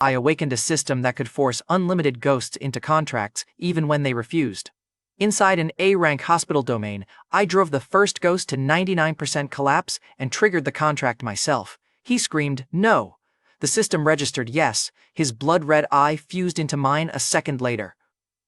I awakened a system that could force unlimited ghosts into contracts even when they refused. Inside an A-rank hospital domain, I drove the first ghost to 99% collapse and triggered the contract myself. He screamed, "No!" The system registered yes. His blood-red eye fused into mine a second later.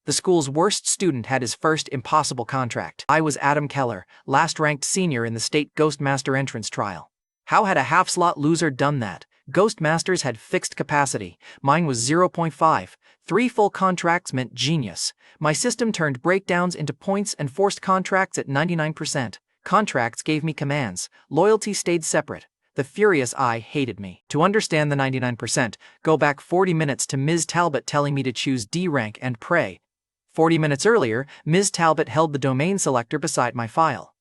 The school's worst student had his first impossible contract. I was Adam Keller, last-ranked senior in the state Ghostmaster entrance trial. How had a half-slot loser done that? Ghostmasters had fixed capacity. Mine was 0.5. 3 full contracts meant genius. My system turned breakdowns into points and forced contracts at 99%. Contracts gave me commands. Loyalty stayed separate. The furious eye hated me. To understand the 99%, go back 40 minutes to Ms. Talbot telling me to choose D rank and pray. 40 minutes earlier, Ms. Talbot held the domain selector beside my file.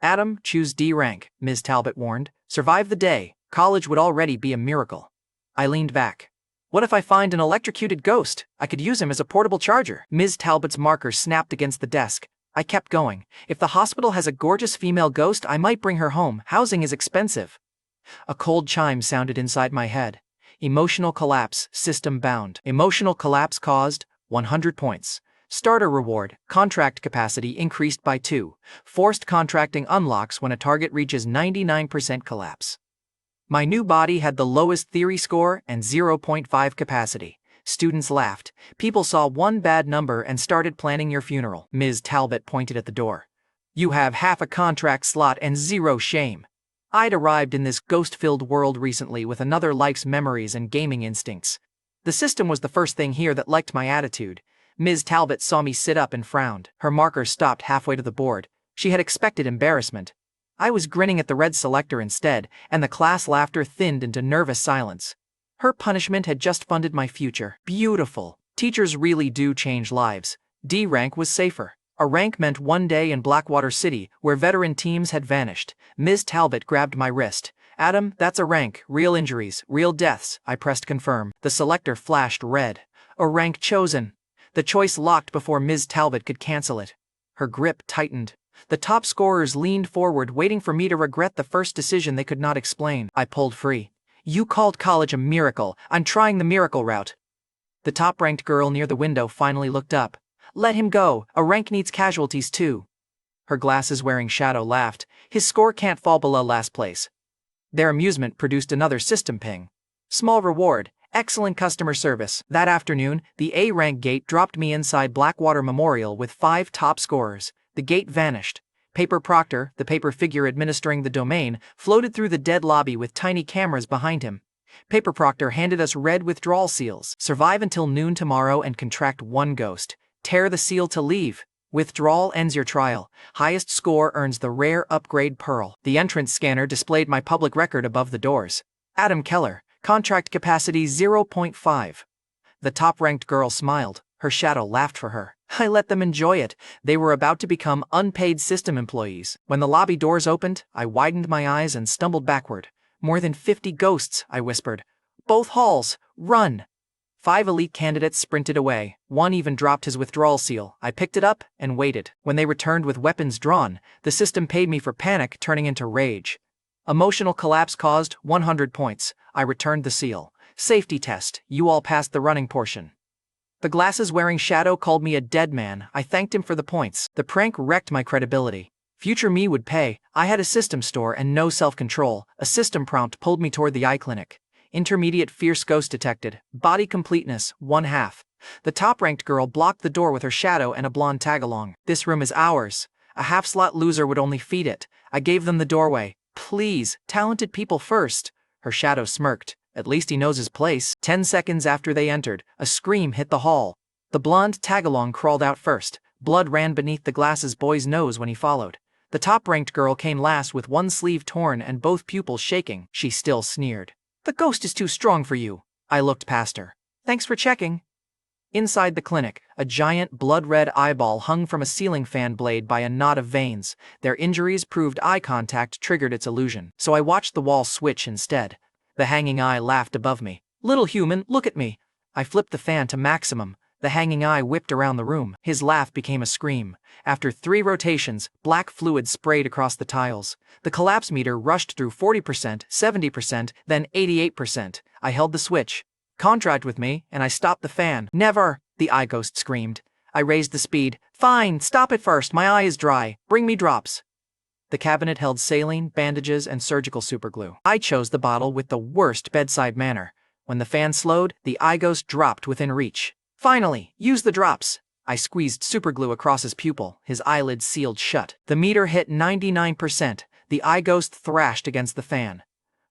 Adam, choose D rank, Ms. Talbot warned. Survive the day. College would already be a miracle. I leaned back. What if I find an electrocuted ghost? I could use him as a portable charger. Ms. Talbot's marker snapped against the desk. I kept going. If the hospital has a gorgeous female ghost, I might bring her home. Housing is expensive. A cold chime sounded inside my head. Emotional collapse, system bound. Emotional collapse caused 100 points. Starter reward, contract capacity increased by 2. Forced contracting unlocks when a target reaches 99% collapse. My new body had the lowest theory score and 0.5 capacity. Students laughed. People saw one bad number and started planning your funeral. Ms. Talbot pointed at the door. You have half a contract slot and 0 shame. I'd arrived in this ghost-filled world recently with another life's memories and gaming instincts. The system was the first thing here that liked my attitude. Ms. Talbot saw me sit up and frowned. Her marker stopped halfway to the board. She had expected embarrassment. I was grinning at the red selector instead, and the class laughter thinned into nervous silence. Her punishment had just funded my future. Beautiful. Teachers really do change lives. D rank was safer. A rank meant one day in Blackwater City, where veteran teams had vanished. Ms. Talbot grabbed my wrist. Adam, that's a rank. Real injuries, real deaths. I pressed confirm. The selector flashed red. A rank chosen. The choice locked before Ms. Talbot could cancel it. Her grip tightened. The top scorers leaned forward, waiting for me to regret the first decision they could not explain. I pulled free. You called college a miracle. I'm trying the miracle route. The top-ranked girl near the window finally looked up. Let him go. A rank needs casualties too. Her glasses-wearing shadow laughed. His score can't fall below last place. Their amusement produced another system ping. Small reward. Excellent customer service. That afternoon, the A-rank gate dropped me inside Blackwater Memorial with 5 top scorers. The gate vanished. Paper Proctor, the paper figure administering the domain, floated through the dead lobby with tiny cameras behind him. Paper Proctor handed us red withdrawal seals. Survive until noon tomorrow and contract 1 ghost. Tear the seal to leave. Withdrawal ends your trial. Highest score earns the rare upgrade Pearl. The entrance scanner displayed my public record above the doors. Adam Keller. Contract capacity 0.5. The top-ranked girl smiled. Her shadow laughed for her. I let them enjoy it. They were about to become unpaid system employees. When the lobby doors opened, I widened my eyes and stumbled backward. More than 50 ghosts, I whispered. Both halls, run! 5 elite candidates sprinted away. 1 even dropped his withdrawal seal. I picked it up and waited. When they returned with weapons drawn, the system paid me for panic turning into rage. Emotional collapse caused 100 points. I returned the seal. Safety test. You all passed the running portion. The glasses-wearing shadow called me a dead man. I thanked him for the points. The prank wrecked my credibility. Future me would pay. I had a system store and no self-control. A system prompt pulled me toward the eye clinic. Intermediate fierce ghost detected. Body completeness, 1/2. The top-ranked girl blocked the door with her shadow and a blonde tag-along. This room is ours. A half-slot loser would only feed it. I gave them the doorway. Please, talented people first. Her shadow smirked. At least he knows his place. 10 seconds after they entered, a scream hit the hall. The blonde tag-along crawled out first. Blood ran beneath the glasses boy's nose when he followed. The top-ranked girl came last with one sleeve torn and both pupils shaking. She still sneered. The ghost is too strong for you. I looked past her. Thanks for checking. Inside the clinic, a giant blood-red eyeball hung from a ceiling fan blade by a knot of veins. Their injuries proved eye contact triggered its illusion, so I watched the wall switch instead. The hanging eye laughed above me. Little human, look at me. I flipped the fan to maximum. The hanging eye whipped around the room. His laugh became a scream. After 3 rotations, black fluid sprayed across the tiles. The collapse meter rushed through 40%, 70%, then 88%. I held the switch. Contract with me, and I stop the fan. Never, the eye ghost screamed. I raised the speed. Fine, stop it first, my eye is dry. Bring me drops. The cabinet held saline, bandages, and surgical superglue. I chose the bottle with the worst bedside manner. When the fan slowed, the eye ghost dropped within reach. Finally, use the drops. I squeezed superglue across his pupil, his eyelids sealed shut. The meter hit 99%. The eye ghost thrashed against the fan.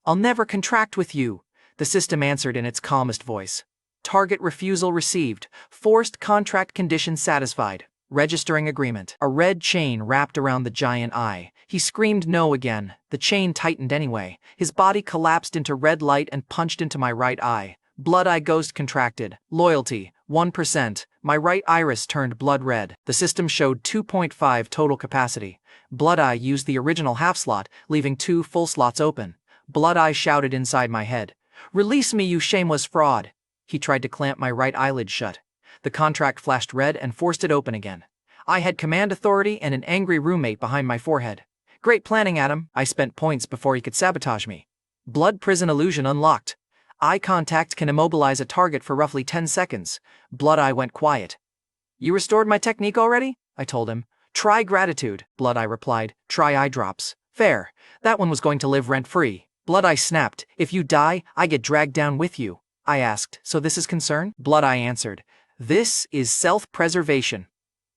I'll never contract with you, the system answered in its calmest voice. Target refusal received. Forced contract condition satisfied. Registering agreement. A red chain wrapped around the giant eye. He screamed no again. The chain tightened anyway. His body collapsed into red light and punched into my right eye. Blood eye ghost contracted. Loyalty, 1%. My right iris turned blood red. The system showed 2.5 total capacity. Blood eye used the original half slot, leaving 2 full slots open. Blood eye shouted inside my head. Release me, you shameless fraud. He tried to clamp my right eyelid shut. The contract flashed red and forced it open again. I had command authority and an angry roommate behind my forehead. Great planning, Adam. I spent points before he could sabotage me. Blood prison illusion unlocked. Eye contact can immobilize a target for roughly 10 seconds. Blood eye went quiet. You restored my technique already? I told him. Try gratitude, Blood eye replied. Try eye drops. Fair. That one was going to live rent-free. Blood eye snapped. If you die, I get dragged down with you. I asked, so this is concern? Blood eye answered. This is self-preservation.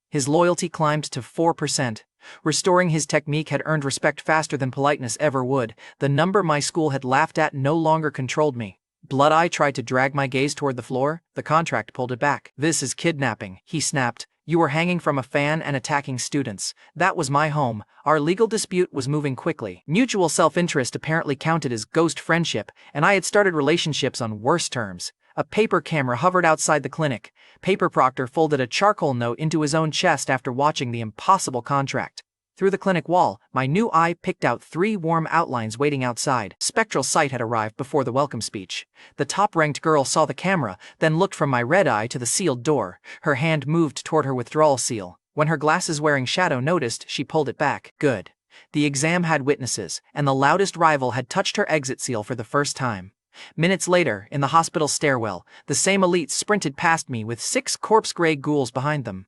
His loyalty climbed to 4%. Restoring his technique had earned respect faster than politeness ever would. The number my school had laughed at no longer controlled me. Blood eye tried to drag my gaze toward the floor. The contract pulled it back. This is kidnapping, he snapped. You were hanging from a fan and attacking students. That was my home. Our legal dispute was moving quickly. Mutual self-interest apparently counted as ghost friendship, and I had started relationships on worse terms. A paper camera hovered outside the clinic. Paper Proctor folded a charcoal note into his own chest after watching the impossible contract. Through the clinic wall, my new eye picked out 3 warm outlines waiting outside. Spectral sight had arrived before the welcome speech. The top-ranked girl saw the camera, then looked from my red eye to the sealed door. Her hand moved toward her withdrawal seal. When her glasses-wearing shadow noticed, she pulled it back. Good. The exam had witnesses, and the loudest rival had touched her exit seal for the first time. Minutes later, in the hospital stairwell, the same elites sprinted past me with 6 corpse-gray ghouls behind them.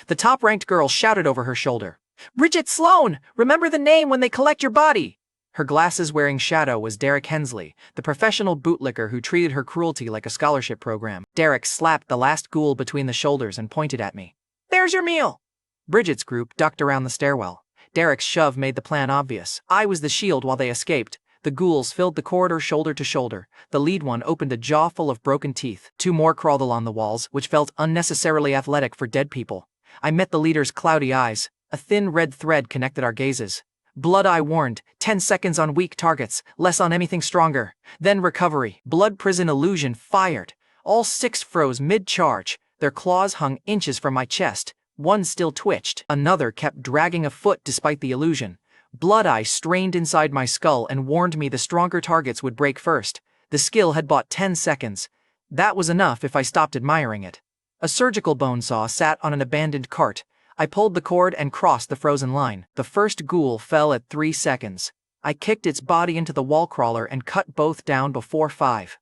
The top-ranked girl shouted over her shoulder, "Bridget Sloan! Remember the name when they collect your body!" Her glasses-wearing shadow was Derek Hensley, the professional bootlicker who treated her cruelty like a scholarship program. Derek slapped the last ghoul between the shoulders and pointed at me. "There's your meal!" Bridget's group ducked around the stairwell. Derek's shove made the plan obvious. I was the shield while they escaped. The ghouls filled the corridor shoulder to shoulder. The lead one opened a jaw full of broken teeth. 2 more crawled along the walls, which felt unnecessarily athletic for dead people. I met the leader's cloudy eyes. A thin red thread connected our gazes. Blood eye warned, 10 seconds on weak targets, less on anything stronger. Then recovery. Blood prison illusion fired. All 6 froze mid-charge. Their claws hung inches from my chest. One still twitched. Another kept dragging a foot despite the illusion. Blood eye strained inside my skull and warned me the stronger targets would break first. The skill had bought 10 seconds. That was enough if I stopped admiring it. A surgical bone saw sat on an abandoned cart. I pulled the cord and crossed the frozen line. The first ghoul fell at 3 seconds. I kicked its body into the wall crawler and cut both down before 5.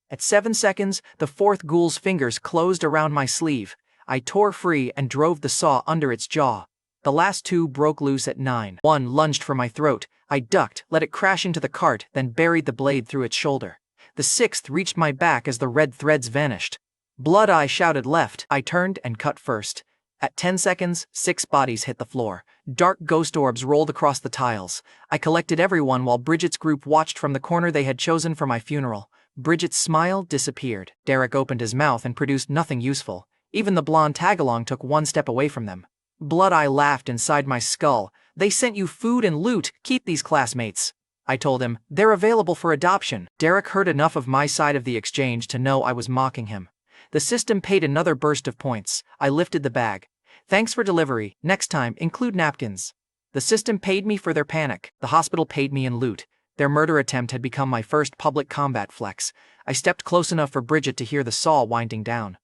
At 7 seconds, the 4th ghoul's fingers closed around my sleeve. I tore free and drove the saw under its jaw. The last 2 broke loose at 9. One lunged for my throat. I ducked, let it crash into the cart, then buried the blade through its shoulder. The 6th reached my back as the red threads vanished. Blood eye shouted left. I turned and cut first. At 10 seconds, 6 bodies hit the floor. Dark ghost orbs rolled across the tiles. I collected everyone while Bridget's group watched from the corner they had chosen for my funeral. Bridget's smile disappeared. Derek opened his mouth and produced nothing useful. Even the blonde tagalong took 1 step away from them. Blood eye laughed inside my skull. They sent you food and loot. Keep these classmates. I told him, they're available for adoption. Derek heard enough of my side of the exchange to know I was mocking him. The system paid another burst of points. I lifted the bag. Thanks for delivery. Next time, include napkins. The system paid me for their panic. The hospital paid me in loot. Their murder attempt had become my first public combat flex. I stepped close enough for Bridget to hear the saw winding down.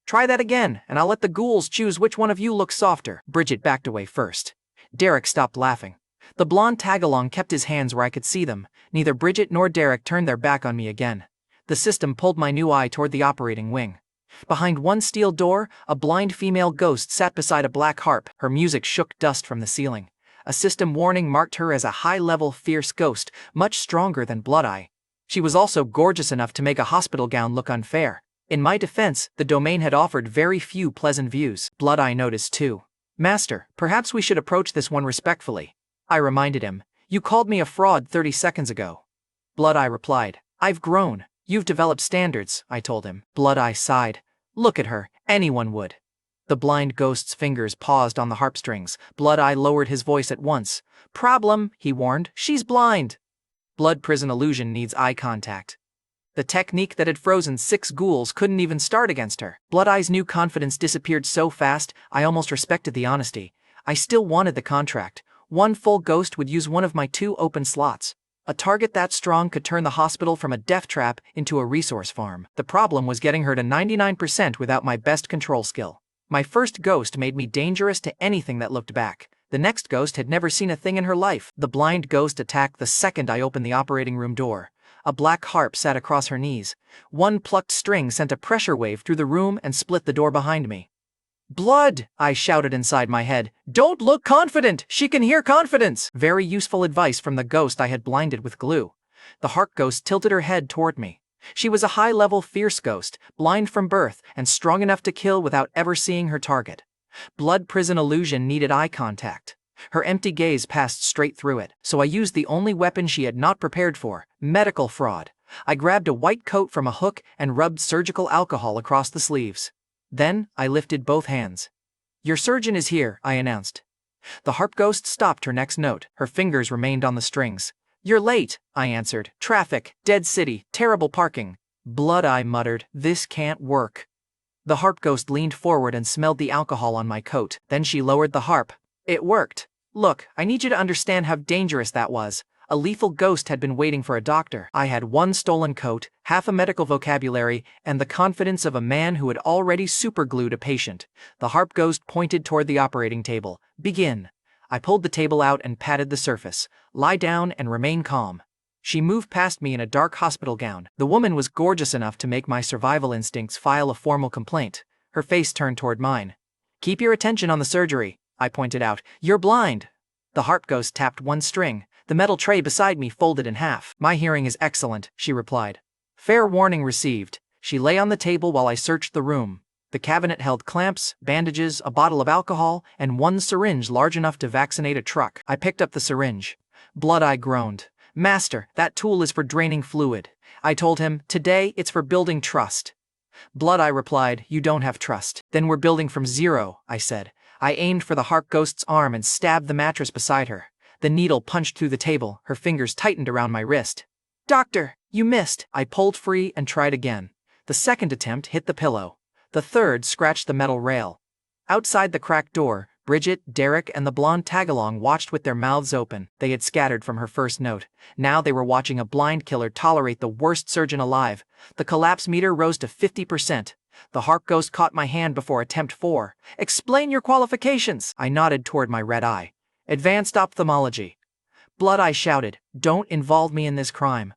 Try that again, and I'll let the ghouls choose which one of you looks softer. Bridget backed away first. Derek stopped laughing. The blonde tagalong kept his hands where I could see them. Neither Bridget nor Derek turned their back on me again. The system pulled my new eye toward the operating wing. Behind one steel door, a blind female ghost sat beside a black harp. Her music shook dust from the ceiling. A system warning marked her as a high-level, fierce ghost, much stronger than Blood-Eye. She was also gorgeous enough to make a hospital gown look unfair. In my defense, the domain had offered very few pleasant views. Blood-Eye noticed too. "Master, perhaps we should approach this one respectfully," I reminded him. "You called me a fraud 30 seconds ago." Blood-Eye replied, "I've grown. You've developed standards," I told him. Blood-Eye sighed. "Look at her, anyone would." The blind ghost's fingers paused on the harp strings. Blood-Eye lowered his voice at once. "Problem," he warned, "she's blind." Blood prison illusion needs eye contact. The technique that had frozen 6 ghouls couldn't even start against her. Blood-Eye's new confidence disappeared so fast, I almost respected the honesty. I still wanted the contract. One full ghost would use one of my 2 open slots. A target that strong could turn the hospital from a death trap into a resource farm. The problem was getting her to 99% without my best control skill. My first ghost made me dangerous to anything that looked back. The next ghost had never seen a thing in her life. The blind ghost attacked the second I opened the operating room door. A black harp sat across her knees. One plucked string sent a pressure wave through the room and split the door behind me. "Blood!" I shouted inside my head. "Don't look confident! She can hear confidence!" Very useful advice from the ghost I had blinded with glue. The Harp Ghost tilted her head toward me. She was a high-level fierce ghost, blind from birth, and strong enough to kill without ever seeing her target. Blood prison illusion needed eye contact. Her empty gaze passed straight through it, so I used the only weapon she had not prepared for, medical fraud. I grabbed a white coat from a hook and rubbed surgical alcohol across the sleeves. Then, I lifted both hands. "Your surgeon is here," I announced. The Harp Ghost stopped her next note. Her fingers remained on the strings. "You're late," I answered. "Traffic, dead city, terrible parking." Blood-Eye muttered, "This can't work." The Harp Ghost leaned forward and smelled the alcohol on my coat. Then she lowered the harp. "It worked. Look, I need you to understand how dangerous that was. A lethal ghost had been waiting for a doctor. I had 1 stolen coat, half a medical vocabulary, and the confidence of a man who had already superglued a patient." The Harp Ghost pointed toward the operating table. "Begin." I pulled the table out and patted the surface. "Lie down and remain calm." She moved past me in a dark hospital gown. The woman was gorgeous enough to make my survival instincts file a formal complaint. Her face turned toward mine. "Keep your attention on the surgery," I pointed out. "You're blind." The Harp Ghost tapped 1 string. The metal tray beside me folded in half. "My hearing is excellent," she replied. "Fair warning received." She lay on the table while I searched the room. The cabinet held clamps, bandages, a bottle of alcohol, and 1 syringe large enough to vaccinate a truck. I picked up the syringe. Blood-Eye groaned. "Master, that tool is for draining fluid." I told him, "Today, it's for building trust." Blood-Eye replied, "You don't have trust." "Then we're building from zero," I said. I aimed for the Harp Ghost's arm and stabbed the mattress beside her. The needle punched through the table, her fingers tightened around my wrist. "Doctor, you missed." I pulled free and tried again. The second attempt hit the pillow. The third scratched the metal rail. Outside the cracked door, Bridget, Derek, and the blonde tagalong watched with their mouths open. They had scattered from her first note. Now they were watching a blind killer tolerate the worst surgeon alive. The collapse meter rose to 50%. The Harp Ghost caught my hand before attempt 4. "Explain your qualifications." I nodded toward my red eye. "Advanced ophthalmology." Blood-Eye shouted, "Don't involve me in this crime."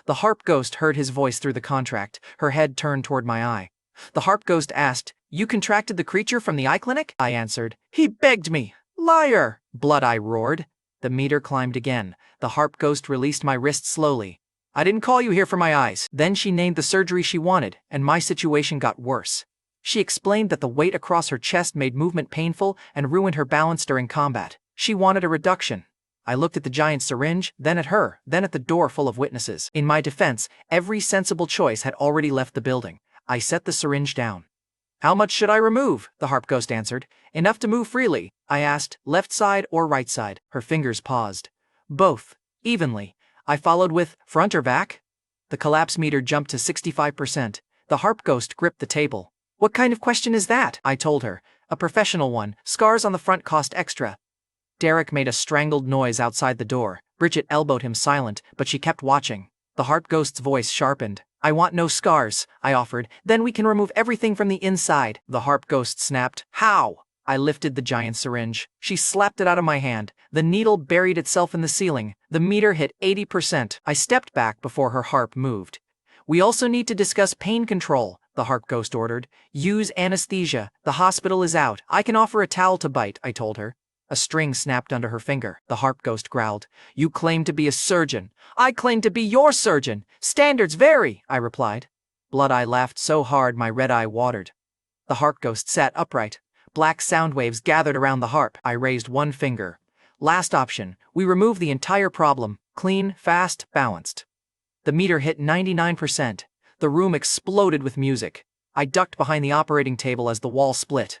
The Harp Ghost heard his voice through the contract. Her head turned toward my eye. The Harp Ghost asked, "You contracted the creature from the eye clinic?" I answered. "He begged me." "Liar!" Blood-Eye roared. The meter climbed again. The Harp Ghost released my wrist slowly. "I didn't call you here for my eyes." Then she named the surgery she wanted, and my situation got worse. She explained that the weight across her chest made movement painful and ruined her balance during combat. She wanted a reduction. I looked at the giant syringe, then at her, then at the door full of witnesses. In my defense, every sensible choice had already left the building. I set the syringe down. "How much should I remove?" the Harp Ghost answered. "Enough to move freely." I asked, "Left side or right side?" Her fingers paused. "Both. Evenly." I followed with, "Front or back?" The collapse meter jumped to 65%. The Harp Ghost gripped the table. "What kind of question is that?" I told her. "A professional one. Scars on the front cost extra." Derek made a strangled noise outside the door. Bridget elbowed him silent, but she kept watching. The Harp Ghost's voice sharpened. "I want no scars," I offered. "Then we can remove everything from the inside." The Harp Ghost snapped. "How?" I lifted the giant syringe. She slapped it out of my hand. The needle buried itself in the ceiling. The meter hit 80%. I stepped back before her harp moved. We also need to discuss pain control, the Harp Ghost ordered. Use anesthesia. The hospital is out. I can offer a towel to bite, I told her. A string snapped under her finger. The Harp Ghost growled. You claim to be a surgeon. I claim to be your surgeon. Standards vary, I replied. Blood Eye laughed so hard my red eye watered. The Harp Ghost sat upright. Black sound waves gathered around the harp. I raised one finger. Last option. We remove the entire problem. Clean, fast, balanced. The meter hit 99%. The room exploded with music. I ducked behind the operating table as the wall split.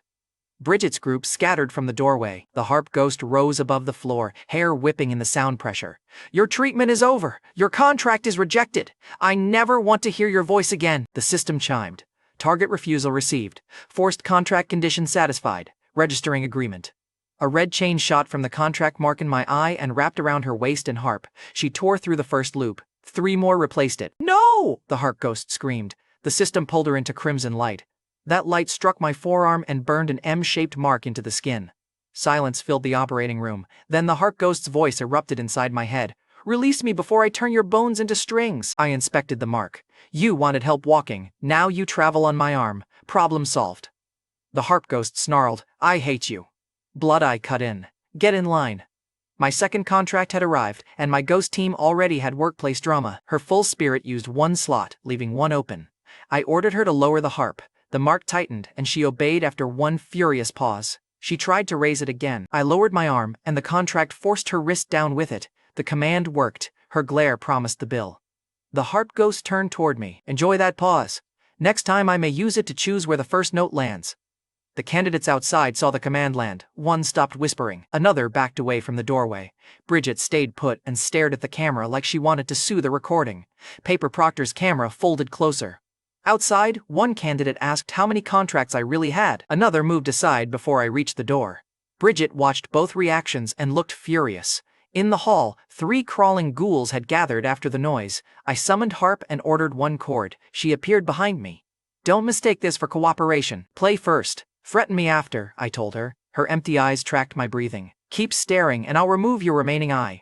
Bridget's group scattered from the doorway. The Harp Ghost rose above the floor, hair whipping in the sound pressure. Your treatment is over. Your contract is rejected. I never want to hear your voice again. The system chimed. Target refusal received. Forced contract condition satisfied. Registering agreement. A red chain shot from the contract mark in my eye and wrapped around her waist and harp. She tore through the first loop. 3 more replaced it. No! The Harp Ghost screamed. The system pulled her into crimson light. That light struck my forearm and burned an M-shaped mark into the skin. Silence filled the operating room. Then the Harp Ghost's voice erupted inside my head. Release me before I turn your bones into strings. I inspected the mark. You wanted help walking. Now you travel on my arm. Problem solved. The Harp Ghost snarled. I hate you. Blood Eye cut in. Get in line. My second contract had arrived, and my ghost team already had workplace drama. Her full spirit used 1 slot, leaving 1 open. I ordered her to lower the harp. The mark tightened, and she obeyed after 1 furious pause. She tried to raise it again. I lowered my arm, and the contract forced her wrist down with it. The command worked. Her glare promised the bill. The Harp Ghost turned toward me. Enjoy that pause. Next time I may use it to choose where the first note lands. The candidates outside saw the command land. 1 stopped whispering. Another backed away from the doorway. Bridget stayed put and stared at the camera like she wanted to sue the recording. Paper Proctor's camera folded closer. Outside, 1 candidate asked how many contracts I really had. Another moved aside before I reached the door. Bridget watched both reactions and looked furious. In the hall, 3 crawling ghouls had gathered after the noise. I summoned Harp and ordered 1 chord. She appeared behind me. Don't mistake this for cooperation. Play first. Threaten me after, I told her. Her empty eyes tracked my breathing. Keep staring and I'll remove your remaining eye.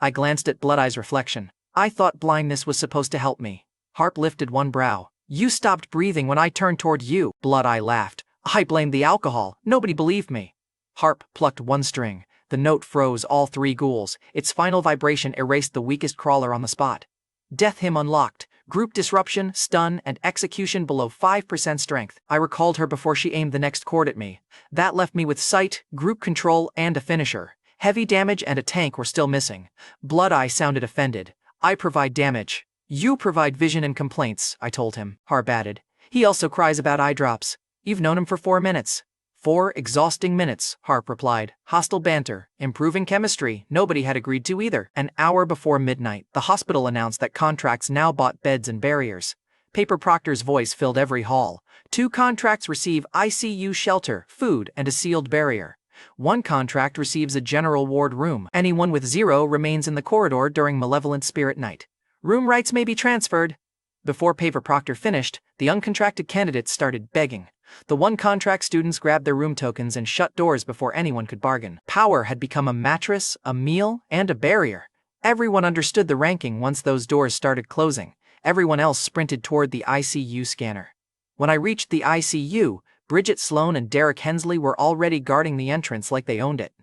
I glanced at Blood Eye's reflection. I thought blindness was supposed to help me. Harp lifted 1 brow. You stopped breathing when I turned toward you. Blood Eye laughed. I blamed the alcohol. Nobody believed me. Harp plucked 1 string. The note froze all 3 ghouls. Its final vibration erased the weakest crawler on the spot. Death Hymn unlocked. Group disruption, stun, and execution below 5% strength. I recalled her before she aimed the next chord at me. That left me with sight, group control, and a finisher. Heavy damage and a tank were still missing. Blood Eye sounded offended. I provide damage. You provide vision and complaints, I told him. Harp added. He also cries about eye drops. You've known him for 4 minutes. 4 exhausting minutes, Harp replied. Hostile banter, improving chemistry, nobody had agreed to either. An hour before midnight, the hospital announced that contracts now bought beds and barriers. Paper Proctor's voice filled every hall. 2 contracts receive ICU shelter, food, and a sealed barrier. 1 contract receives a general ward room. Anyone with 0 remains in the corridor during Malevolent Spirit Night. Room rights may be transferred. Before Paper Proctor finished, the uncontracted candidates started begging. The 1 contract students grabbed their room tokens and shut doors before anyone could bargain. Power had become a mattress, a meal, and a barrier. Everyone understood the ranking once those doors started closing. Everyone else sprinted toward the ICU scanner. When I reached the ICU, Bridget Sloan and Derek Hensley were already guarding the entrance like they owned it.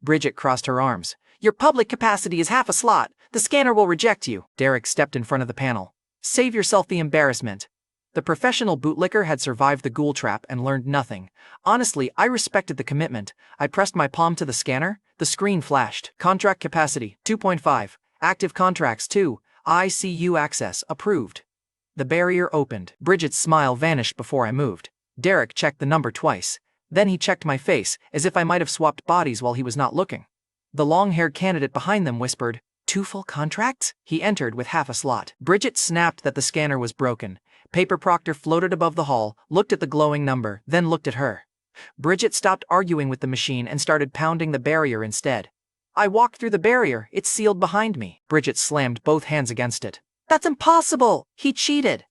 Bridget crossed her arms. Your public capacity is half a slot. The scanner will reject you. Derek stepped in front of the panel. Save yourself the embarrassment. The professional bootlicker had survived the ghoul trap and learned nothing. Honestly, I respected the commitment. I pressed my palm to the scanner. The screen flashed. Contract capacity, 2.5. Active contracts, 2. ICU access, approved. The barrier opened. Bridget's smile vanished before I moved. Derek checked the number twice. Then he checked my face, as if I might have swapped bodies while he was not looking. The long-haired candidate behind them whispered, 2 full contracts? He entered with half a slot. Bridget snapped that the scanner was broken. Paper Proctor floated above the hall, looked at the glowing number, then looked at her. Bridget stopped arguing with the machine and started pounding the barrier instead. I walked through the barrier, it's sealed behind me. Bridget slammed both hands against it. That's impossible! He cheated!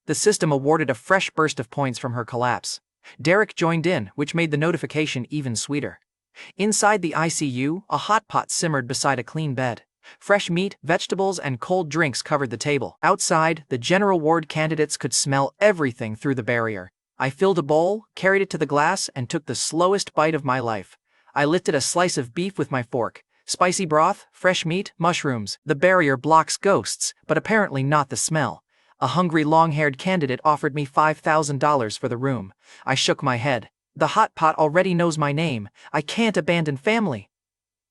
The system awarded a fresh burst of points from her collapse. Derek joined in, which made the notification even sweeter. Inside the ICU, a hot pot simmered beside a clean bed. Fresh meat, vegetables, and cold drinks covered the table. Outside, the general ward candidates could smell everything through the barrier. I filled a bowl, carried it to the glass, and took the slowest bite of my life. I lifted a slice of beef with my fork. Spicy broth, fresh meat, mushrooms. The barrier blocks ghosts, but apparently not the smell. A hungry long-haired candidate offered me $5,000 for the room. I shook my head. The hot pot already knows my name. I can't abandon family.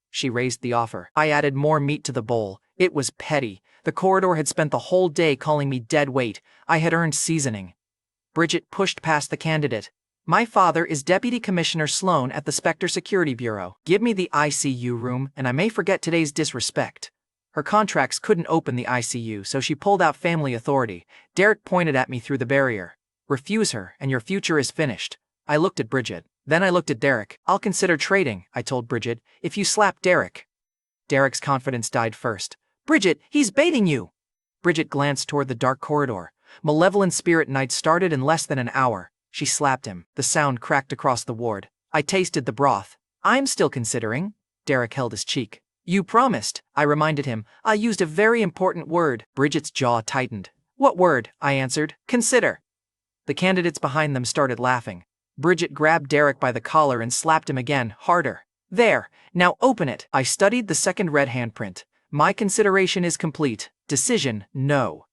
She raised the offer. I added more meat to the bowl. It was petty. The corridor had spent the whole day calling me dead weight. I had earned seasoning. Bridget pushed past the candidate. My father is Deputy Commissioner Sloan at the Spectre Security Bureau. Give me the ICU room, and I may forget today's disrespect. Her contracts couldn't open the ICU, so she pulled out family authority. Derek pointed at me through the barrier. Refuse her, and your future is finished. I looked at Bridget. Then I looked at Derek. I'll consider trading, I told Bridget, if you slap Derek. Derek's confidence died first. Bridget, he's baiting you! Bridget glanced toward the dark corridor. Malevolent Spirit Night started in less than an hour. She slapped him. The sound cracked across the ward. I tasted the broth. I'm still considering. Derek held his cheek. You promised, I reminded him. I used a very important word. Bridget's jaw tightened. What word? I answered. Consider. The candidates behind them started laughing. Bridget grabbed Derek by the collar and slapped him again, harder. There, now open it. I studied the second red handprint. My consideration is complete. Decision, no.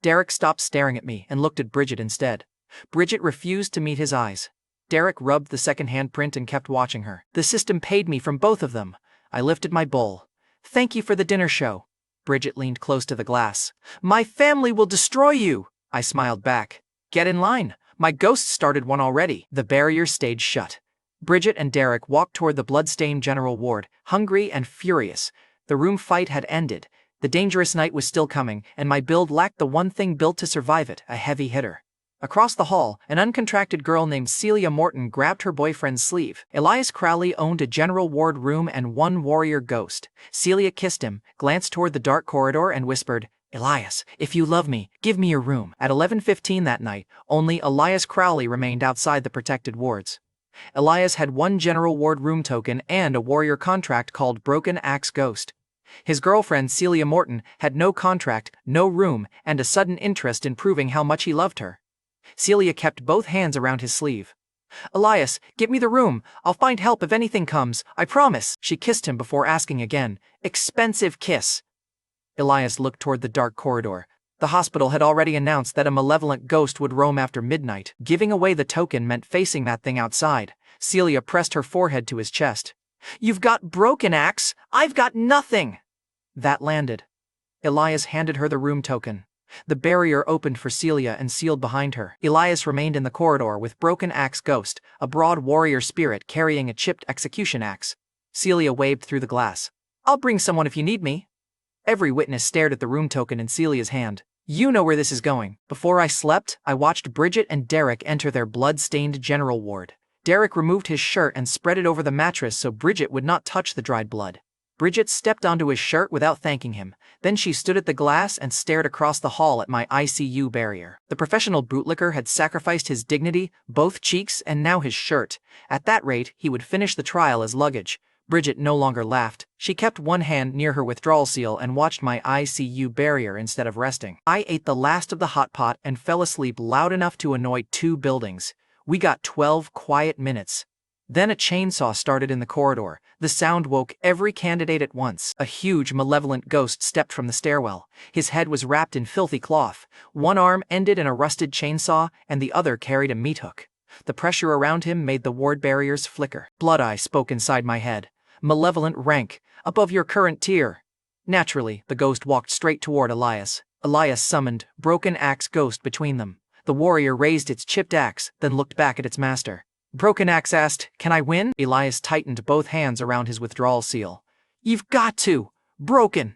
Derek stopped staring at me and looked at Bridget instead. Bridget refused to meet his eyes. Derek rubbed the second handprint and kept watching her. The system paid me from both of them. I lifted my bowl. Thank you for the dinner show. Bridget leaned close to the glass. My family will destroy you. I smiled back. Get in line. My ghost started one already. The barrier stayed shut. Bridget and Derek walked toward the bloodstained general ward, hungry and furious. The room fight had ended. The dangerous night was still coming, and my build lacked the one thing built to survive it, a heavy hitter. Across the hall, an uncontracted girl named Celia Morton grabbed her boyfriend's sleeve. Elias Crowley owned a general ward room and one warrior ghost. Celia kissed him, glanced toward the dark corridor, and whispered, Elias, if you love me, give me your room. At 11:15 that night, only Elias Crowley remained outside the protected wards. Elias had one general ward room token and a warrior contract called Broken Axe Ghost. His girlfriend Celia Morton had no contract, no room, and a sudden interest in proving how much he loved her. Celia kept both hands around his sleeve. Elias, give me the room. I'll find help if anything comes, I promise. She kissed him before asking again. Expensive kiss. Elias looked toward the dark corridor. The hospital had already announced that a malevolent ghost would roam after midnight. Giving away the token meant facing that thing outside. Celia pressed her forehead to his chest. You've got Broken Axe. I've got nothing. That landed. Elias handed her the room token. The barrier opened for Celia and sealed behind her. Elias remained in the corridor with Broken Axe Ghost, a broad warrior spirit carrying a chipped execution axe. Celia waved through the glass. I'll bring someone if you need me. Every witness stared at the room token in Celia's hand. You know where this is going. Before I slept, I watched Bridget and Derek enter their blood-stained general ward. Derek removed his shirt and spread it over the mattress so Bridget would not touch the dried blood. Bridget stepped onto his shirt without thanking him. Then she stood at the glass and stared across the hall at my ICU barrier. The professional bootlicker had sacrificed his dignity, both cheeks, and now his shirt. At that rate, he would finish the trial as luggage. Bridget no longer laughed. She kept one hand near her withdrawal seal and watched my ICU barrier instead of resting. I ate the last of the hot pot and fell asleep loud enough to annoy 2 buildings. We got 12 quiet minutes. Then a chainsaw started in the corridor. The sound woke every candidate at once. A huge, malevolent ghost stepped from the stairwell. His head was wrapped in filthy cloth. One arm ended in a rusted chainsaw, and the other carried a meat hook. The pressure around him made the ward barriers flicker. Blood Eye spoke inside my head. Malevolent rank, above your current tier. Naturally, the ghost walked straight toward Elias. Elias summoned Broken Axe Ghost between them. The warrior raised its chipped axe, then looked back at its master. Broken Axe asked, Can I win? Elias tightened both hands around his withdrawal seal. You've got to! Broken!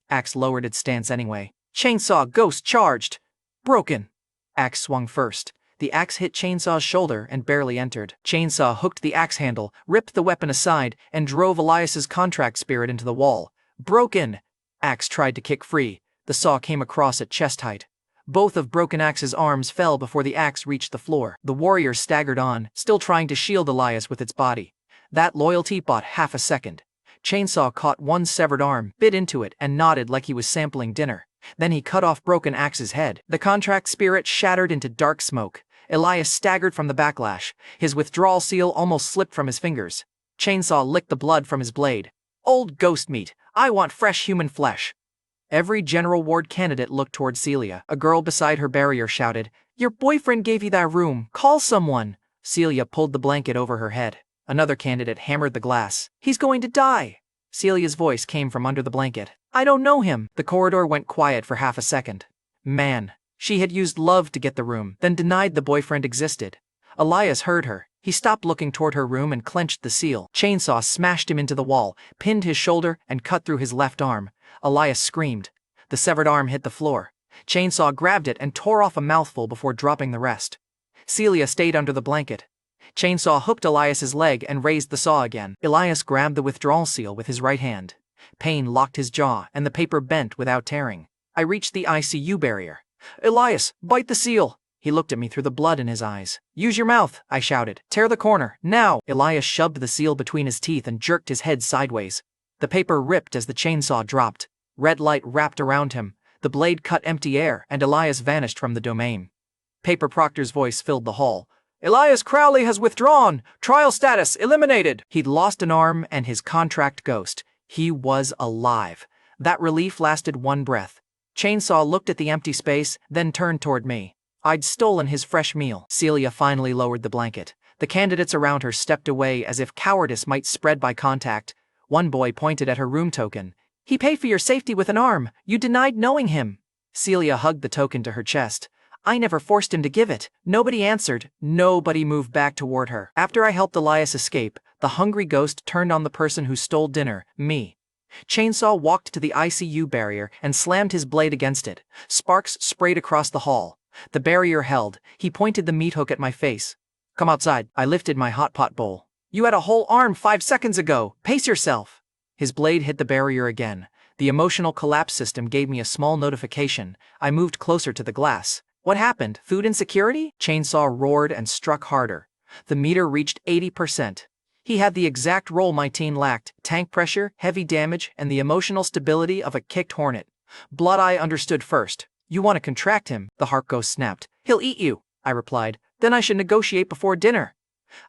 Axe lowered its stance anyway. Chainsaw Ghost charged! Broken! Axe swung first. The axe hit Chainsaw's shoulder and barely entered. Chainsaw hooked the axe handle, ripped the weapon aside, and drove Elias's contract spirit into the wall. Broken! Axe tried to kick free. The saw came across at chest height. Both of Broken Axe's arms fell before the axe reached the floor. The warrior staggered on, still trying to shield Elias with its body. That loyalty bought half a second. Chainsaw caught one severed arm, bit into it, and nodded like he was sampling dinner. Then he cut off Broken Axe's head. The contract spirit shattered into dark smoke. Elias staggered from the backlash. His withdrawal seal almost slipped from his fingers. Chainsaw licked the blood from his blade. Old ghost meat. I want fresh human flesh. Every general ward candidate looked toward Celia. A girl beside her barrier shouted, "Your boyfriend gave you that room. Call someone." Celia pulled the blanket over her head. Another candidate hammered the glass. "He's going to die." Celia's voice came from under the blanket. "I don't know him." The corridor went quiet for half a second. Man, she had used love to get the room, then denied the boyfriend existed. Elias heard her. He stopped looking toward her room and clenched the seal. Chainsaw smashed him into the wall, pinned his shoulder, and cut through his left arm. Elias screamed. The severed arm hit the floor. Chainsaw grabbed it and tore off a mouthful before dropping the rest. Celia stayed under the blanket. Chainsaw hooked Elias's leg and raised the saw again. Elias grabbed the withdrawal seal with his right hand. Pain locked his jaw, and the paper bent without tearing. I reached the ICU barrier. "Elias, bite the seal!" He looked at me through the blood in his eyes. "Use your mouth," I shouted. "Tear the corner, now!" Elias shoved the seal between his teeth and jerked his head sideways. The paper ripped as the chainsaw dropped. Red light wrapped around him. The blade cut empty air, and Elias vanished from the domain. Paper Proctor's voice filled the hall. "Elias Crowley has withdrawn! Trial status eliminated!" He'd lost an arm and his contract ghost. He was alive. That relief lasted one breath. Chainsaw looked at the empty space, then turned toward me. I'd stolen his fresh meal. Celia finally lowered the blanket. The candidates around her stepped away as if cowardice might spread by contact. One boy pointed at her room token. "He paid for your safety with an arm. You denied knowing him." Celia hugged the token to her chest. "I never forced him to give it." Nobody answered. Nobody moved back toward her. After I helped Elias escape, the hungry ghost turned on the person who stole dinner, me. Chainsaw walked to the ICU barrier and slammed his blade against it. Sparks sprayed across the hall. The barrier held. He pointed the meat hook at my face. "Come outside." I lifted my hot pot bowl. "You had a whole arm 5 seconds ago. Pace yourself." His blade hit the barrier again. The emotional collapse system gave me a small notification. I moved closer to the glass. "What happened? Food insecurity?" Chainsaw roared and struck harder. The meter reached 80%. He had the exact role my team lacked: tank pressure, heavy damage, and the emotional stability of a kicked hornet. Blood Eye understood first. "You want to contract him," the Harp Ghost snapped. "He'll eat you," I replied. "Then I should negotiate before dinner."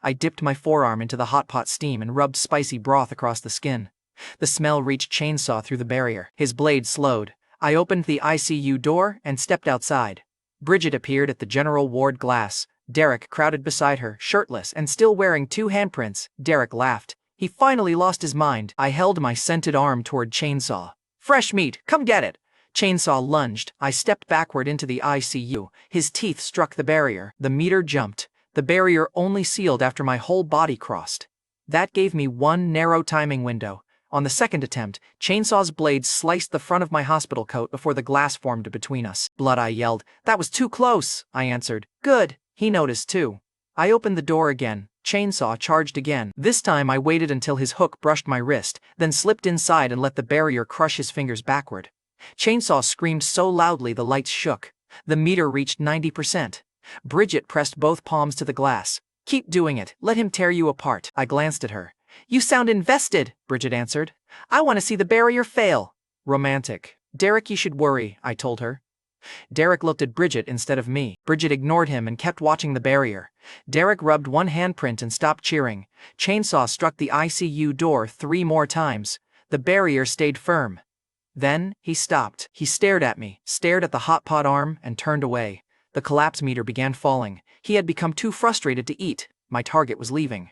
I dipped my forearm into the hot pot steam and rubbed spicy broth across the skin. The smell reached Chainsaw through the barrier. His blade slowed. I opened the ICU door and stepped outside. Bridget appeared at the general ward glass. Derek crowded beside her, shirtless and still wearing 2 handprints. Derek laughed. He finally lost his mind. I held my scented arm toward Chainsaw. "Fresh meat, come get it!" Chainsaw lunged. I stepped backward into the ICU. His teeth struck the barrier. The meter jumped. The barrier only sealed after my whole body crossed. That gave me one narrow timing window. On the second attempt, Chainsaw's blade sliced the front of my hospital coat before the glass formed between us. Blood Eye yelled. "That was too close," I answered. "Good." He noticed too. I opened the door again. Chainsaw charged again. This time I waited until his hook brushed my wrist, then slipped inside and let the barrier crush his fingers backward. Chainsaw screamed so loudly the lights shook. The meter reached 90%. Bridget pressed both palms to the glass. "Keep doing it. Let him tear you apart." I glanced at her. "You sound invested," Bridget answered. "I want to see the barrier fail." Romantic. "Derek, you should worry," I told her. Derek looked at Bridget instead of me. Bridget ignored him and kept watching the barrier. Derek rubbed one handprint and stopped cheering. Chainsaw struck the ICU door 3 more times. The barrier stayed firm. Then, he stopped. He stared at me, stared at the hot pot arm, and turned away. The collapse meter began falling. He had become too frustrated to eat. My target was leaving.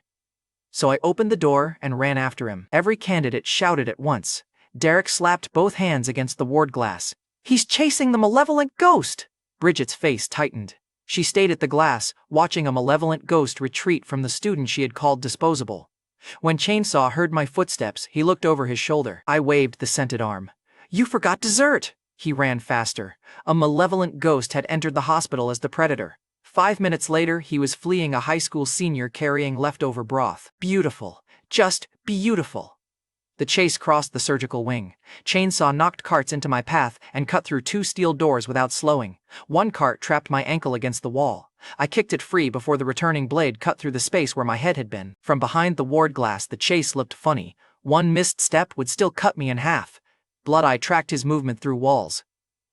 So I opened the door and ran after him. Every candidate shouted at once. Derek slapped both hands against the ward glass. "He's chasing the malevolent ghost!" Bridget's face tightened. She stayed at the glass, watching a malevolent ghost retreat from the student she had called disposable. When Chainsaw heard my footsteps, he looked over his shoulder. I waved the scented arm. "You forgot dessert!" He ran faster. A malevolent ghost had entered the hospital as the predator. 5 minutes later, he was fleeing a high school senior carrying leftover broth. Beautiful. Just beautiful. The chase crossed the surgical wing. Chainsaw knocked carts into my path and cut through 2 steel doors without slowing. One cart trapped my ankle against the wall. I kicked it free before the returning blade cut through the space where my head had been. From behind the ward glass, the chase looked funny. One missed step would still cut me in half. Blood-Eye tracked his movement through walls.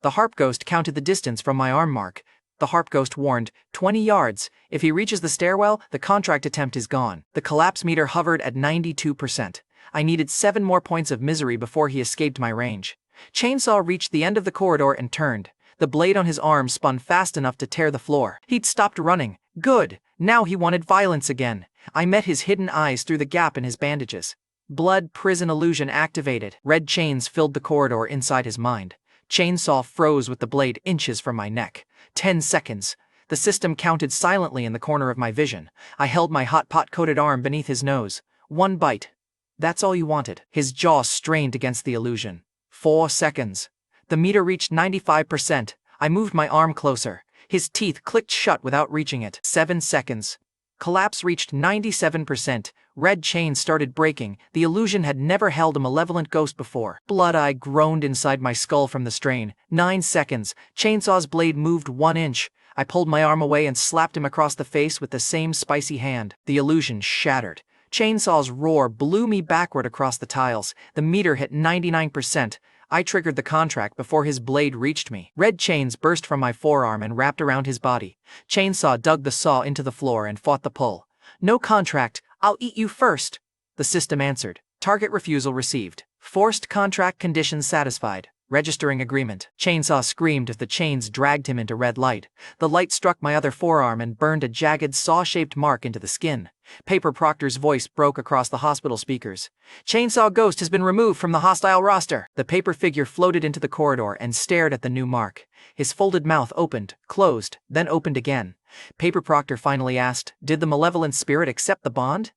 The Harp Ghost counted the distance from my arm mark. The Harp Ghost warned, 20 yards. If he reaches the stairwell, the contract attempt is gone. The collapse meter hovered at 92%. I needed 7 more points of misery before he escaped my range. Chainsaw reached the end of the corridor and turned. The blade on his arm spun fast enough to tear the floor. He'd stopped running. Good. Now he wanted violence again. I met his hidden eyes through the gap in his bandages. Blood prison illusion activated. Red chains filled the corridor inside his mind. Chainsaw froze with the blade inches from my neck. 10 seconds. The system counted silently in the corner of my vision. I held my hot pot-coated arm beneath his nose. 1 bite. That's all you wanted. His jaw strained against the illusion. 4 seconds. The meter reached 95%. I moved my arm closer. His teeth clicked shut without reaching it. 7 seconds. Collapse reached 97%. Red chains started breaking. The illusion had never held a malevolent ghost before. Blood-Eye groaned inside my skull from the strain. 9 seconds. Chainsaw's blade moved 1 inch. I pulled my arm away and slapped him across the face with the same spicy hand. The illusion shattered. Chainsaw's roar blew me backward across the tiles. The meter hit 99%. I triggered the contract before his blade reached me. Red chains burst from my forearm and wrapped around his body. Chainsaw dug the saw into the floor and fought the pull. No contract. I'll eat you first. The system answered. Target refusal received. Forced contract conditions satisfied. Registering agreement. Chainsaw screamed as the chains dragged him into red light. The light struck my other forearm and burned a jagged saw-shaped mark into the skin. Paper Proctor's voice broke across the hospital speakers. Chainsaw Ghost has been removed from the hostile roster. The paper figure floated into the corridor and stared at the new mark. His folded mouth opened, closed, then opened again. Paper Proctor finally asked, did the malevolent spirit accept the bond?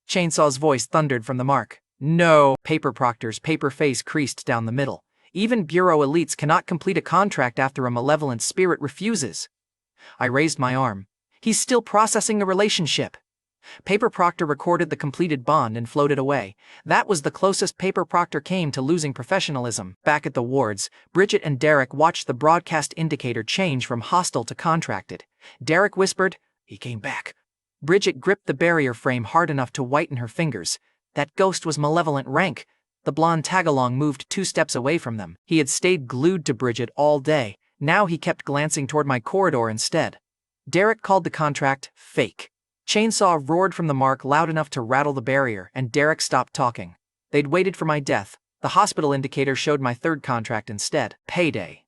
Chainsaw's voice thundered from the mark. No. Paper Proctor's paper face creased down the middle. Even bureau elites cannot complete a contract after a malevolent spirit refuses. I raised my arm. He's still processing the relationship. Paper Proctor recorded the completed bond and floated away. That was the closest Paper Proctor came to losing professionalism. Back at the wards, Bridget and Derek watched the broadcast indicator change from hostile to contracted. Derek whispered, "He came back." Bridget gripped the barrier frame hard enough to whiten her fingers. That ghost was malevolent rank. The blonde tagalong moved 2 steps away from them. He had stayed glued to Bridget all day. Now he kept glancing toward my corridor instead. Derek called the contract fake. Chainsaw roared from the mark loud enough to rattle the barrier, and Derek stopped talking. They'd waited for my death. The hospital indicator showed my 3rd contract instead. Payday.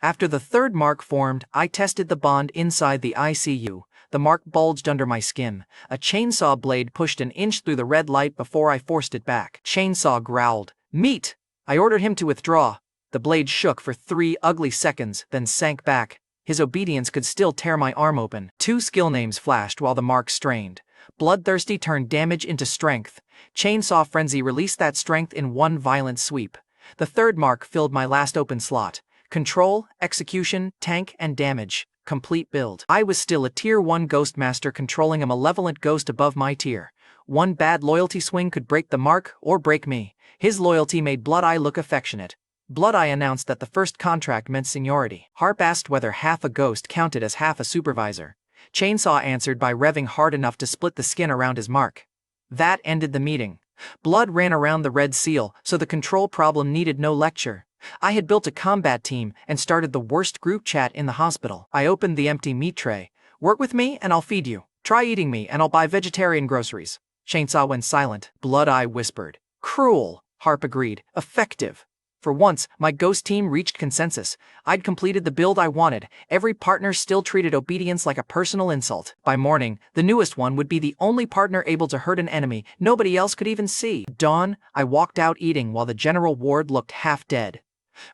After the 3rd mark formed, I tested the bond inside the ICU. The mark bulged under my skin. A chainsaw blade pushed an inch through the red light before I forced it back. Chainsaw growled, "Meat!" I ordered him to withdraw. The blade shook for 3 ugly seconds, then sank back. His obedience could still tear my arm open. 2 skill names flashed while the mark strained. Bloodthirsty turned damage into strength. Chainsaw Frenzy released that strength in 1 violent sweep. The 3rd mark filled my last open slot. Control, execution, tank, and damage. Complete build. I was still a Tier 1 Ghost Master controlling a malevolent ghost above my tier. 1 bad loyalty swing could break the mark or break me. His loyalty made Blood-Eye look affectionate. Blood-Eye announced that the first contract meant seniority. Harp asked whether half a ghost counted as half a supervisor. Chainsaw answered by revving hard enough to split the skin around his mark. That ended the meeting. Blood ran around the red seal, so the control problem needed no lecture. I had built a combat team and started the worst group chat in the hospital. I opened the empty meat tray. Work with me and I'll feed you. Try eating me and I'll buy vegetarian groceries. Chainsaw went silent. Blood-Eye whispered. Cruel. Harp agreed. Effective. For once, my ghost team reached consensus. I'd completed the build I wanted. Every partner still treated obedience like a personal insult. By morning, the newest one would be the only partner able to hurt an enemy nobody else could even see. Dawn, I walked out eating while the general ward looked half dead.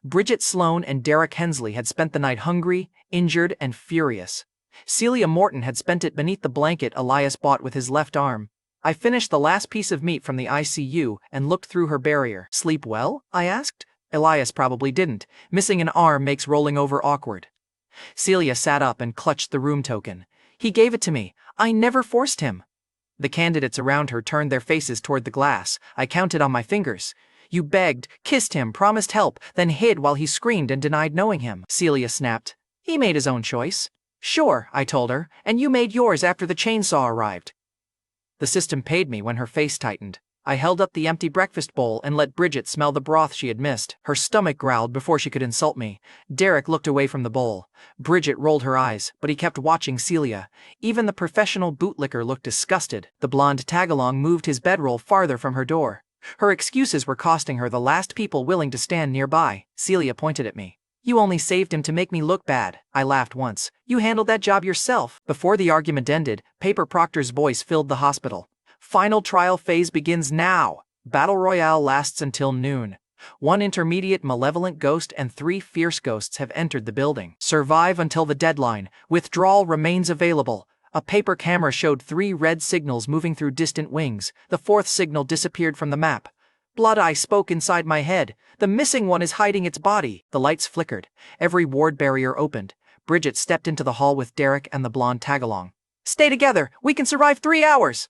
Bridget Sloan and Derek Hensley had spent the night hungry, injured, and furious. Celia Morton had spent it beneath the blanket Elias bought with his left arm. I finished the last piece of meat from the ICU and looked through her barrier. Sleep well? I asked. Elias probably didn't. Missing an arm makes rolling over awkward. Celia sat up and clutched the room token. He gave it to me. I never forced him. The candidates around her turned their faces toward the glass. I counted on my fingers. You begged, kissed him, promised help, then hid while he screamed and denied knowing him. Celia snapped. He made his own choice. Sure, I told her, and you made yours after the chainsaw arrived. The system paid me when her face tightened. I held up the empty breakfast bowl and let Bridget smell the broth she had missed. Her stomach growled before she could insult me. Derek looked away from the bowl. Bridget rolled her eyes, but he kept watching Celia. Even the professional bootlicker looked disgusted. The blonde tagalong moved his bedroll farther from her door. Her excuses were costing her the last people willing to stand nearby. Celia pointed at me. You only saved him to make me look bad. I laughed once. You handled that job yourself. Before the argument ended, Paper Proctor's voice filled the hospital. Final trial phase begins now. Battle Royale lasts until noon. 1 intermediate malevolent ghost and 3 fierce ghosts have entered the building. Survive until the deadline. Withdrawal remains available. A paper camera showed 3 red signals moving through distant wings. The 4th signal disappeared from the map. Blood Eye spoke inside my head. The missing one is hiding its body. The lights flickered. Every ward barrier opened. Bridget stepped into the hall with Derek and the blonde tagalong. Stay together. We can survive 3 hours.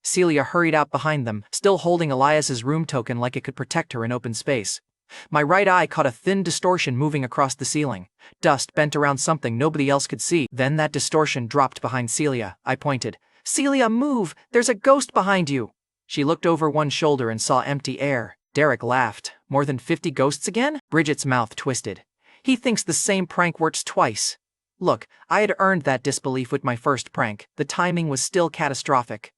Celia hurried out behind them, still holding Elias's room token like it could protect her in open space. My right eye caught a thin distortion moving across the ceiling. Dust bent around something nobody else could see. Then that distortion dropped behind Celia. I pointed. Celia, move! There's a ghost behind you! She looked over one shoulder and saw empty air. Derek laughed. More than 50 ghosts again? Bridget's mouth twisted. He thinks the same prank works twice. Look, I had earned that disbelief with my first prank. The timing was still catastrophic.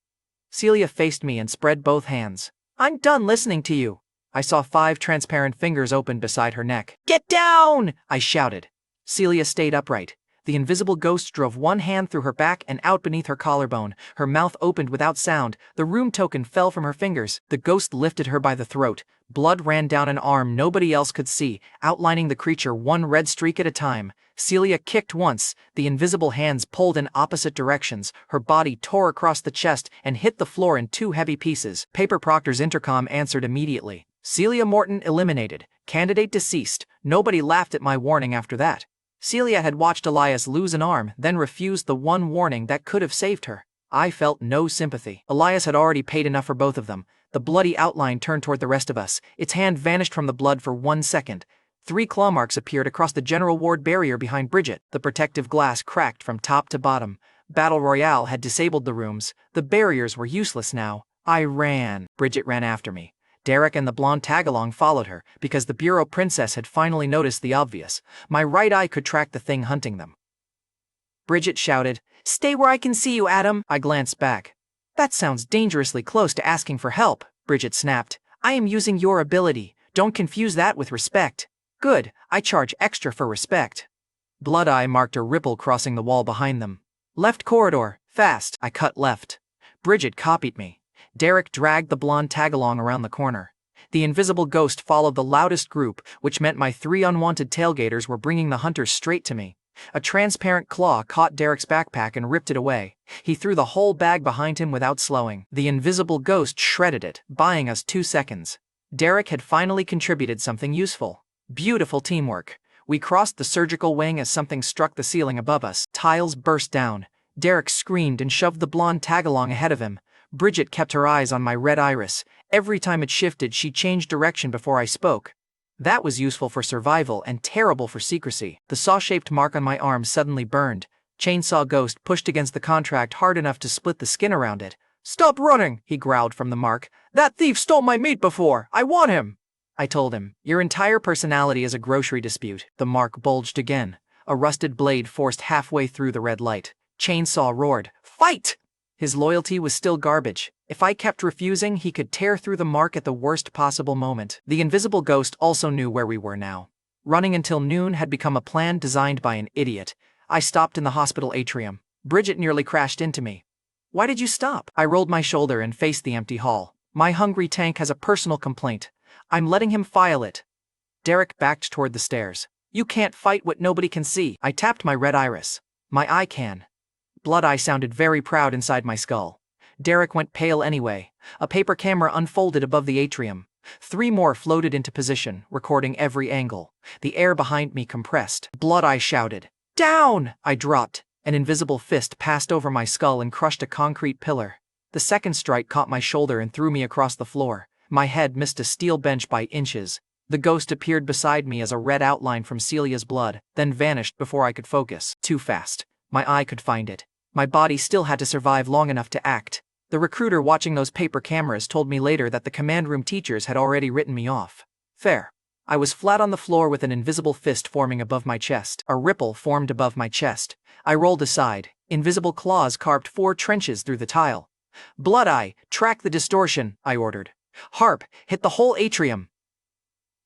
Celia faced me and spread both hands. I'm done listening to you. I saw 5 transparent fingers open beside her neck. Get down! I shouted. Celia stayed upright. The invisible ghost drove one hand through her back and out beneath her collarbone. Her mouth opened without sound. The room token fell from her fingers. The ghost lifted her by the throat. Blood ran down an arm nobody else could see, outlining the creature one red streak at a time. Celia kicked once. The invisible hands pulled in opposite directions. Her body tore across the chest and hit the floor in 2 heavy pieces. Paper Proctor's intercom answered immediately. Celia Morton eliminated. Candidate deceased. Nobody laughed at my warning after that. Celia had watched Elias lose an arm, then refused the one warning that could have saved her. I felt no sympathy. Elias had already paid enough for both of them. The bloody outline turned toward the rest of us. Its hand vanished from the blood for 1 second. 3 claw marks appeared across the general ward barrier behind Bridget. The protective glass cracked from top to bottom. Battle Royale had disabled the rooms. The barriers were useless now. I ran. Bridget ran after me. Derek and the blonde tagalong followed her, because the bureau princess had finally noticed the obvious. My right eye could track the thing hunting them. Bridget shouted, "Stay where I can see you, Adam." I glanced back. That sounds dangerously close to asking for help, Bridget snapped. I am using your ability. Don't confuse that with respect. Good, I charge extra for respect. Blood Eye marked a ripple crossing the wall behind them. Left corridor, fast. I cut left. Bridget copied me. Derek dragged the blonde tagalong around the corner. The invisible ghost followed the loudest group, which meant my 3 unwanted tailgaters were bringing the hunters straight to me. A transparent claw caught Derek's backpack and ripped it away. He threw the whole bag behind him without slowing. The invisible ghost shredded it, buying us 2 seconds. Derek had finally contributed something useful. Beautiful teamwork. We crossed the surgical wing as something struck the ceiling above us. Tiles burst down. Derek screamed and shoved the blonde tagalong ahead of him. Bridget kept her eyes on my red iris. Every time it shifted, she changed direction before I spoke. That was useful for survival and terrible for secrecy. The saw-shaped mark on my arm suddenly burned. Chainsaw Ghost pushed against the contract hard enough to split the skin around it. "Stop running," he growled from the mark. "That thief stole my meat before. I want him." I told him, "Your entire personality is a grocery dispute." The mark bulged again. A rusted blade forced halfway through the red light. Chainsaw roared, "Fight!" His loyalty was still garbage. If I kept refusing, he could tear through the mark at the worst possible moment. The invisible ghost also knew where we were now. Running until noon had become a plan designed by an idiot. I stopped in the hospital atrium. Bridget nearly crashed into me. "Why did you stop?" I rolled my shoulder and faced the empty hall. "My hungry tank has a personal complaint. I'm letting him file it." Derek backed toward the stairs. "You can't fight what nobody can see." I tapped my red iris. "My eye can." Blood Eye sounded very proud inside my skull. Derek went pale anyway. A paper camera unfolded above the atrium. 3 more floated into position, recording every angle. The air behind me compressed. Blood Eye shouted, "Down!" I dropped. An invisible fist passed over my skull and crushed a concrete pillar. The second strike caught my shoulder and threw me across the floor. My head missed a steel bench by inches. The ghost appeared beside me as a red outline from Celia's blood, then vanished before I could focus. Too fast. My eye could find it. My body still had to survive long enough to act. The recruiter watching those paper cameras told me later that the command room teachers had already written me off. Fair. I was flat on the floor with an invisible fist forming above my chest. A ripple formed above my chest. I rolled aside. Invisible claws carved 4 trenches through the tile. Blood Eye, track the distortion, I ordered. Harp, hit the whole atrium.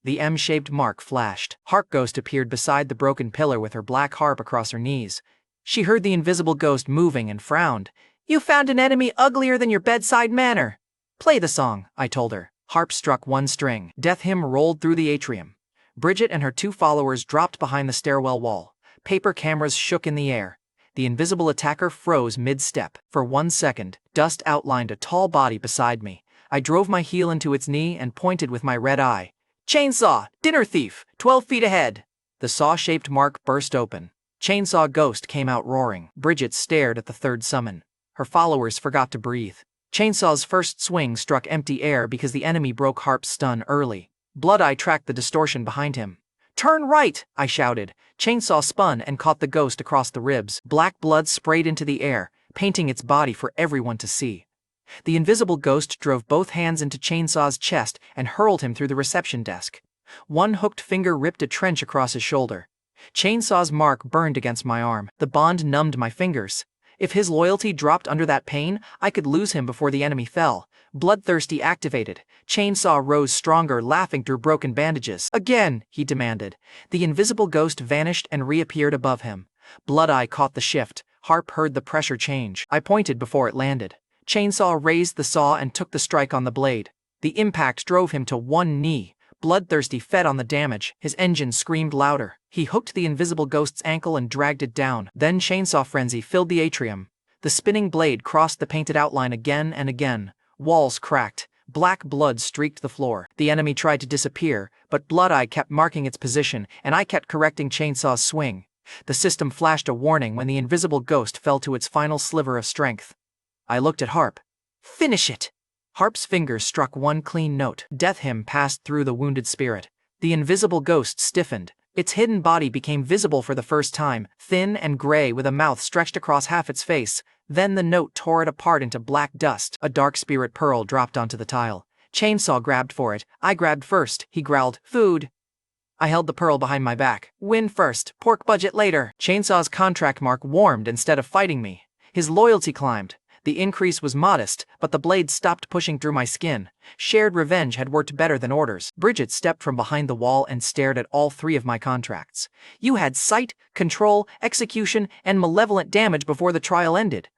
The M-shaped mark flashed. Harp Ghost appeared beside the broken pillar with her black harp across her knees. She heard the invisible ghost moving and frowned. You found an enemy uglier than your bedside manner. Play the song, I told her. Harp struck 1 string. Death hymn rolled through the atrium. Bridget and her 2 followers dropped behind the stairwell wall. Paper cameras shook in the air. The invisible attacker froze mid-step. For 1 second, dust outlined a tall body beside me. I drove my heel into its knee and pointed with my red eye. Chainsaw, dinner thief, 12 feet ahead. The saw-shaped mark burst open. Chainsaw Ghost came out roaring. Bridget stared at the 3rd summon. Her followers forgot to breathe. Chainsaw's first swing struck empty air because the enemy broke Harp's stun early. Blood Eye tracked the distortion behind him. Turn right, I shouted. Chainsaw spun and caught the ghost across the ribs. Black blood sprayed into the air, painting its body for everyone to see. The invisible ghost drove both hands into Chainsaw's chest and hurled him through the reception desk. 1 hooked finger ripped a trench across his shoulder. Chainsaw's mark burned against my arm. The bond numbed my fingers. If his loyalty dropped under that pain, I could lose him before the enemy fell. Bloodthirsty activated. Chainsaw rose stronger, laughing through broken bandages. Again, he demanded. The invisible ghost vanished and reappeared above him. Blood Eye caught the shift. Harp heard the pressure change. I pointed before it landed. Chainsaw raised the saw and took the strike on the blade. The impact drove him to 1 knee. Bloodthirsty fed on the damage. His engine screamed louder. He hooked the invisible ghost's ankle and dragged it down. Then Chainsaw Frenzy filled the atrium. The spinning blade crossed the painted outline again and again. Walls cracked. Black blood streaked the floor. The enemy tried to disappear, but Blood Eye kept marking its position, and I kept correcting Chainsaw's swing. The system flashed a warning when the invisible ghost fell to its final sliver of strength. I looked at Harp. Finish it! Harp's fingers struck 1 clean note. Death hymn passed through the wounded spirit. The invisible ghost stiffened. Its hidden body became visible for the first time, thin and gray with a mouth stretched across half its face. Then the note tore it apart into black dust. A dark spirit pearl dropped onto the tile. Chainsaw grabbed for it. I grabbed first. He growled, "Food." I held the pearl behind my back. Win first, pork budget later. Chainsaw's contract mark warmed instead of fighting me. His loyalty climbed. The increase was modest, but the blade stopped pushing through my skin. Shared revenge had worked better than orders. Bridget stepped from behind the wall and stared at all 3 of my contracts. You had sight, control, execution, and malevolent damage before the trial ended.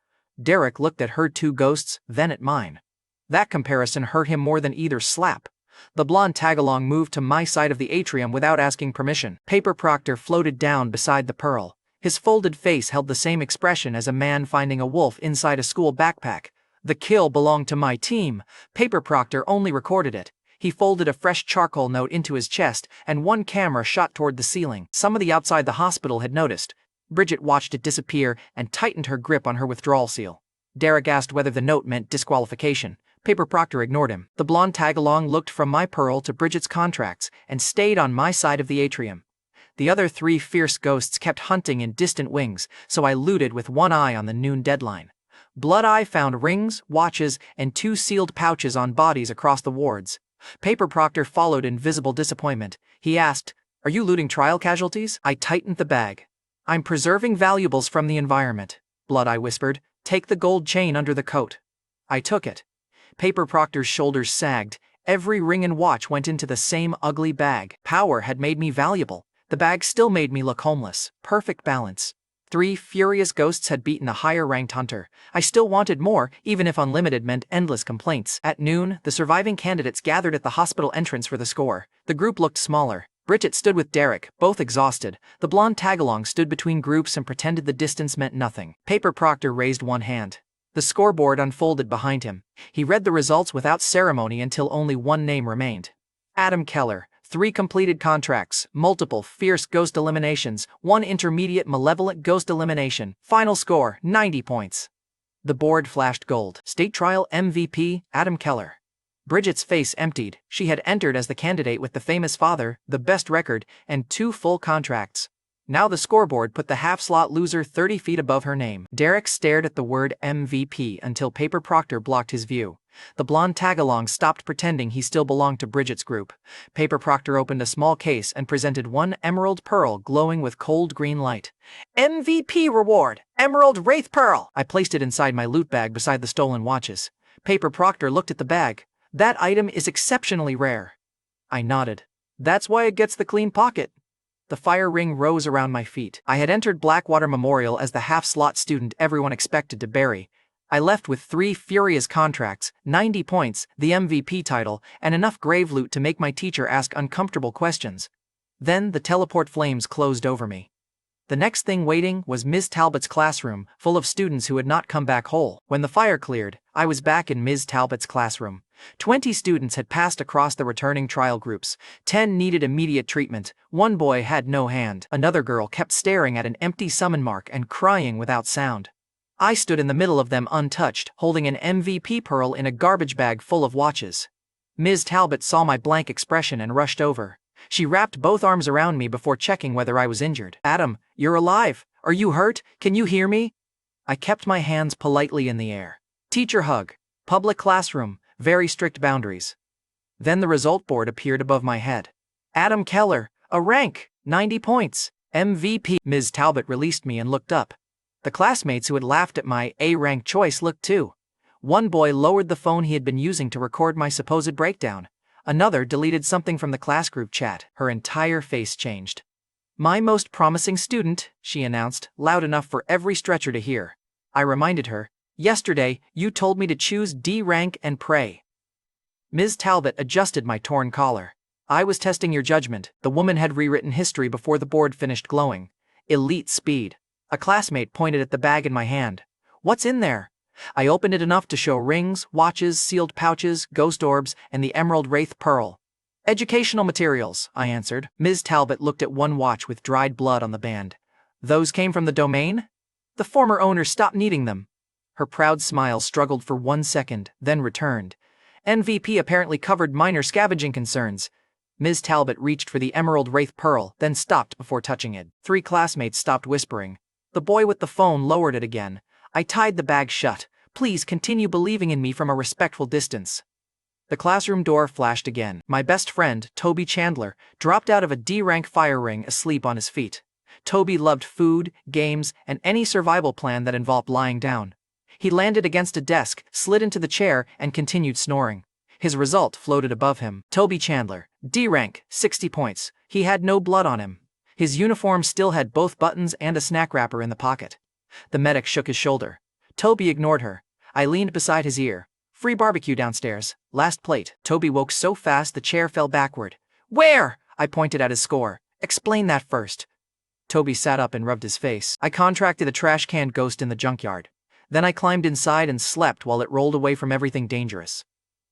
Derek looked at her 2 ghosts, then at mine. That comparison hurt him more than either slap. The blonde tagalong moved to my side of the atrium without asking permission. Paper Proctor floated down beside the pearl. His folded face held the same expression as a man finding a wolf inside a school backpack. The kill belonged to my team. Paper Proctor only recorded it. He folded a fresh charcoal note into his chest, and 1 camera shot toward the ceiling. Somebody outside the hospital had noticed. Bridget watched it disappear and tightened her grip on her withdrawal seal. Derek asked whether the note meant disqualification. Paper Proctor ignored him. The blonde tagalong looked from my pearl to Bridget's contracts and stayed on my side of the atrium. The other 3 fierce ghosts kept hunting in distant wings, so I looted with 1 eye on the noon deadline. Blood Eye found rings, watches, and 2 sealed pouches on bodies across the wards. Paper Proctor followed in visible disappointment. He asked, "Are you looting trial casualties?" I tightened the bag. "I'm preserving valuables from the environment," Blood Eye whispered. "Take the gold chain under the coat." I took it. Paper Proctor's shoulders sagged. Every ring and watch went into the same ugly bag. Power had made me valuable. The bag still made me look homeless. Perfect balance. 3 furious ghosts had beaten a higher-ranked hunter. I still wanted more, even if unlimited meant endless complaints. At noon, the surviving candidates gathered at the hospital entrance for the score. The group looked smaller. Bridget stood with Derek, both exhausted. The blonde tagalong stood between groups and pretended the distance meant nothing. Paper Proctor raised 1 hand. The scoreboard unfolded behind him. He read the results without ceremony until only 1 name remained. Adam Keller. 3 completed contracts, multiple fierce ghost eliminations, 1 intermediate malevolent ghost elimination. Final score, 90 points. The board flashed gold. State trial MVP, Adam Keller. Bridget's face emptied. She had entered as the candidate with the famous father, the best record, and 2 full contracts. Now the scoreboard put the half-slot loser 30 feet above her name. Derek stared at the word MVP until Paper Proctor blocked his view. The blonde tagalong stopped pretending he still belonged to Bridget's group. Paper Proctor opened a small case and presented one emerald pearl glowing with cold green light. MVP reward! Emerald Wraith Pearl! I placed it inside my loot bag beside the stolen watches. Paper Proctor looked at the bag. That item is exceptionally rare. I nodded. That's why it gets the clean pocket. The fire ring rose around my feet. I had entered Blackwater Memorial as the half-slot student everyone expected to bury. I left with 3 furious contracts, 90 points, the MVP title, and enough grave loot to make my teacher ask uncomfortable questions. Then the teleport flames closed over me. The next thing waiting was Ms. Talbot's classroom, full of students who had not come back whole. When the fire cleared, I was back in Ms. Talbot's classroom. 20 students had passed across the returning trial groups. 10 needed immediate treatment. 1 boy had no hand. Another girl kept staring at an empty summon mark and crying without sound. I stood in the middle of them untouched, holding an MVP pearl in a garbage bag full of watches. Ms. Talbot saw my blank expression and rushed over. She wrapped both arms around me before checking whether I was injured. Adam, you're alive. Are you hurt? Can you hear me? I kept my hands politely in the air. Teacher hug. Public classroom. Very strict boundaries. Then the result board appeared above my head. Adam Keller, a rank, 90 points, MVP. Ms. Talbot released me and looked up. The classmates who had laughed at my A-rank choice looked too. 1 boy lowered the phone he had been using to record my supposed breakdown. Another deleted something from the class group chat. Her entire face changed. My most promising student, she announced, loud enough for every stretcher to hear. I reminded her, yesterday, you told me to choose D rank and pray. Ms. Talbot adjusted my torn collar. I was testing your judgment. The woman had rewritten history before the board finished glowing. Elite speed. A classmate pointed at the bag in my hand. What's in there? I opened it enough to show rings, watches, sealed pouches, ghost orbs, and the emerald wraith pearl. Educational materials, I answered. Ms. Talbot looked at 1 watch with dried blood on the band. Those came from the domain? The former owner stopped needing them. Her proud smile struggled for 1 second, then returned. MVP apparently covered minor scavenging concerns. Ms. Talbot reached for the emerald wraith pearl, then stopped before touching it. 3 classmates stopped whispering. The boy with the phone lowered it again. I tied the bag shut. Please continue believing in me from a respectful distance. The classroom door flashed again. My best friend, Toby Chandler, dropped out of a D-rank fire ring asleep on his feet. Toby loved food, games, and any survival plan that involved lying down. He landed against a desk, slid into the chair, and continued snoring. His result floated above him. Toby Chandler, D-rank, 60 points. He had no blood on him. His uniform still had both buttons and a snack wrapper in the pocket. The medic shook his shoulder. Toby ignored her. I leaned beside his ear. Free barbecue downstairs. Last plate. Toby woke so fast the chair fell backward. Where? I pointed at his score. Explain that first. Toby sat up and rubbed his face. I contracted a trash can ghost in the junkyard. Then I climbed inside and slept while it rolled away from everything dangerous.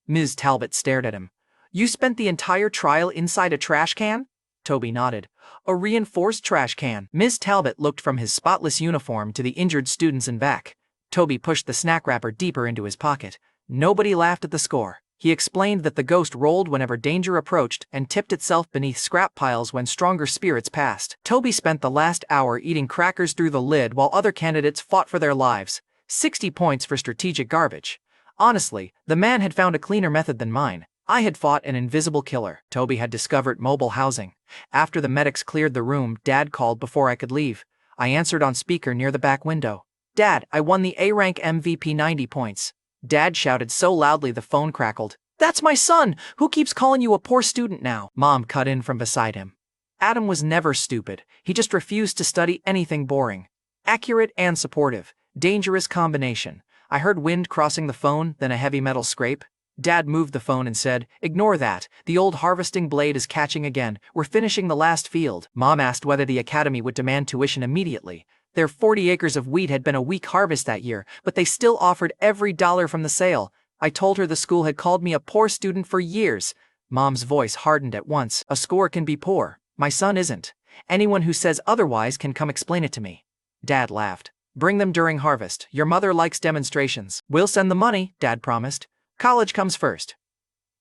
Ms. Talbot stared at him. You spent the entire trial inside a trash can? Toby nodded. A reinforced trash can. Ms. Talbot looked from his spotless uniform to the injured students and back. Toby pushed the snack wrapper deeper into his pocket. Nobody laughed at the score. He explained that the ghost rolled whenever danger approached and tipped itself beneath scrap piles when stronger spirits passed. Toby spent the last hour eating crackers through the lid while other candidates fought for their lives. 60 points for strategic garbage. Honestly, the man had found a cleaner method than mine. I had fought an invisible killer. Toby had discovered mobile housing. After the medics cleared the room, Dad called before I could leave. I answered on speaker near the back window. Dad, I won the A-rank MVP 90 points. Dad shouted so loudly the phone crackled. That's my son! Who keeps calling you a poor student now? Mom cut in from beside him. Adam was never stupid. He just refused to study anything boring. Accurate and supportive. Dangerous combination. I heard wind crossing the phone, then a heavy metal scrape. Dad moved the phone and said, Ignore that. The old harvesting blade is catching again. We're finishing the last field. Mom asked whether the academy would demand tuition immediately. Their 40 acres of wheat had been a weak harvest that year, but they still offered every dollar from the sale. I told her the school had called me a poor student for years. Mom's voice hardened at once. A score can be poor. My son isn't. Anyone who says otherwise can come explain it to me. Dad laughed. Bring them during harvest. Your mother likes demonstrations. We'll send the money, Dad promised. College comes first.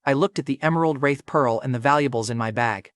I looked at the emerald wraith pearl and the valuables in my bag.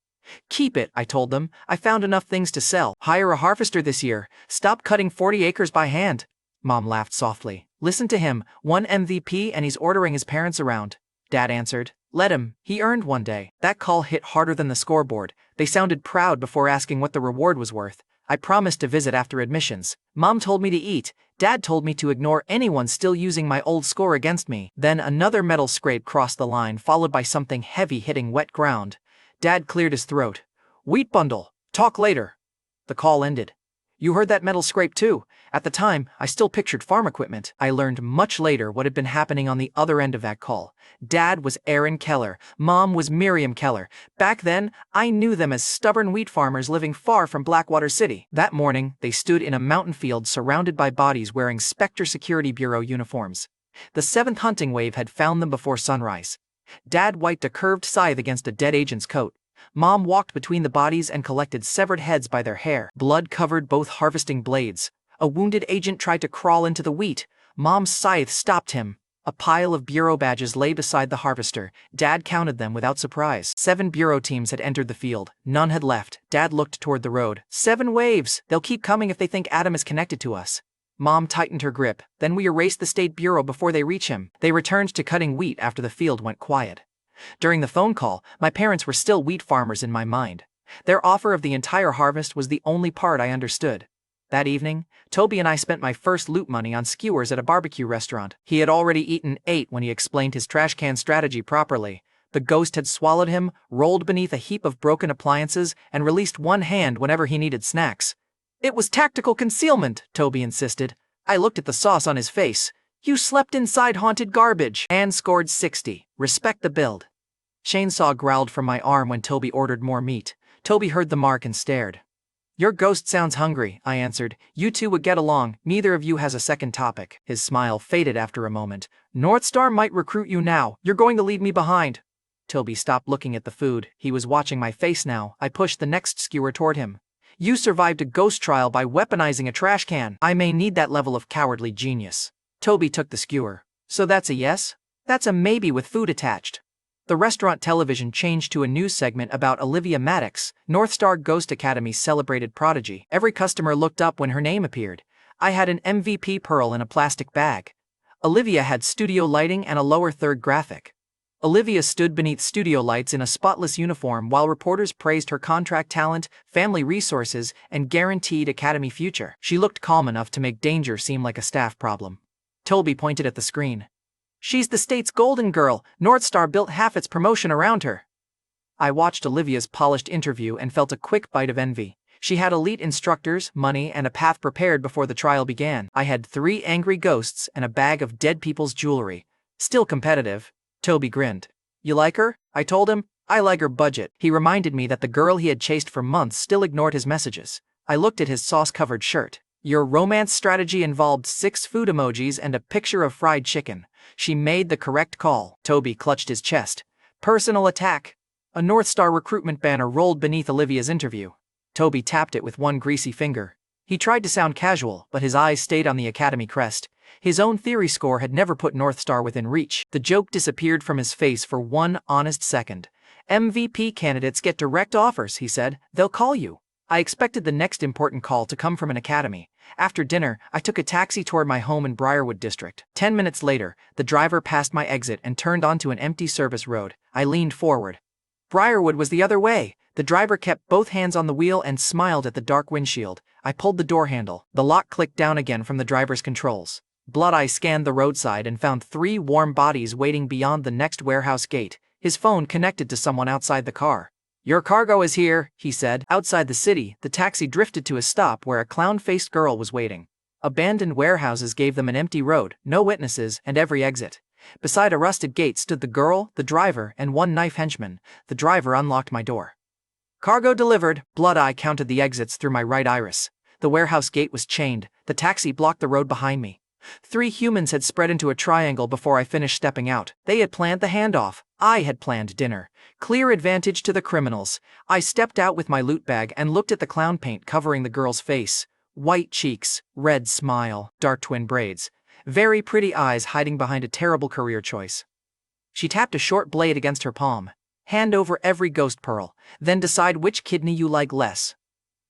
Keep it, I told them. I found enough things to sell. Hire a harvester this year. Stop cutting 40 acres by hand. Mom laughed softly. Listen to him, one MVP and he's ordering his parents around. Dad answered. Let him, he earned one day. That call hit harder than the scoreboard. They sounded proud before asking what the reward was worth. I promised to visit after admissions. Mom told me to eat. Dad told me to ignore anyone still using my old score against me. Then another metal scrape crossed the line, followed by something heavy hitting wet ground. Dad cleared his throat. Wheat bundle. Talk later. The call ended. You heard that metal scrape too. At the time, I still pictured farm equipment. I learned much later what had been happening on the other end of that call. Dad was Aaron Keller. Mom was Miriam Keller. Back then, I knew them as stubborn wheat farmers living far from Blackwater City. That morning, they stood in a mountain field surrounded by bodies wearing Spectre Security Bureau uniforms. The 7th hunting wave had found them before sunrise. Dad wiped a curved scythe against a dead agent's coat. Mom walked between the bodies and collected severed heads by their hair. Blood covered both harvesting blades. A wounded agent tried to crawl into the wheat. Mom's scythe stopped him. A pile of bureau badges lay beside the harvester. Dad counted them without surprise. 7 bureau teams had entered the field. None had left. Dad looked toward the road. 7 waves. They'll keep coming if they think Adam is connected to us. Mom tightened her grip. Then we erased the state bureau before they reach him. They returned to cutting wheat after the field went quiet. During the phone call, my parents were still wheat farmers in my mind. Their offer of the entire harvest was the only part I understood. That evening, Toby and I spent my first loot money on skewers at a barbecue restaurant. He had already eaten 8 when he explained his trash can strategy properly. The ghost had swallowed him, rolled beneath a heap of broken appliances, and released one hand whenever he needed snacks. It was tactical concealment, Toby insisted. I looked at the sauce on his face. You slept inside haunted garbage. And scored 60. Respect the build. Chainsaw growled from my arm when Toby ordered more meat. Toby heard the mark and stared. Your ghost sounds hungry, I answered. You two would get along. Neither of you has a second topic. His smile faded after a moment. Northstar might recruit you now. You're going to leave me behind. Toby stopped looking at the food. He was watching my face now. I pushed the next skewer toward him. You survived a ghost trial by weaponizing a trash can. I may need that level of cowardly genius. Toby took the skewer. So that's a yes? That's a maybe with food attached. The restaurant television changed to a news segment about Olivia Maddox, Northstar Ghost Academy's celebrated prodigy. Every customer looked up when her name appeared. I had an MVP pearl in a plastic bag. Olivia had studio lighting and a lower third graphic. Olivia stood beneath studio lights in a spotless uniform while reporters praised her contract talent, family resources, and guaranteed academy future. She looked calm enough to make danger seem like a staff problem. Toby pointed at the screen. She's the state's golden girl. Northstar built half its promotion around her. I watched Olivia's polished interview and felt a quick bite of envy. She had elite instructors, money, and a path prepared before the trial began. I had 3 angry ghosts and a bag of dead people's jewelry. Still competitive. Toby grinned. You like her? I told him. I like her budget. He reminded me that the girl he had chased for months still ignored his messages. I looked at his sauce-covered shirt. Your romance strategy involved 6 food emojis and a picture of fried chicken. She made the correct call. Toby clutched his chest. Personal attack. A Northstar recruitment banner rolled beneath Olivia's interview. Toby tapped it with one greasy finger. He tried to sound casual, but his eyes stayed on the academy crest. His own theory score had never put Northstar within reach. The joke disappeared from his face for one honest second. MVP candidates get direct offers, he said. They'll call you. I expected the next important call to come from an academy. After dinner, I took a taxi toward my home in Briarwood District. 10 minutes later, the driver passed my exit and turned onto an empty service road. I leaned forward. Briarwood was the other way. The driver kept both hands on the wheel and smiled at the dark windshield. I pulled the door handle. The lock clicked down again from the driver's controls. Blood Eye scanned the roadside and found 3 warm bodies waiting beyond the next warehouse gate. His phone connected to someone outside the car. Your cargo is here, he said. Outside the city, the taxi drifted to a stop where a clown-faced girl was waiting. Abandoned warehouses gave them an empty road, no witnesses, and every exit. Beside a rusted gate stood the girl, the driver, and 1 knife henchman. The driver unlocked my door. Cargo delivered. Blood Eye counted the exits through my right iris. The warehouse gate was chained. The taxi blocked the road behind me. 3 humans had spread into a triangle before I finished stepping out. They had planned the handoff. I had planned dinner. Clear advantage to the criminals. I stepped out with my loot bag and looked at the clown paint covering the girl's face. White cheeks, red smile, dark twin braids. Very pretty eyes hiding behind a terrible career choice. She tapped a short blade against her palm. Hand over every ghost pearl, then decide which kidney you like less.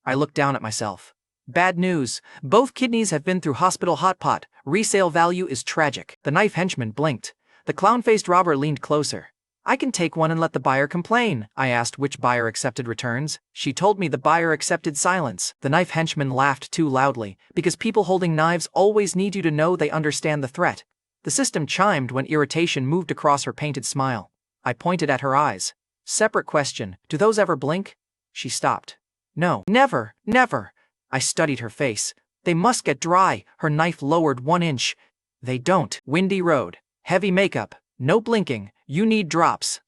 I looked down at myself. Bad news. Both kidneys have been through hospital hot pot. Resale value is tragic. The knife henchman blinked. The clown-faced robber leaned closer. I can take one and let the buyer complain. I asked which buyer accepted returns. She told me the buyer accepted silence. The knife henchman laughed too loudly, because people holding knives always need you to know they understand the threat. The system chimed when irritation moved across her painted smile. I pointed at her eyes. Separate question, do those ever blink? She stopped. No, never, never. I studied her face. They must get dry. Her knife lowered 1 inch. They don't. Windy road. Heavy makeup. No blinking. You need drops.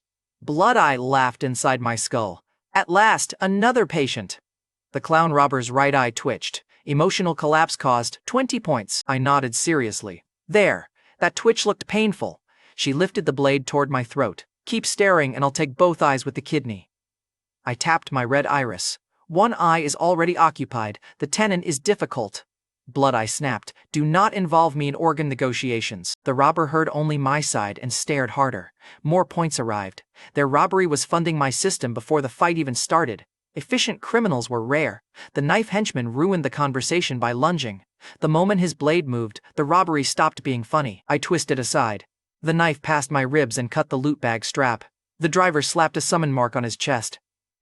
Blood-eye laughed inside my skull. At last, another patient. The clown robber's right eye twitched. Emotional collapse caused 20 points. I nodded seriously. There. That twitch looked painful. She lifted the blade toward my throat. Keep staring and I'll take both eyes with the kidney. I tapped my red iris. One eye is already occupied. The tenon is difficult. Blood-eye snapped. Do not involve me in organ negotiations. The robber heard only my side and stared harder. More points arrived. Their robbery was funding my system before the fight even started. Efficient criminals were rare. The knife henchman ruined the conversation by lunging. The moment his blade moved, the robbery stopped being funny. I twisted aside. The knife passed my ribs and cut the loot bag strap. The driver slapped a summon mark on his chest.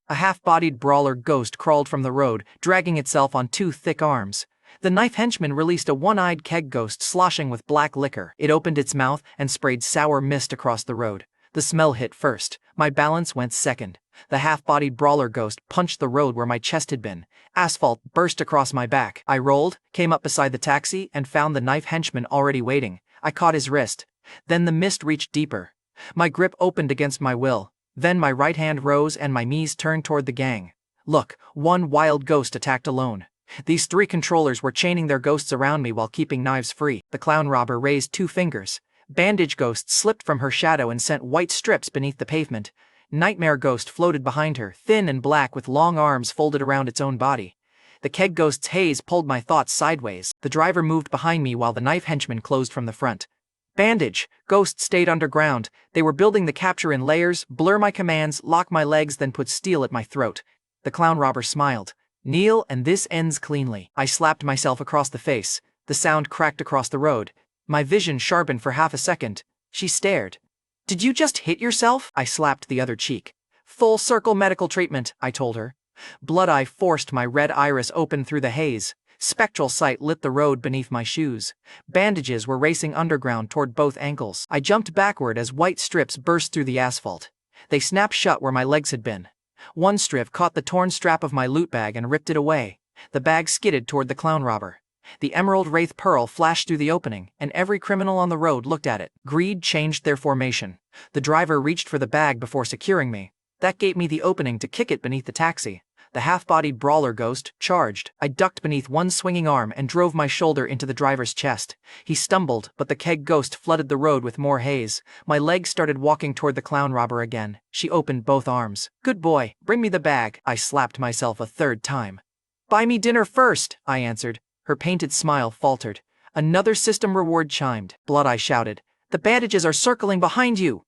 A half-bodied brawler ghost crawled from the road, dragging itself on 2 thick arms. The knife henchman released a one-eyed keg ghost sloshing with black liquor. It opened its mouth and sprayed sour mist across the road. The smell hit first. My balance went second. The half-bodied brawler ghost punched the road where my chest had been. Asphalt burst across my back. I rolled, came up beside the taxi, and found the knife henchman already waiting. I caught his wrist. Then the mist reached deeper. My grip opened against my will. Then my right hand rose and my knees turned toward the gang. Look, one wild ghost attacked alone. These 3 controllers were chaining their ghosts around me while keeping knives free. The clown robber raised 2 fingers. Bandage Ghost slipped from her shadow and sent white strips beneath the pavement. Nightmare Ghost floated behind her, thin and black with long arms folded around its own body. The keg ghost's haze pulled my thoughts sideways. The driver moved behind me while the knife henchman closed from the front. Bandage Ghost stayed underground. They were building the capture in layers, blur my commands, lock my legs, then put steel at my throat. The clown robber smiled. Kneel and this ends cleanly. I slapped myself across the face. The sound cracked across the road. My vision sharpened for half a second. She stared. Did you just hit yourself? I slapped the other cheek. Full circle medical treatment, I told her. Blood-eye forced my red iris open through the haze. Spectral sight lit the road beneath my shoes. Bandages were racing underground toward both ankles. I jumped backward as white strips burst through the asphalt. They snapped shut where my legs had been. One strip caught the torn strap of my loot bag and ripped it away. The bag skidded toward the clown robber. The emerald wraith pearl flashed through the opening, and every criminal on the road looked at it. Greed changed their formation. The driver reached for the bag before securing me. That gave me the opening to kick it beneath the taxi. The half-bodied brawler ghost charged. I ducked beneath one swinging arm and drove my shoulder into the driver's chest. He stumbled, but the keg ghost flooded the road with more haze. My legs started walking toward the clown robber again. She opened both arms. Good boy, bring me the bag. I slapped myself a 3rd time. Buy me dinner first, I answered. Her painted smile faltered. Another system reward chimed. Blood-eye shouted. The bandages are circling behind you.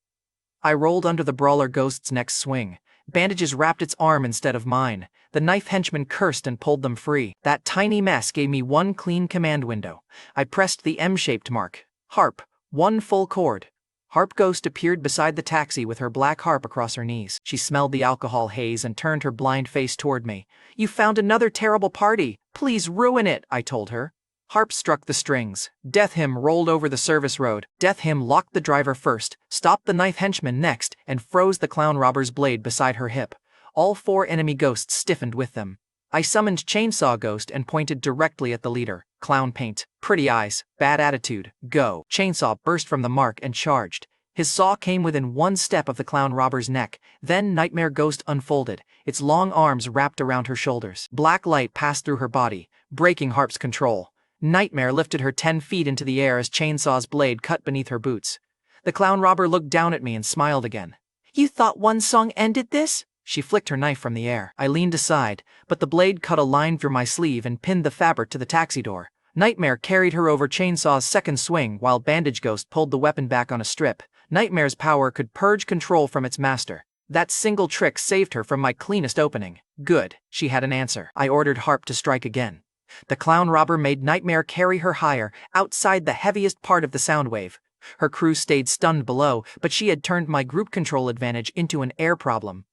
I rolled under the brawler ghost's next swing. Bandages wrapped its arm instead of mine. The knife henchman cursed and pulled them free. That tiny mess gave me one clean command window. I pressed the M-shaped mark. Harp. 1 full chord. Harp Ghost appeared beside the taxi with her black harp across her knees. She smelled the alcohol haze and turned her blind face toward me. You found another terrible party. Please ruin it, I told her. Harp struck the strings. Death Hymn rolled over the service road. Death Hymn locked the driver first, stopped the knife henchman next, and froze the clown robber's blade beside her hip. All 4 enemy ghosts stiffened with them. I summoned Chainsaw Ghost and pointed directly at the leader. Clown paint, pretty eyes, bad attitude, go. Chainsaw burst from the mark and charged. His saw came within 1 step of the clown robber's neck. Then Nightmare Ghost unfolded, its long arms wrapped around her shoulders. Black light passed through her body, breaking Harp's control. Nightmare lifted her 10 feet into the air as Chainsaw's blade cut beneath her boots. The clown robber looked down at me and smiled again. You thought one song ended this? She flicked her knife from the air. I leaned aside, but the blade cut a line through my sleeve and pinned the fabric to the taxi door. Nightmare carried her over Chainsaw's second swing while Bandage Ghost pulled the weapon back on a strip. Nightmare's power could purge control from its master. That single trick saved her from my cleanest opening. Good, she had an answer. I ordered Harp to strike again. The clown robber made Nightmare carry her higher, outside the heaviest part of the sound wave. Her crew stayed stunned below, but she had turned my group control advantage into an air problem.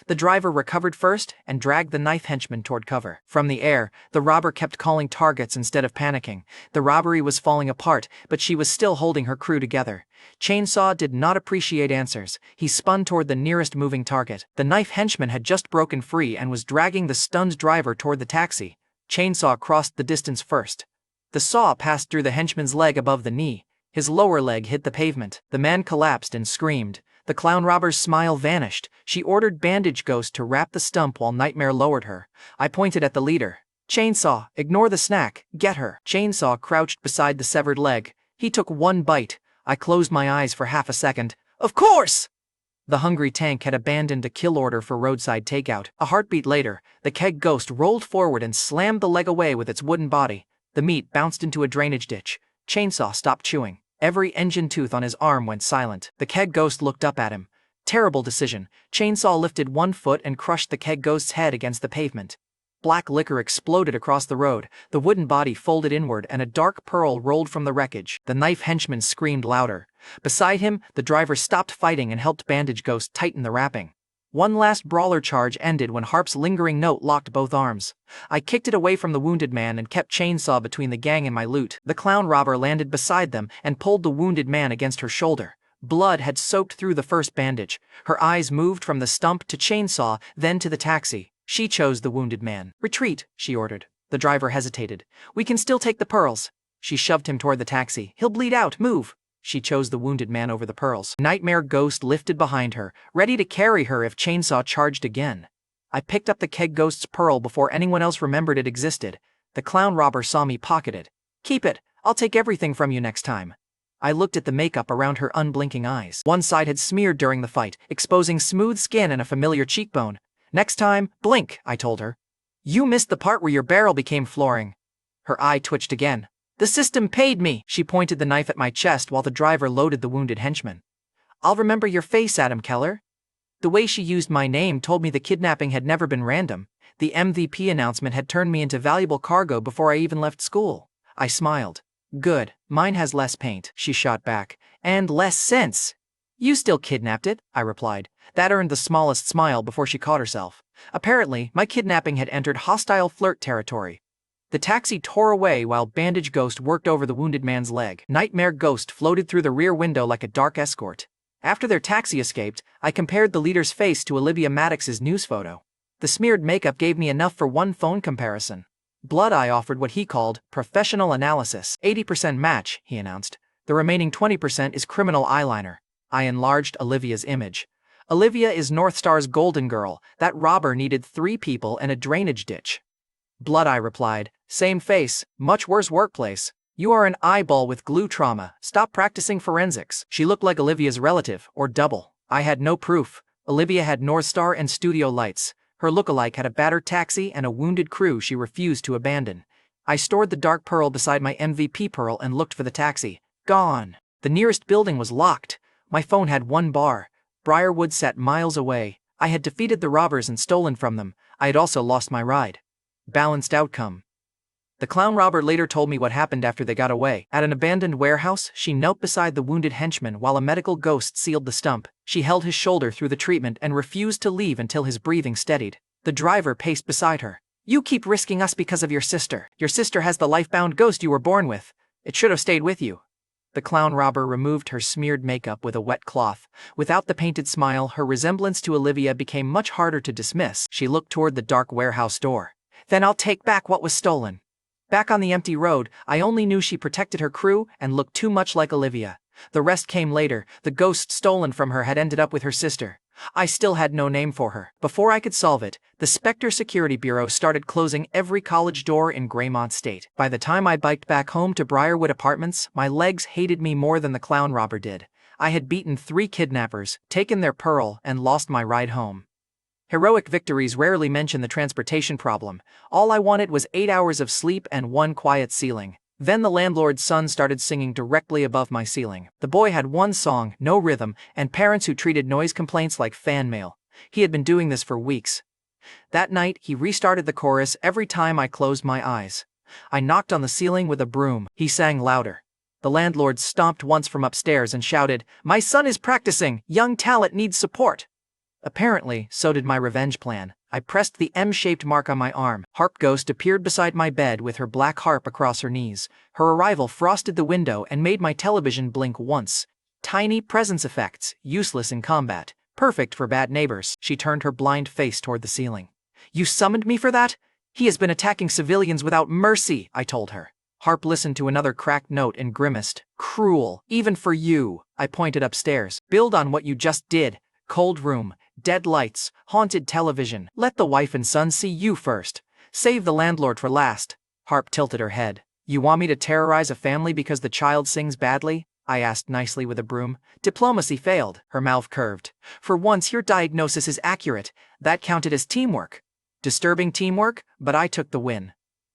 The driver recovered first and dragged the knife henchman toward cover. From the air, the robber kept calling targets instead of panicking. The robbery was falling apart, but she was still holding her crew together. Chainsaw did not appreciate answers. He spun toward the nearest moving target. The knife henchman had just broken free and was dragging the stunned driver toward the taxi. Chainsaw crossed the distance first. The saw passed through the henchman's leg above the knee. His lower leg hit the pavement. The man collapsed and screamed. The clown robber's smile vanished. She ordered Bandage Ghost to wrap the stump while Nightmare lowered her. I pointed at the leader. Chainsaw, ignore the snack. Get her. Chainsaw crouched beside the severed leg. He took one bite. I closed my eyes for half a second. Of course! The hungry tank had abandoned a kill order for roadside takeout. A heartbeat later, the keg ghost rolled forward and slammed the leg away with its wooden body. The meat bounced into a drainage ditch. Chainsaw stopped chewing. Every engine tooth on his arm went silent. The keg ghost looked up at him. Terrible decision. Chainsaw lifted one foot and crushed the keg ghost's head against the pavement. Black liquor exploded across the road. The wooden body folded inward and a dark pearl rolled from the wreckage. The knife henchman screamed louder. Beside him, the driver stopped fighting and helped Bandage Ghost tighten the wrapping. One last brawler charge ended when Harp's lingering note locked both arms. I kicked it away from the wounded man and kept Chainsaw between the gang and my loot. The clown robber landed beside them and pulled the wounded man against her shoulder. Blood had soaked through the first bandage. Her eyes moved from the stump to Chainsaw, then to the taxi. She chose the wounded man. Retreat, she ordered. The driver hesitated. We can still take the pearls. She shoved him toward the taxi. He'll bleed out. Move. She chose the wounded man over the pearls. Nightmare Ghost lifted behind her, ready to carry her if Chainsaw charged again. I picked up the keg ghost's pearl before anyone else remembered it existed. The clown robber saw me pocket it. Keep it. I'll take everything from you next time. I looked at the makeup around her unblinking eyes. One side had smeared during the fight, exposing smooth skin and a familiar cheekbone. Next time, blink, I told her. You missed the part where your barrel became flooring. Her eye twitched again. The system paid me. She pointed the knife at my chest while the driver loaded the wounded henchman. I'll remember your face, Adam Keller. The way she used my name told me the kidnapping had never been random. The MVP announcement had turned me into valuable cargo before I even left school. I smiled. Good, mine has less paint, she shot back, and less sense. You still kidnapped it, I replied. That earned the smallest smile before she caught herself. Apparently, my kidnapping had entered hostile flirt territory. The taxi tore away while Bandage Ghost worked over the wounded man's leg. Nightmare Ghost floated through the rear window like a dark escort. After their taxi escaped, I compared the leader's face to Olivia Maddox's news photo. The smeared makeup gave me enough for one phone comparison. Blood Eye offered what he called professional analysis. 80% match, he announced. The remaining 20% is criminal eyeliner. I enlarged Olivia's image. Olivia is North Star's golden girl. That robber needed 3 people and a drainage ditch. Blood Eye replied, same face, much worse workplace. You are an eyeball with glue trauma. Stop practicing forensics. She looked like Olivia's relative, or double. I had no proof. Olivia had North Star and studio lights. Her lookalike had a battered taxi and a wounded crew she refused to abandon. I stored the dark pearl beside my MVP pearl and looked for the taxi. Gone. The nearest building was locked. My phone had 1 bar. Briarwood sat miles away. I had defeated the robbers and stolen from them. I had also lost my ride. Balanced outcome. The clown robber later told me what happened after they got away. At an abandoned warehouse, she knelt beside the wounded henchman while a medical ghost sealed the stump. She held his shoulder through the treatment and refused to leave until his breathing steadied. The driver paced beside her. You keep risking us because of your sister. Your sister has the life-bound ghost you were born with. It should have stayed with you. The clown robber removed her smeared makeup with a wet cloth. Without the painted smile, her resemblance to Olivia became much harder to dismiss. She looked toward the dark warehouse door. Then I'll take back what was stolen. Back on the empty road, I only knew she protected her crew and looked too much like Olivia. The rest came later. The ghost stolen from her had ended up with her sister. I still had no name for her. Before I could solve it, the Spectre Security Bureau started closing every college door in Greymont State. By the time I biked back home to Briarwood Apartments, my legs hated me more than the clown robber did. I had beaten 3 kidnappers, taken their pearl, and lost my ride home. Heroic victories rarely mention the transportation problem. All I wanted was 8 hours of sleep and 1 quiet ceiling. Then the landlord's son started singing directly above my ceiling. The boy had 1 song, no rhythm, and parents who treated noise complaints like fan mail. He had been doing this for weeks. That night, he restarted the chorus every time I closed my eyes. I knocked on the ceiling with a broom. He sang louder. The landlord stomped once from upstairs and shouted, "My son is practicing! Young talent needs support!" Apparently, so did my revenge plan. I pressed the M-shaped mark on my arm. Harp Ghost appeared beside my bed with her black harp across her knees. Her arrival frosted the window and made my television blink once. Tiny presence effects, useless in combat, perfect for bad neighbors. She turned her blind face toward the ceiling. "You summoned me for that? He has been attacking civilians without mercy," I told her. Harp listened to another cracked note and grimaced. "Cruel, even for you." I pointed upstairs. "Build on what you just did. Cold room, dead lights, haunted television. Let the wife and son see you first. Save the landlord for last." Harp tilted her head. "You want me to terrorize a family because the child sings badly?" I asked nicely with a broom. Diplomacy failed. Her mouth curved. "For once your diagnosis is accurate. That counted as teamwork." Disturbing teamwork, but I took the win.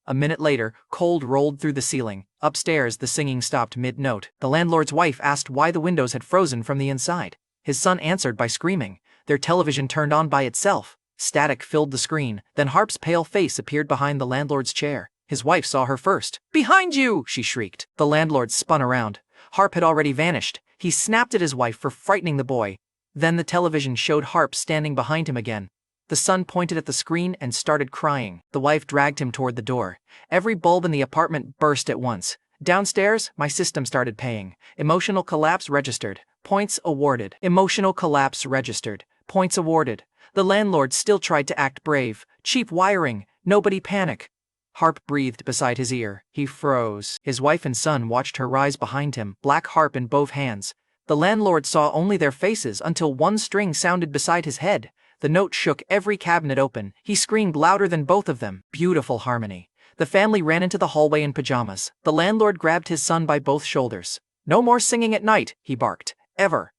A minute later, cold rolled through the ceiling. Upstairs, the singing stopped mid-note. The landlord's wife asked why the windows had frozen from the inside. His son answered by screaming. Their television turned on by itself. Static filled the screen, then Harp's pale face appeared behind the landlord's chair. His wife saw her first. "Behind you!" she shrieked. The landlord spun around. Harp had already vanished. He snapped at his wife for frightening the boy. Then the television showed Harp standing behind him again. The son pointed at the screen and started crying. The wife dragged him toward the door. Every bulb in the apartment burst at once. Downstairs, my system started paying. Emotional collapse registered. Points awarded. Emotional collapse registered. Points awarded. The landlord still tried to act brave. "Cheap wiring. Nobody panic." Harp breathed beside his ear. He froze. His wife and son watched her rise behind him, black harp in both hands. The landlord saw only their faces until one string sounded beside his head. The note shook every cabinet open. He screamed louder than both of them. Beautiful harmony. The family ran into the hallway in pajamas. The landlord grabbed his son by both shoulders. "No more singing at night," he barked. "Ever."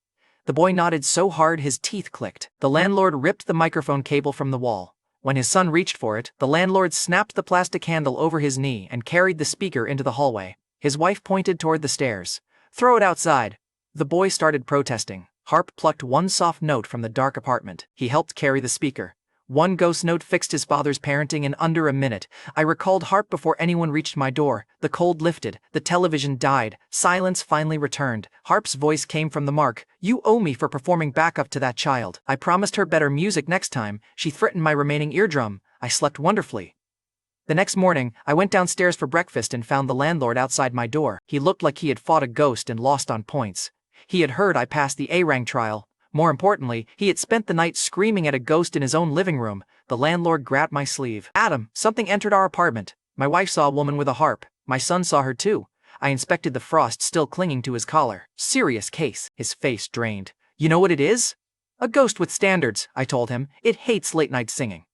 The boy nodded so hard his teeth clicked. The landlord ripped the microphone cable from the wall. When his son reached for it, the landlord snapped the plastic handle over his knee and carried the speaker into the hallway. His wife pointed toward the stairs. "Throw it outside." The boy started protesting. Harp plucked one soft note from the dark apartment. He helped carry the speaker. One ghost note fixed his father's parenting in under a minute. I recalled Harp before anyone reached my door. The cold lifted. The television died. Silence finally returned. Harp's voice came from the mark. "You owe me for performing backup to that child. I promised her better music next time. She threatened my remaining eardrum. I slept wonderfully." The next morning, I went downstairs for breakfast and found the landlord outside my door. He looked like he had fought a ghost and lost on points. He had heard I passed the A-rank trial. More importantly, he had spent the night screaming at a ghost in his own living room. The landlord grabbed my sleeve. "Adam, something entered our apartment. My wife saw a woman with a harp. My son saw her too." I inspected the frost still clinging to his collar. "Serious case." His face drained. "You know what it is?" "A ghost with standards," I told him. "It hates late-night singing."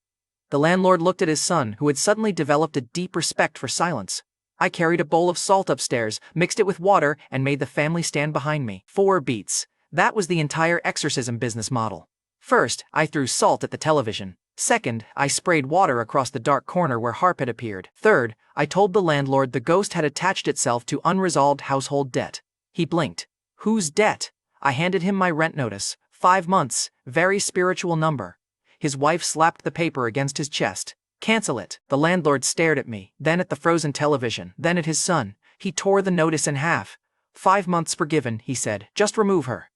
The landlord looked at his son, who had suddenly developed a deep respect for silence. I carried a bowl of salt upstairs, mixed it with water, and made the family stand behind me. 4 beats. That was the entire exorcism business model. First, I threw salt at the television. Second, I sprayed water across the dark corner where Harp had appeared. Third, I told the landlord the ghost had attached itself to unresolved household debt. He blinked. "Whose debt?" I handed him my rent notice. 5 months, very spiritual number. His wife slapped the paper against his chest. "Cancel it." The landlord stared at me, then at the frozen television, then at his son. He tore the notice in half. 5 months forgiven, he said. "Just remove her."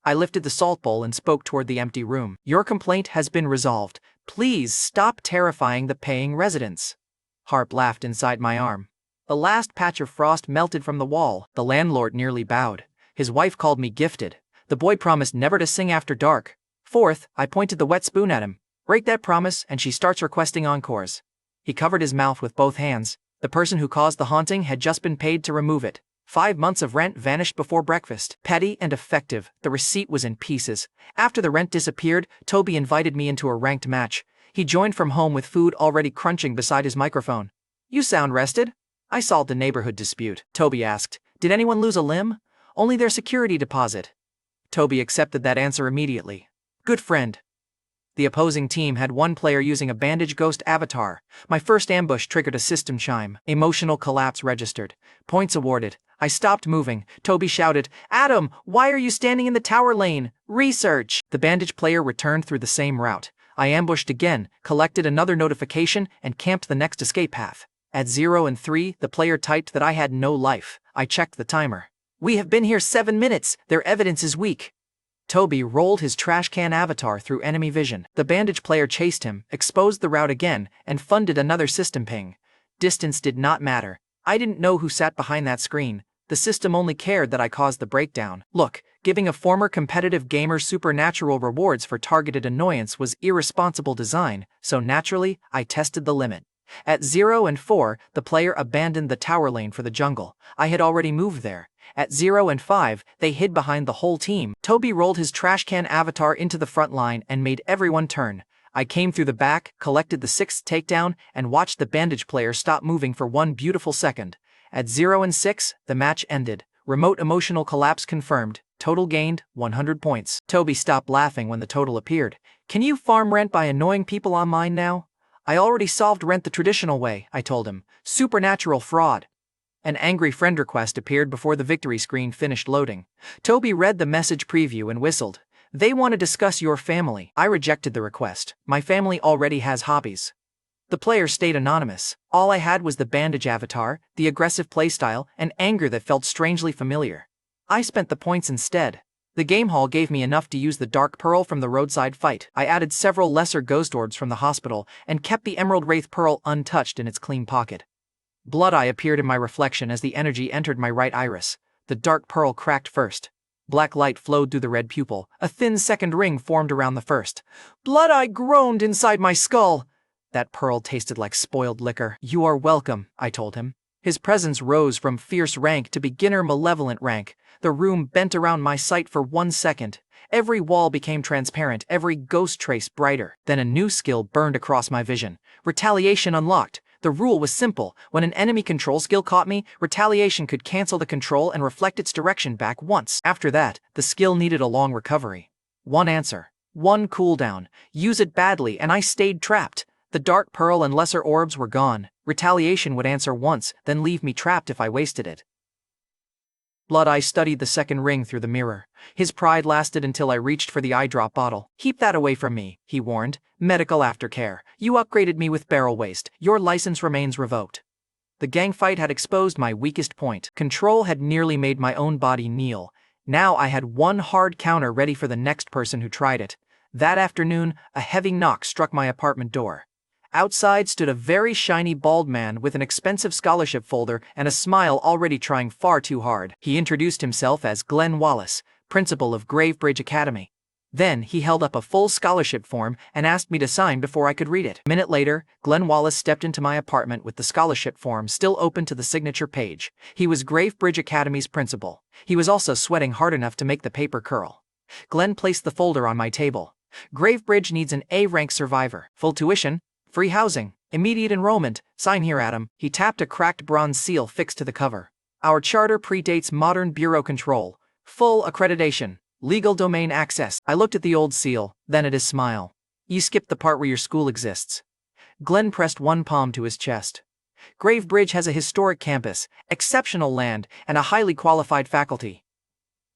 I lifted the salt bowl and spoke toward the empty room. "Your complaint has been resolved. Please stop terrifying the paying residents." Harp laughed inside my arm. The last patch of frost melted from the wall. The landlord nearly bowed. His wife called me gifted. The boy promised never to sing after dark. Fourth, I pointed the wet spoon at him. "Break that promise and she starts requesting encores." He covered his mouth with both hands. The person who caused the haunting had just been paid to remove it. 5 months of rent vanished before breakfast. Petty and effective. The receipt was in pieces. After the rent disappeared, Toby invited me into a ranked match. He joined from home with food already crunching beside his microphone. "You sound rested." I solved a neighborhood dispute. Toby asked, "Did anyone lose a limb?" "Only their security deposit." Toby accepted that answer immediately. "Good friend." The opposing team had one player using a bandage ghost avatar. My first ambush triggered a system chime. Emotional collapse registered. Points awarded. I stopped moving. Toby shouted, "Adam, why are you standing in the tower lane? Research!" The bandage player returned through the same route. I ambushed again, collected another notification, and camped the next escape path. At 0 and 3, the player typed that I had no life. I checked the timer. "We have been here 7 minutes. Their evidence is weak." Toby rolled his trash can avatar through enemy vision. The bandage player chased him, exposed the route again, and funded another system ping. Distance did not matter. I didn't know who sat behind that screen. The system only cared that I caused the breakdown. Look, giving a former competitive gamer supernatural rewards for targeted annoyance was irresponsible design, so naturally, I tested the limit. At 0 and 4, the player abandoned the tower lane for the jungle. I had already moved there. At 0 and 5, they hid behind the whole team. Toby rolled his trash can avatar into the front line and made everyone turn. I came through the back, collected the 6th takedown, and watched the bandage player stop moving for one beautiful second. At 0 and 6, the match ended. Remote emotional collapse confirmed. Total gained, 100 points. Toby stopped laughing when the total appeared. "Can you farm rent by annoying people online now?" "I already solved rent the traditional way," I told him. "Supernatural fraud." An angry friend request appeared before the victory screen finished loading. Toby read the message preview and whistled. "They want to discuss your family." I rejected the request. My family already has hobbies. The player stayed anonymous. All I had was the bandage avatar, the aggressive playstyle, and anger that felt strangely familiar. I spent the points instead. The game hall gave me enough to use the dark pearl from the roadside fight. I added several lesser ghost orbs from the hospital and kept the emerald wraith pearl untouched in its clean pocket. Blood Eye appeared in my reflection as the energy entered my right iris. The dark pearl cracked first. Black light flowed through the red pupil. A thin second ring formed around the first. Blood Eye groaned inside my skull. That pearl tasted like spoiled liquor. "You are welcome," I told him. His presence rose from fierce rank to beginner malevolent rank. The room bent around my sight for 1 second. Every wall became transparent, every ghost trace brighter. Then a new skill burned across my vision. Retaliation unlocked. The rule was simple. When an enemy control skill caught me, retaliation could cancel the control and reflect its direction back once. After that, the skill needed a long recovery. One answer. One cooldown. Use it badly and I stayed trapped. The dark pearl and lesser orbs were gone. Retaliation would answer once, then leave me trapped if I wasted it. Blood Eye studied the second ring through the mirror. His pride lasted until I reached for the eye drop bottle. "Keep that away from me," he warned. "Medical aftercare. You upgraded me with barrel waste. Your license remains revoked." The gang fight had exposed my weakest point. Control had nearly made my own body kneel. Now I had one hard counter ready for the next person who tried it. That afternoon, a heavy knock struck my apartment door. Outside stood a very shiny bald man with an expensive scholarship folder and a smile already trying far too hard. He introduced himself as Glenn Wallace, principal of Gravebridge Academy. Then he held up a full scholarship form and asked me to sign before I could read it. A minute later, Glenn Wallace stepped into my apartment with the scholarship form still open to the signature page. He was Gravebridge Academy's principal. He was also sweating hard enough to make the paper curl. Glenn placed the folder on my table. "Gravebridge needs an A-rank survivor. Full tuition. Free housing, immediate enrollment, sign here, Adam." He tapped a cracked bronze seal fixed to the cover. "Our charter predates modern bureau control. Full accreditation, legal domain access." I looked at the old seal, then at his smile. "You skipped the part where your school exists." Glenn pressed one palm to his chest. "Gravebridge has a historic campus, exceptional land, and a highly qualified faculty."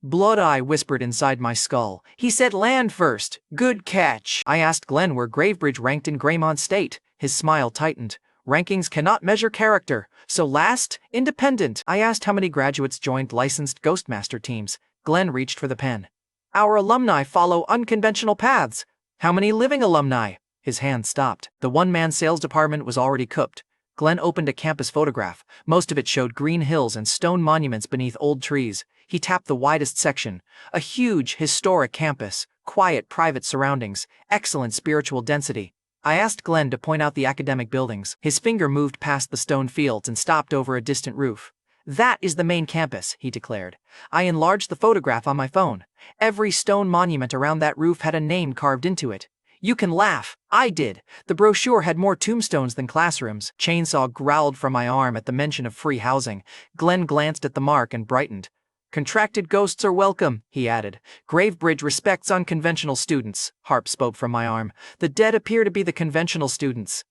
Blood Eye whispered inside my skull. "He said land first. Good catch." I asked Glenn where Gravebridge ranked in Greymont State. His smile tightened. "Rankings cannot measure character. So last, independent." I asked how many graduates joined licensed Ghostmaster teams. Glenn reached for the pen. "Our alumni follow unconventional paths." "How many living alumni?" His hand stopped. The one-man sales department was already cooked. Glenn opened a campus photograph. Most of it showed green hills and stone monuments beneath old trees. He tapped the widest section. A huge, historic campus, quiet, private surroundings, excellent spiritual density. I asked Glenn to point out the academic buildings. His finger moved past the stone fields and stopped over a distant roof. "That is the main campus," he declared. I enlarged the photograph on my phone. Every stone monument around that roof had a name carved into it. You can laugh. I did. The brochure had more tombstones than classrooms. Chainsaw growled from my arm at the mention of free housing. Glenn glanced at the mark and brightened. "Contracted ghosts are welcome," he added. "Gravebridge respects unconventional students." Harp spoke from my arm. "The dead appear to be the conventional students."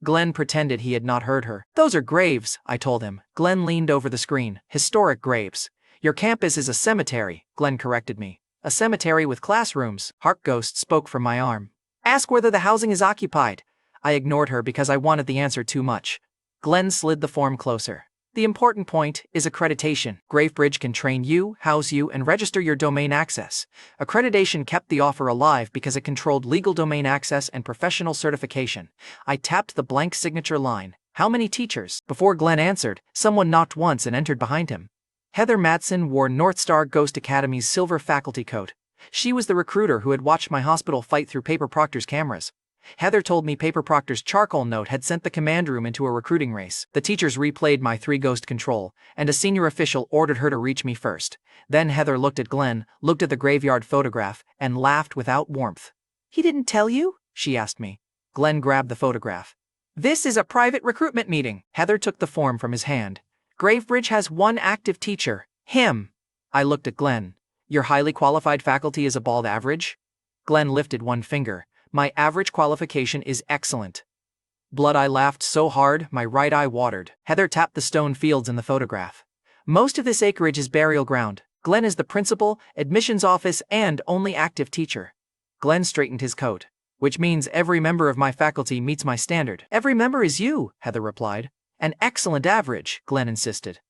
Glenn pretended he had not heard her. Those are graves, I told him. Glenn leaned over the screen. Historic graves. Your campus is a cemetery, Glenn corrected me. A cemetery with classrooms. Harp Ghost spoke from my arm. Ask whether the housing is occupied. I ignored her because I wanted the answer too much. Glenn slid the form closer. The important point is accreditation. Gravebridge can train you, house you, and register your domain access. Accreditation kept the offer alive because it controlled legal domain access and professional certification. I tapped the blank signature line. How many teachers? Before Glenn answered, someone knocked once and entered behind him. Heather Madsen wore Northstar Ghost Academy's silver faculty coat. She was the recruiter who had watched my hospital fight through Paper Proctor's cameras. Heather told me Paper Proctor's charcoal note had sent the command room into a recruiting race. The teachers replayed my 3-ghost control, and a senior official ordered her to reach me first. Then Heather looked at Glenn, looked at the graveyard photograph, and laughed without warmth. He didn't tell you? She asked me. Glenn grabbed the photograph. This is a private recruitment meeting. Heather took the form from his hand. Gravebridge has one active teacher. Him. I looked at Glenn. Your highly qualified faculty is a bald average? Glenn lifted one finger. My average qualification is excellent. Blood, I laughed so hard, my right eye watered. Heather tapped the stone fields in the photograph. Most of this acreage is burial ground. Glenn is the principal, admissions office, and only active teacher. Glenn straightened his coat. Which means every member of my faculty meets my standard. Every member is you, Heather replied. An excellent average, Glenn insisted.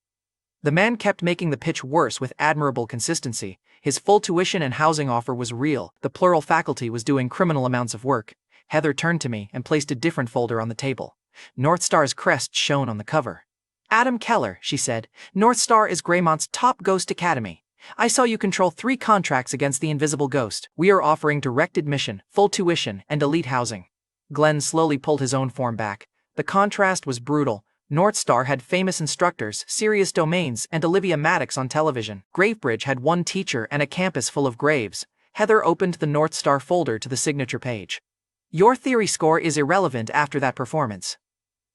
The man kept making the pitch worse with admirable consistency. His full tuition and housing offer was real. The plural faculty was doing criminal amounts of work. Heather turned to me and placed a different folder on the table. Northstar's crest shone on the cover. Adam Keller, she said. Northstar is Greymont's top ghost academy. I saw you control 3 contracts against the invisible ghost. We are offering direct admission, full tuition, and elite housing. Glenn slowly pulled his own form back. The contrast was brutal. Northstar had famous instructors, serious domains, and Olivia Maddox on television. Gravebridge had one teacher and a campus full of graves. Heather opened the Northstar folder to the signature page. Your theory score is irrelevant after that performance.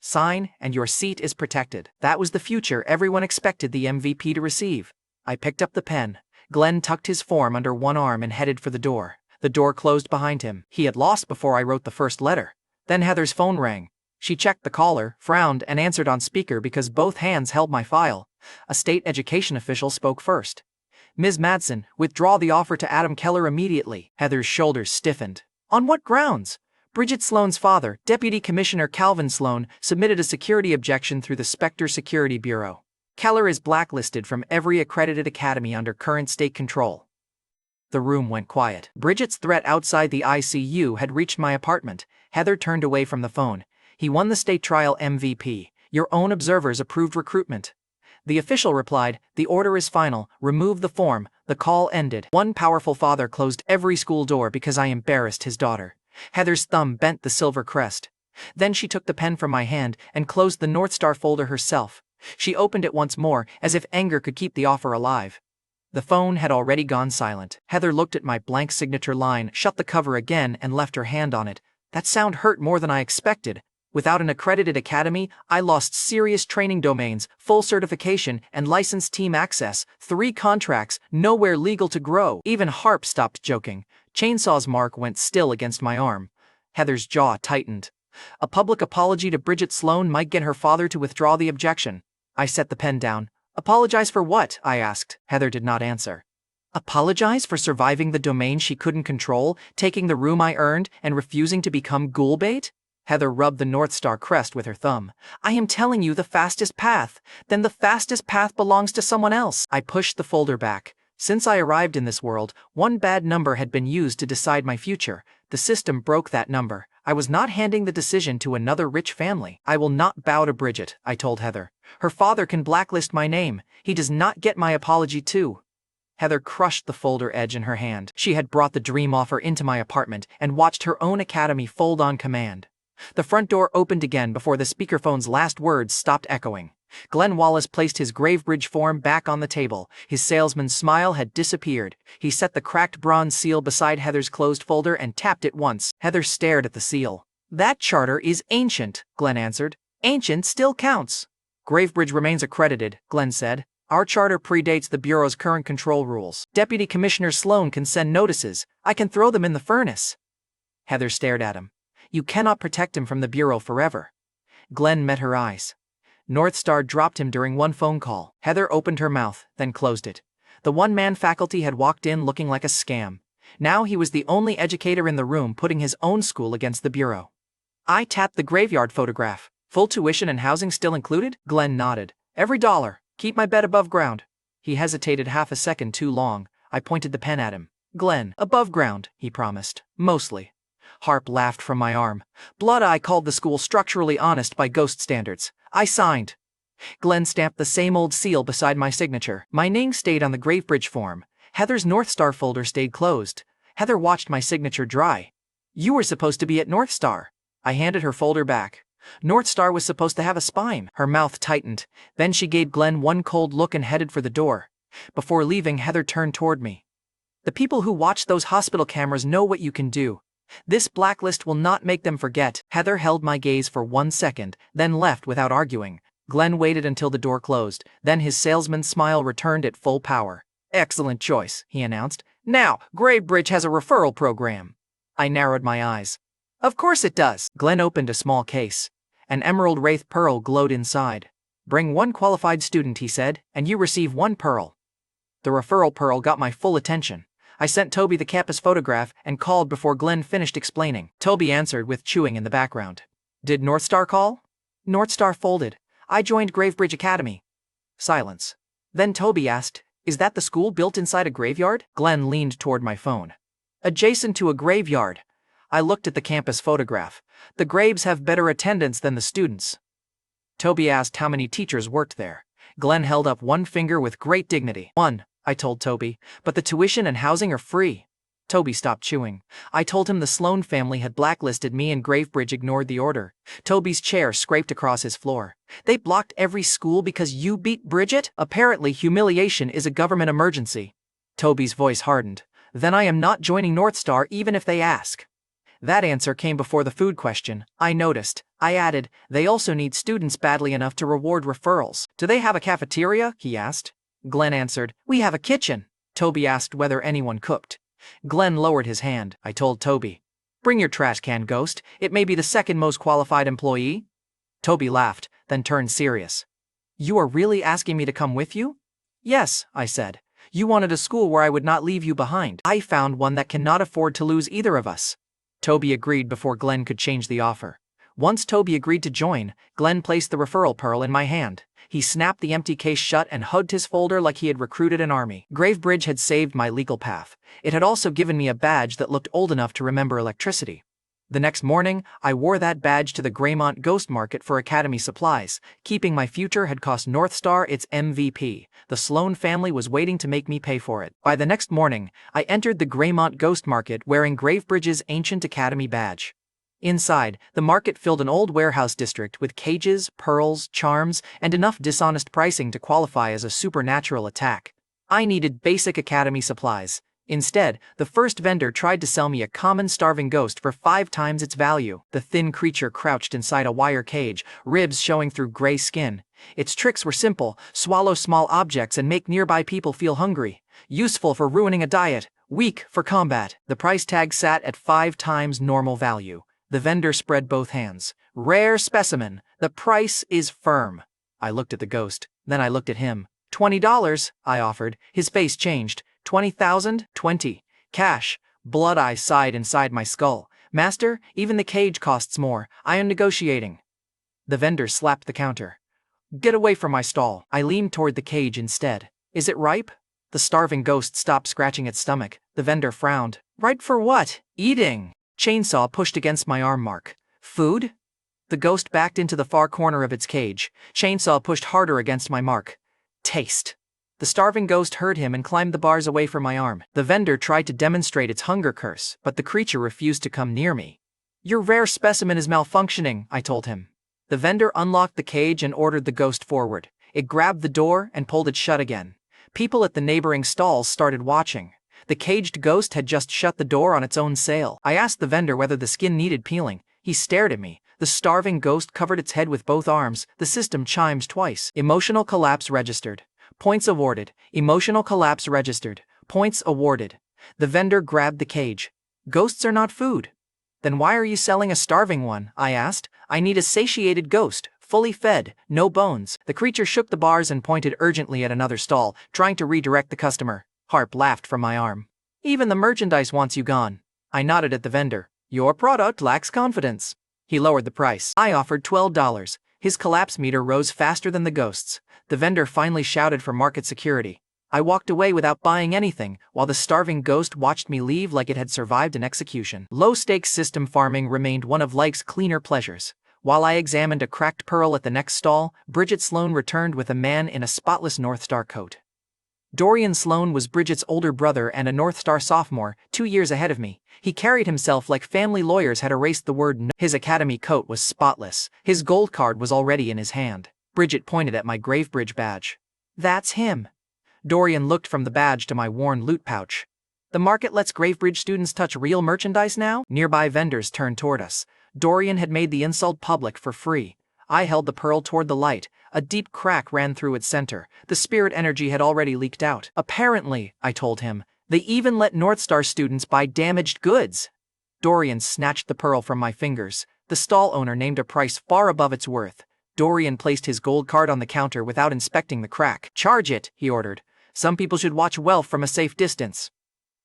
Sign, and your seat is protected. That was the future everyone expected the MVP to receive. I picked up the pen. Glenn tucked his form under one arm and headed for the door. The door closed behind him. He had lost before I wrote the first letter. Then Heather's phone rang. She checked the caller, frowned, and answered on speaker because both hands held my file. A state education official spoke first. Ms. Madsen, withdraw the offer to Adam Keller immediately. Heather's shoulders stiffened. On what grounds? Bridget Sloan's father, Deputy Commissioner Calvin Sloan, submitted a security objection through the Spectre Security Bureau. Keller is blacklisted from every accredited academy under current state control. The room went quiet. Bridget's threat outside the ICU had reached my apartment. Heather turned away from the phone. He won the state trial MVP. Your own observers approved recruitment. The official replied, the order is final, remove the form. The call ended. One powerful father closed every school door because I embarrassed his daughter. Heather's thumb bent the silver crest. Then she took the pen from my hand and closed the Northstar folder herself. She opened it once more, as if anger could keep the offer alive. The phone had already gone silent. Heather looked at my blank signature line, shut the cover again, and left her hand on it. That sound hurt more than I expected. Without an accredited academy, I lost serious training domains, full certification, and licensed team access, 3 contracts, nowhere legal to grow. Even Harp stopped joking. Chainsaw's mark went still against my arm. Heather's jaw tightened. A public apology to Bridget Sloan might get her father to withdraw the objection. I set the pen down. Apologize for what? I asked. Heather did not answer. Apologize for surviving the domain she couldn't control, taking the room I earned, and refusing to become ghoul bait? Heather rubbed the Northstar crest with her thumb. I am telling you the fastest path. Then the fastest path belongs to someone else. I pushed the folder back. Since I arrived in this world, one bad number had been used to decide my future. The system broke that number. I was not handing the decision to another rich family. I will not bow to Bridget, I told Heather. Her father can blacklist my name. He does not get my apology too. Heather crushed the folder edge in her hand. She had brought the dream offer into my apartment and watched her own academy fold on command. The front door opened again before the speakerphone's last words stopped echoing. Glenn Wallace placed his Gravebridge form back on the table. His salesman's smile had disappeared. He set the cracked bronze seal beside Heather's closed folder and tapped it once. Heather stared at the seal. That charter is ancient, Glenn answered. Ancient still counts. Gravebridge remains accredited, Glenn said. Our charter predates the Bureau's current control rules. Deputy Commissioner Sloan can send notices. I can throw them in the furnace. Heather stared at him. You cannot protect him from the Bureau forever. Glenn met her eyes. North Star dropped him during one phone call. Heather opened her mouth, then closed it. The one-man faculty had walked in looking like a scam. Now he was the only educator in the room putting his own school against the bureau. I tapped the graveyard photograph. Full tuition and housing still included? Glenn nodded. Every dollar. Keep my bed above ground. He hesitated half a second too long. I pointed the pen at him. Glenn, above ground, he promised. Mostly. Harp laughed from my arm. Blood Eye called the school structurally honest by ghost standards. I signed. Glenn stamped the same old seal beside my signature. My name stayed on the Gravebridge form. Heather's North Star folder stayed closed. Heather watched my signature dry. You were supposed to be at North Star. I handed her folder back. North Star was supposed to have a spine. Her mouth tightened. Then she gave Glenn one cold look and headed for the door. Before leaving, Heather turned toward me. The people who watch those hospital cameras know what you can do. This blacklist will not make them forget. Heather held my gaze for 1 second, then left without arguing. Glenn waited until the door closed. Then his salesman's smile returned at full power. Excellent choice, he announced. Now, Gravebridge has a referral program. I narrowed my eyes. Of course it does. Glenn opened a small case. An emerald wraith pearl glowed inside. Bring 1 qualified student, he said, and you receive 1 pearl. The referral pearl got my full attention. I sent Toby the campus photograph and called before Glenn finished explaining. Toby answered with chewing in the background. Did North Star call? North Star folded. I joined Gravebridge Academy. Silence. Then Toby asked, is that the school built inside a graveyard? Glenn leaned toward my phone. Adjacent to a graveyard. I looked at the campus photograph. The graves have better attendance than the students. Toby asked how many teachers worked there. Glenn held up one finger with great dignity. 1, I told Toby, but the tuition and housing are free. Toby stopped chewing. I told him the Sloan family had blacklisted me and Gravebridge ignored the order. Toby's chair scraped across his floor. They blocked every school because you beat Bridget? Apparently humiliation is a government emergency. Toby's voice hardened. Then I am not joining North Star even if they ask. That answer came before the food question. I noticed. I added, they also need students badly enough to reward referrals. Do they have a cafeteria? He asked. Glenn answered, we have a kitchen. Toby asked whether anyone cooked. Glenn lowered his hand. I told Toby. Bring your trash can, Ghost. It may be the second most qualified employee. Toby laughed, then turned serious. You are really asking me to come with you? Yes, I said. You wanted a school where I would not leave you behind. I found one that cannot afford to lose either of us. Toby agreed before Glenn could change the offer. Once Toby agreed to join, Glenn placed the referral pearl in my hand. He snapped the empty case shut and hugged his folder like he had recruited an army. Gravebridge had saved my legal path. It had also given me a badge that looked old enough to remember electricity. The next morning, I wore that badge to the Greymont Ghost Market for Academy supplies. Keeping my future had cost North Star its MVP. The Sloan family was waiting to make me pay for it. By the next morning, I entered the Greymont Ghost Market wearing Gravebridge's ancient Academy badge. Inside, the market filled an old warehouse district with cages, pearls, charms, and enough dishonest pricing to qualify as a supernatural attack. I needed basic Academy supplies. Instead, the first vendor tried to sell me a common starving ghost for 5 times its value. The thin creature crouched inside a wire cage, ribs showing through gray skin. Its tricks were simple: swallow small objects and make nearby people feel hungry. Useful for ruining a diet, weak for combat. The price tag sat at 5 times normal value. The vendor spread both hands. Rare specimen. The price is firm. I looked at the ghost. Then I looked at him. $20, I offered. His face changed. 20,000? 20. Cash. Blood Eye sighed inside my skull. Master, even the cage costs more. I am negotiating. The vendor slapped the counter. Get away from my stall. I leaned toward the cage instead. Is it ripe? The starving ghost stopped scratching its stomach. The vendor frowned. Ripe for what? Eating. Chainsaw pushed against my arm mark. Food? The ghost backed into the far corner of its cage. Chainsaw pushed harder against my mark. Taste. The starving ghost heard him and climbed the bars away from my arm. The vendor tried to demonstrate its hunger curse, but the creature refused to come near me. Your rare specimen is malfunctioning, I told him. The vendor unlocked the cage and ordered the ghost forward. It grabbed the door and pulled it shut again. People at the neighboring stalls started watching. The caged ghost had just shut the door on its own sale. I asked the vendor whether the skin needed peeling. He stared at me. The starving ghost covered its head with both arms. The system chimed twice. Emotional collapse registered. Points awarded. Emotional collapse registered. Points awarded. The vendor grabbed the cage. Ghosts are not food. Then why are you selling a starving one? I asked. I need a satiated ghost, fully fed, no bones. The creature shook the bars and pointed urgently at another stall, trying to redirect the customer. Harp laughed from my arm. Even the merchandise wants you gone. I nodded at the vendor. Your product lacks confidence. He lowered the price. I offered $12. His collapse meter rose faster than the ghost's. The vendor finally shouted for market security. I walked away without buying anything, while the starving ghost watched me leave like it had survived an execution. Low-stakes system farming remained one of life's cleaner pleasures. While I examined a cracked pearl at the next stall, Bridget Sloan returned with a man in a spotless North Star coat. Dorian Sloan was Bridget's older brother and a North Star sophomore, 2 years ahead of me. He carried himself like family lawyers had erased the word no. His academy coat was spotless. His gold card was already in his hand. Bridget pointed at my Gravebridge badge. That's him. Dorian looked from the badge to my worn loot pouch. The market lets Gravebridge students touch real merchandise now? Nearby vendors turned toward us. Dorian had made the insult public for free. I held the pearl toward the light. A deep crack ran through its center. The spirit energy had already leaked out. Apparently, I told him, they even let North Star students buy damaged goods. Dorian snatched the pearl from my fingers. The stall owner named a price far above its worth. Dorian placed his gold card on the counter without inspecting the crack. Charge it, he ordered. Some people should watch wealth from a safe distance.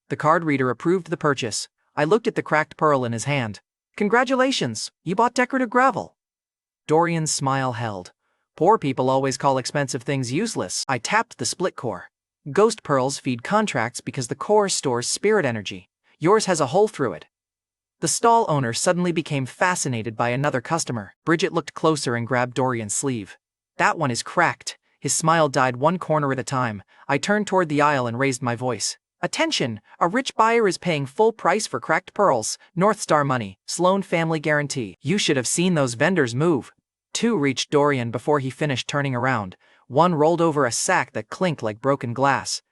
The card reader approved the purchase. I looked at the cracked pearl in his hand. Congratulations, you bought decorative gravel. Dorian's smile held. Poor people always call expensive things useless. I tapped the split core. Ghost pearls feed contracts because the core stores spirit energy. Yours has a hole through it. The stall owner suddenly became fascinated by another customer. Bridget looked closer and grabbed Dorian's sleeve. That one is cracked. His smile died one corner at a time. I turned toward the aisle and raised my voice. Attention! A rich buyer is paying full price for cracked pearls. North Star money. Sloan family guarantee. You should have seen those vendors move. 2 reached Dorian before he finished turning around. 1 rolled over a sack that clinked like broken glass.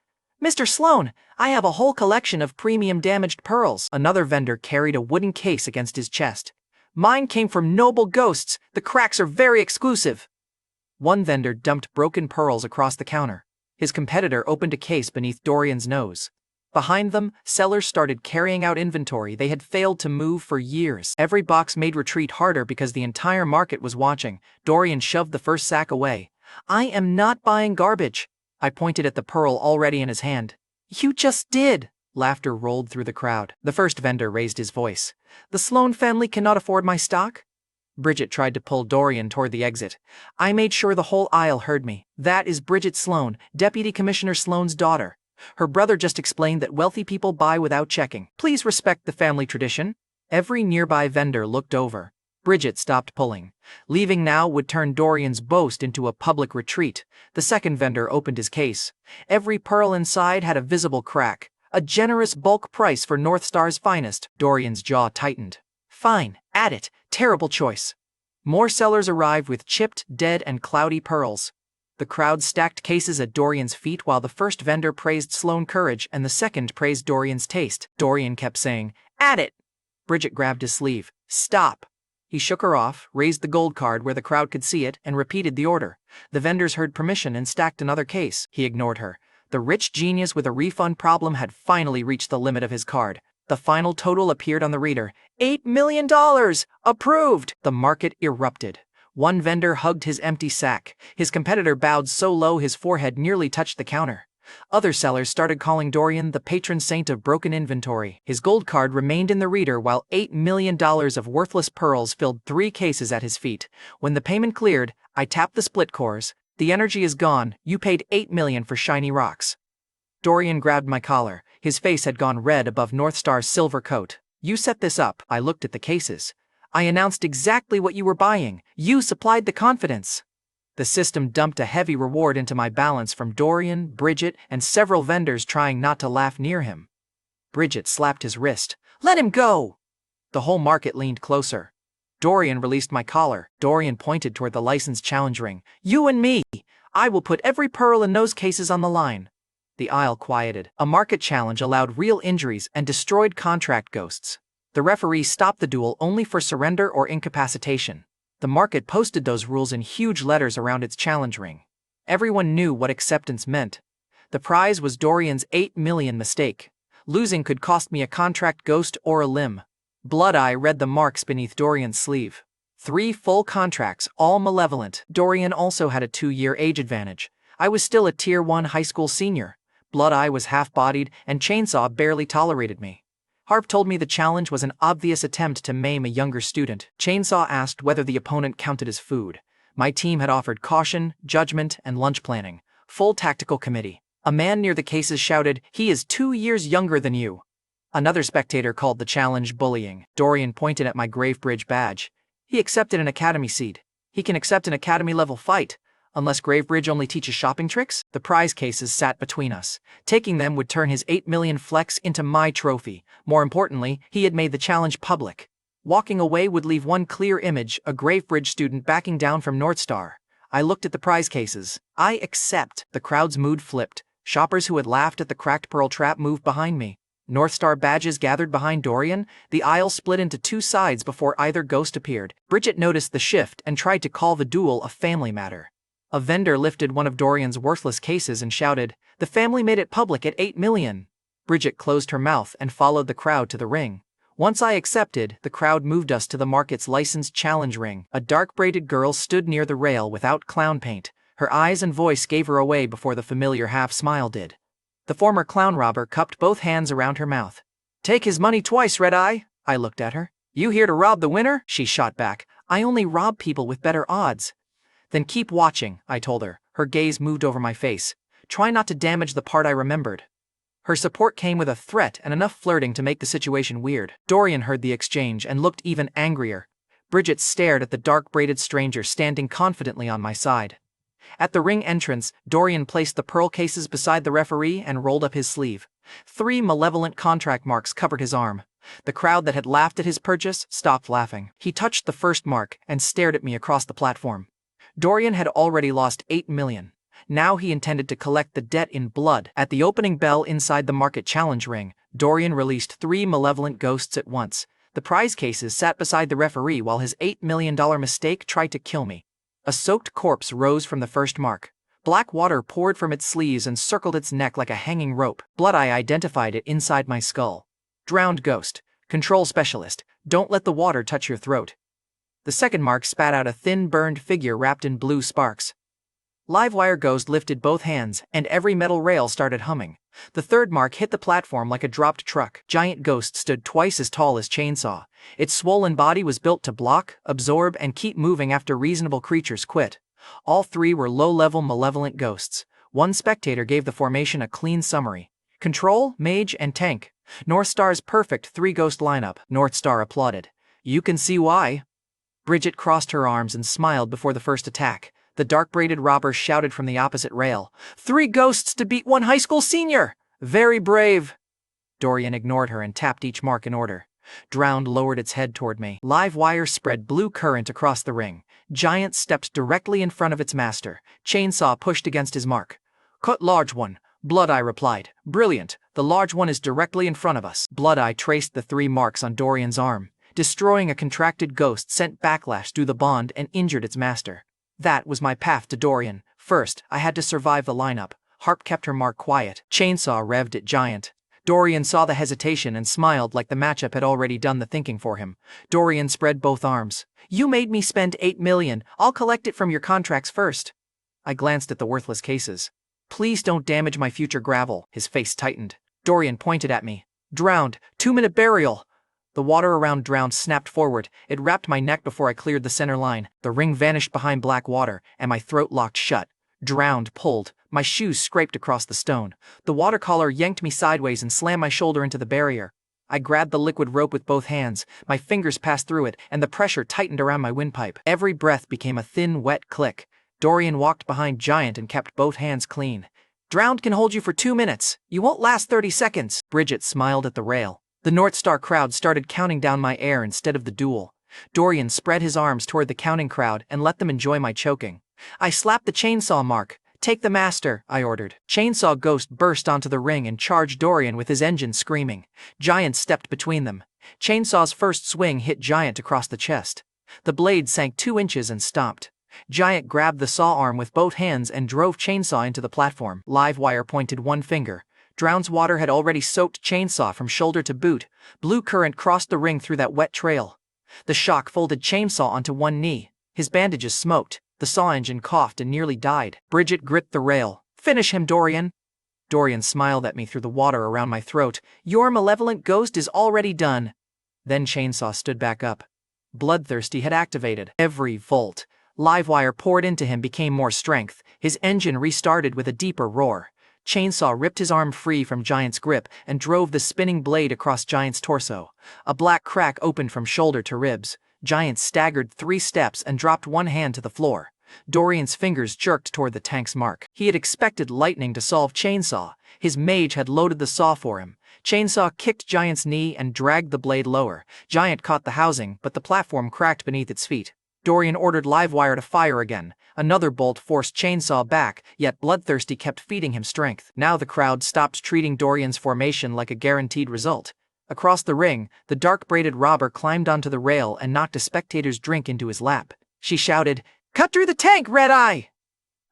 Mr. Sloan, I have a whole collection of premium damaged pearls. Another vendor carried a wooden case against his chest. Mine came from noble ghosts. The cracks are very exclusive. 1 vendor dumped broken pearls across the counter. His competitor opened a case beneath Dorian's nose. Behind them, sellers started carrying out inventory they had failed to move for years. Every box made retreat harder because the entire market was watching. Dorian shoved the first sack away. I am not buying garbage. I pointed at the pearl already in his hand. You just did. Laughter rolled through the crowd. The first vendor raised his voice. The Sloan family cannot afford my stock? Bridget tried to pull Dorian toward the exit. I made sure the whole aisle heard me. That is Bridget Sloan, Deputy Commissioner Sloan's daughter. Her brother just explained that wealthy people buy without checking. Please respect the family tradition. Every nearby vendor looked over. Bridget stopped pulling. Leaving now would turn Dorian's boast into a public retreat. The second vendor opened his case. Every pearl inside had a visible crack. A generous bulk price for North Star's finest. Dorian's jaw tightened. Fine, add it. Terrible choice. More sellers arrived with chipped, dead, and cloudy pearls. The crowd stacked cases at Dorian's feet while the first vendor praised Sloan courage and the second praised Dorian's taste. Dorian kept saying, add it. Bridget grabbed his sleeve. Stop. He shook her off, raised the gold card where the crowd could see it, and repeated the order. The vendors heard permission and stacked another case. He ignored her. The rich genius with a refund problem had finally reached the limit of his card. The final total appeared on the reader. $8 million! Approved! The market erupted. 1 vendor hugged his empty sack. His competitor bowed so low his forehead nearly touched the counter. Other sellers started calling Dorian the patron saint of broken inventory. His gold card remained in the reader while $8 million of worthless pearls filled 3 cases at his feet. When the payment cleared, I tapped the split cores. The energy is gone. You paid $8 million for shiny rocks. Dorian grabbed my collar. His face had gone red above North Star's silver coat. You set this up. I looked at the cases. I announced exactly what you were buying. You supplied the confidence. The system dumped a heavy reward into my balance from Dorian, Bridget, and several vendors trying not to laugh near him. Bridget slapped his wrist. Let him go! The whole market leaned closer. Dorian released my collar. Dorian pointed toward the license challenge ring. You and me! I will put every pearl in those cases on the line. The aisle quieted. A market challenge allowed real injuries and destroyed contract ghosts. The referee stopped the duel only for surrender or incapacitation. The market posted those rules in huge letters around its challenge ring. Everyone knew what acceptance meant. The prize was Dorian's $8 million mistake. Losing could cost me a contract ghost or a limb. Blood-Eye read the marks beneath Dorian's sleeve. 3 full contracts, all malevolent. Dorian also had a 2-year age advantage. I was still a Tier 1 high school senior. Blood-Eye was half-bodied, and Chainsaw barely tolerated me. Harp told me the challenge was an obvious attempt to maim a younger student. Chainsaw asked whether the opponent counted as food. My team had offered caution, judgment, and lunch planning. Full tactical committee. A man near the cases shouted, "He is 2 years younger than you." Another spectator called the challenge bullying. Dorian pointed at my Gravebridge badge. He accepted an academy seat. He can accept an academy-level fight. Unless Gravebridge only teaches shopping tricks? The prize cases sat between us. Taking them would turn his 8 million flex into my trophy. More importantly, he had made the challenge public. Walking away would leave one clear image, a Gravebridge student backing down from North Star. I looked at the prize cases. I accept. The crowd's mood flipped. Shoppers who had laughed at the cracked pearl trap moved behind me. North Star badges gathered behind Dorian. The aisle split into 2 sides before either ghost appeared. Bridget noticed the shift and tried to call the duel a family matter. A vendor lifted one of Dorian's worthless cases and shouted, "The family made it public at 8 million. Bridget closed her mouth and followed the crowd to the ring. Once I accepted, the crowd moved us to the market's licensed challenge ring. A dark-braided girl stood near the rail without clown paint. Her eyes and voice gave her away before the familiar half-smile did. The former clown robber cupped both hands around her mouth. "Take his money twice, Red Eye." I looked at her. "You here to rob the winner?" She shot back. "I only rob people with better odds." "Then keep watching," I told her. Her gaze moved over my face. "Try not to damage the part I remembered." Her support came with a threat and enough flirting to make the situation weird. Dorian heard the exchange and looked even angrier. Bridget stared at the dark-braided stranger standing confidently on my side. At the ring entrance, Dorian placed the pearl cases beside the referee and rolled up his sleeve. 3 malevolent contract marks covered his arm. The crowd that had laughed at his purchase stopped laughing. He touched the first mark and stared at me across the platform. Dorian had already lost 8 million. Now he intended to collect the debt in blood. At the opening bell inside the market challenge ring, Dorian released 3 malevolent ghosts at once. The prize cases sat beside the referee while his $8 million mistake tried to kill me. A soaked corpse rose from the first mark. Black water poured from its sleeves and circled its neck like a hanging rope. Blood-Eye identified it inside my skull. "Drowned ghost. Control specialist. Don't let the water touch your throat." The second mark spat out a thin, burned figure wrapped in blue sparks. Livewire Ghost lifted both hands, and every metal rail started humming. The third mark hit the platform like a dropped truck. Giant Ghost stood twice as tall as Chainsaw. Its swollen body was built to block, absorb, and keep moving after reasonable creatures quit. All 3 were low-level malevolent ghosts. One spectator gave the formation a clean summary. Control, Mage, and Tank. North Star's perfect 3-ghost lineup. North Star applauded. "You can see why." Bridget crossed her arms and smiled before the first attack. The dark-braided robber shouted from the opposite rail, "3 ghosts to beat 1 high school senior! Very brave!" Dorian ignored her and tapped each mark in order. Drowned lowered its head toward me. Livewire spread blue current across the ring. Giant stepped directly in front of its master. Chainsaw pushed against his mark. "Cut large one," Blood-Eye replied. "Brilliant. The large one is directly in front of us." Blood-Eye traced the 3 marks on Dorian's arm. Destroying a contracted ghost sent backlash through the bond and injured its master. That was my path to Dorian. First, I had to survive the lineup. Harp kept her mark quiet. Chainsaw revved at Giant. Dorian saw the hesitation and smiled like the matchup had already done the thinking for him. Dorian spread both arms. "You made me spend 8 million. I'll collect it from your contracts first." I glanced at the worthless cases. "Please don't damage my future gravel." His face tightened. Dorian pointed at me. "Drowned. 2-minute burial." The water around Drowned snapped forward. It wrapped my neck before I cleared the center line. The ring vanished behind black water, and my throat locked shut. Drowned pulled. My shoes scraped across the stone. The water collar yanked me sideways and slammed my shoulder into the barrier. I grabbed the liquid rope with both hands. My fingers passed through it, and the pressure tightened around my windpipe. Every breath became a thin, wet click. Dorian walked behind Giant and kept both hands clean. "Drowned can hold you for 2 minutes. You won't last 30 seconds. Bridget smiled at the rail. The North Star crowd started counting down my air instead of the duel. Dorian spread his arms toward the counting crowd and let them enjoy my choking. I slapped the chainsaw mark. "Take the master," I ordered. Chainsaw Ghost burst onto the ring and charged Dorian with his engine screaming. Giant stepped between them. Chainsaw's first swing hit Giant across the chest. The blade sank 2 inches and stopped. Giant grabbed the saw arm with both hands and drove Chainsaw into the platform. Livewire pointed one finger. Drown's water had already soaked Chainsaw from shoulder to boot. Blue current crossed the ring through that wet trail. The shock folded Chainsaw onto one knee. His bandages smoked. The saw engine coughed and nearly died. Bridget gripped the rail. "Finish him, Dorian." Dorian smiled at me through the water around my throat. "Your malevolent ghost is already done." Then Chainsaw stood back up. Bloodthirsty had activated. Every volt Livewire poured into him became more strength. His engine restarted with a deeper roar. Chainsaw ripped his arm free from Giant's grip and drove the spinning blade across Giant's torso. A black crack opened from shoulder to ribs. Giant staggered 3 steps and dropped one hand to the floor. Dorian's fingers jerked toward the tank's mark. He had expected lightning to solve Chainsaw. His mage had loaded the saw for him. Chainsaw kicked Giant's knee and dragged the blade lower. Giant caught the housing, but the platform cracked beneath its feet. Dorian ordered Livewire to fire again. Another bolt forced Chainsaw back, yet Bloodthirsty kept feeding him strength. Now the crowd stopped treating Dorian's formation like a guaranteed result. Across the ring, the dark-braided robber climbed onto the rail and knocked a spectator's drink into his lap. She shouted, "Cut through the tank, Red Eye!"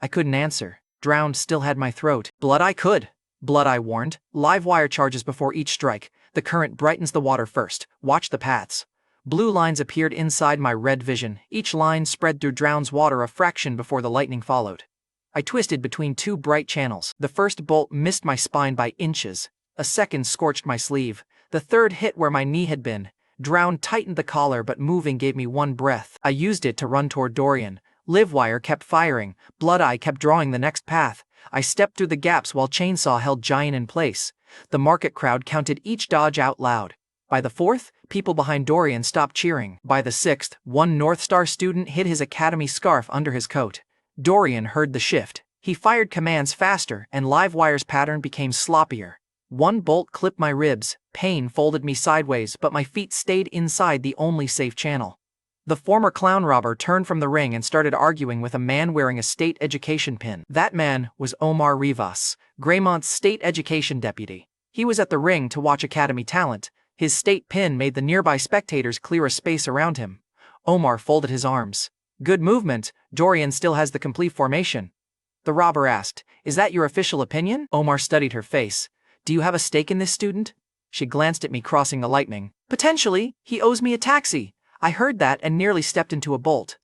I couldn't answer. Drowned still had my throat. Blood Eye could. Blood Eye warned. Livewire charges before each strike. The current brightens the water first. Watch the paths. Blue lines appeared inside my red vision. Each line spread through Drown's water a fraction before the lightning followed. I twisted between 2 bright channels. The first bolt missed my spine by inches. A second scorched my sleeve. The third hit where my knee had been. Drown tightened the collar, but moving gave me one breath. I used it to run toward Dorian. Livewire kept firing. Blood Eye kept drawing the next path. I stepped through the gaps while Chainsaw held Giant in place. The market crowd counted each dodge out loud. By the 4th, people behind Dorian stopped cheering. By the 6th, one North Star student hid his academy scarf under his coat. Dorian heard the shift. He fired commands faster, and Livewire's pattern became sloppier. One bolt clipped my ribs. Pain folded me sideways, but my feet stayed inside the only safe channel. The former clown robber turned from the ring and started arguing with a man wearing a state education pin. That man was Omar Rivas, Greymont's state education deputy. He was at the ring to watch academy talent. His state pin made the nearby spectators clear a space around him. Omar folded his arms. "Good movement. Dorian still has the complete formation." The robber asked, "Is that your official opinion?" Omar studied her face. "Do you have a stake in this student?" She glanced at me, crossing the lightning. "Potentially. He owes me a taxi." I heard that and nearly stepped into a bolt.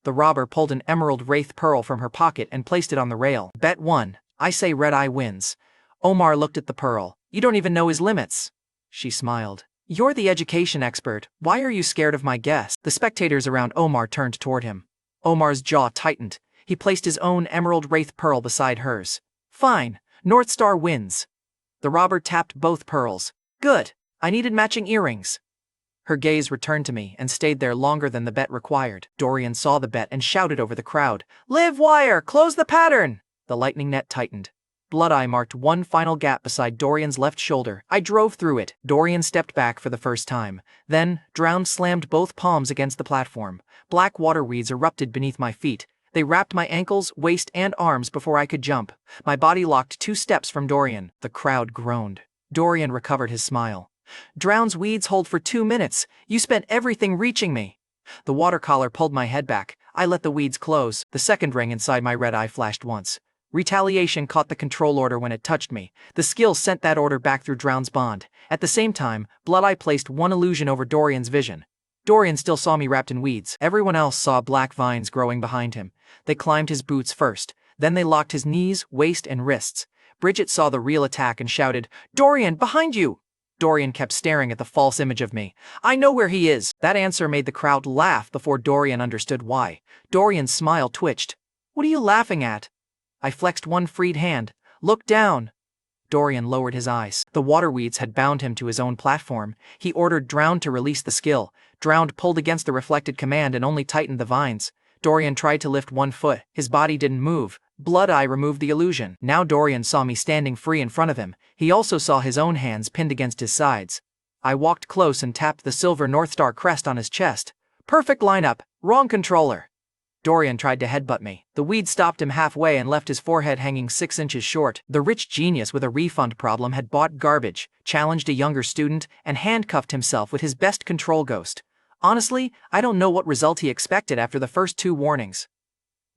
The robber pulled an emerald wraith pearl from her pocket and placed it on the rail. "Bet 1. I say Red Eye wins." Omar looked at the pearl. "You don't even know his limits." She smiled. "You're the education expert. Why are you scared of my guess?" The spectators around Omar turned toward him. Omar's jaw tightened. He placed his own emerald wraith pearl beside hers. "Fine. North Star wins." The robber tapped both pearls. "Good. I needed matching earrings." Her gaze returned to me and stayed there longer than the bet required. Dorian saw the bet and shouted over the crowd, "Livewire, close the pattern!" The lightning net tightened. Blood Eye marked one final gap beside Dorian's left shoulder. I drove through it. Dorian stepped back for the first time. Then, Drowned slammed both palms against the platform. Black water weeds erupted beneath my feet. They wrapped my ankles, waist, and arms before I could jump. My body locked 2 steps from Dorian. The crowd groaned. Dorian recovered his smile. "Drown's weeds hold for 2 minutes. You spent everything reaching me." The water collar pulled my head back. I let the weeds close. The second ring inside my red eye flashed once. Retaliation caught the control order when it touched me. The skill sent that order back through Drown's bond. At the same time, Blood Eye placed one illusion over Dorian's vision. Dorian still saw me wrapped in weeds. Everyone else saw black vines growing behind him. They climbed his boots first. Then they locked his knees, waist, and wrists. Bridget saw the real attack and shouted, "Dorian, behind you!" Dorian kept staring at the false image of me. "I know where he is." That answer made the crowd laugh before Dorian understood why. Dorian's smile twitched. "What are you laughing at?" I flexed one freed hand. "Look down." Dorian lowered his eyes. The water weeds had bound him to his own platform. He ordered Drowned to release the skill. Drowned pulled against the reflected command and only tightened the vines. Dorian tried to lift one foot. His body didn't move. Blood Eye removed the illusion. Now Dorian saw me standing free in front of him. He also saw his own hands pinned against his sides. I walked close and tapped the silver North Star crest on his chest. "Perfect lineup. Wrong controller." Dorian tried to headbutt me. The weed stopped him halfway and left his forehead hanging 6 inches short. The rich genius with a refund problem had bought garbage, challenged a younger student, and handcuffed himself with his best control ghost. Honestly, I don't know what result he expected after the first 2 warnings.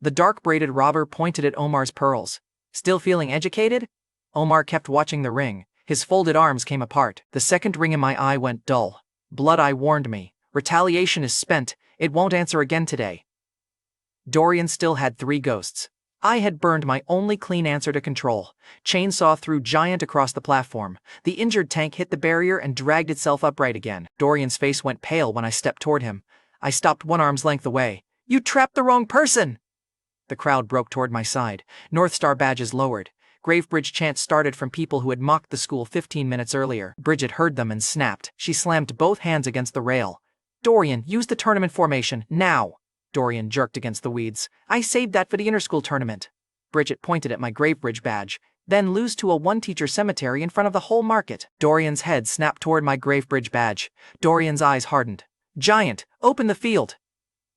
The dark-braided robber pointed at Omar's pearls. "Still feeling educated?" Omar kept watching the ring. His folded arms came apart. The second ring in my eye went dull. Blood Eye warned me. Retaliation is spent. It won't answer again today. Dorian still had 3 ghosts. I had burned my only clean answer to control. Chainsaw threw Giant across the platform. The injured tank hit the barrier and dragged itself upright again. Dorian's face went pale when I stepped toward him. I stopped 1 arm's length away. "You trapped the wrong person!" The crowd broke toward my side. North Star badges lowered. Gravebridge chants started from people who had mocked the school 15 minutes earlier. Bridget heard them and snapped. She slammed both hands against the rail. "Dorian, use the tournament formation, now!" Dorian jerked against the weeds. "I saved that for the interschool tournament." Bridget pointed at my Gravebridge badge. "Then lose to a one-teacher cemetery in front of the whole market." Dorian's head snapped toward my Gravebridge badge. Dorian's eyes hardened. "Giant, open the field!"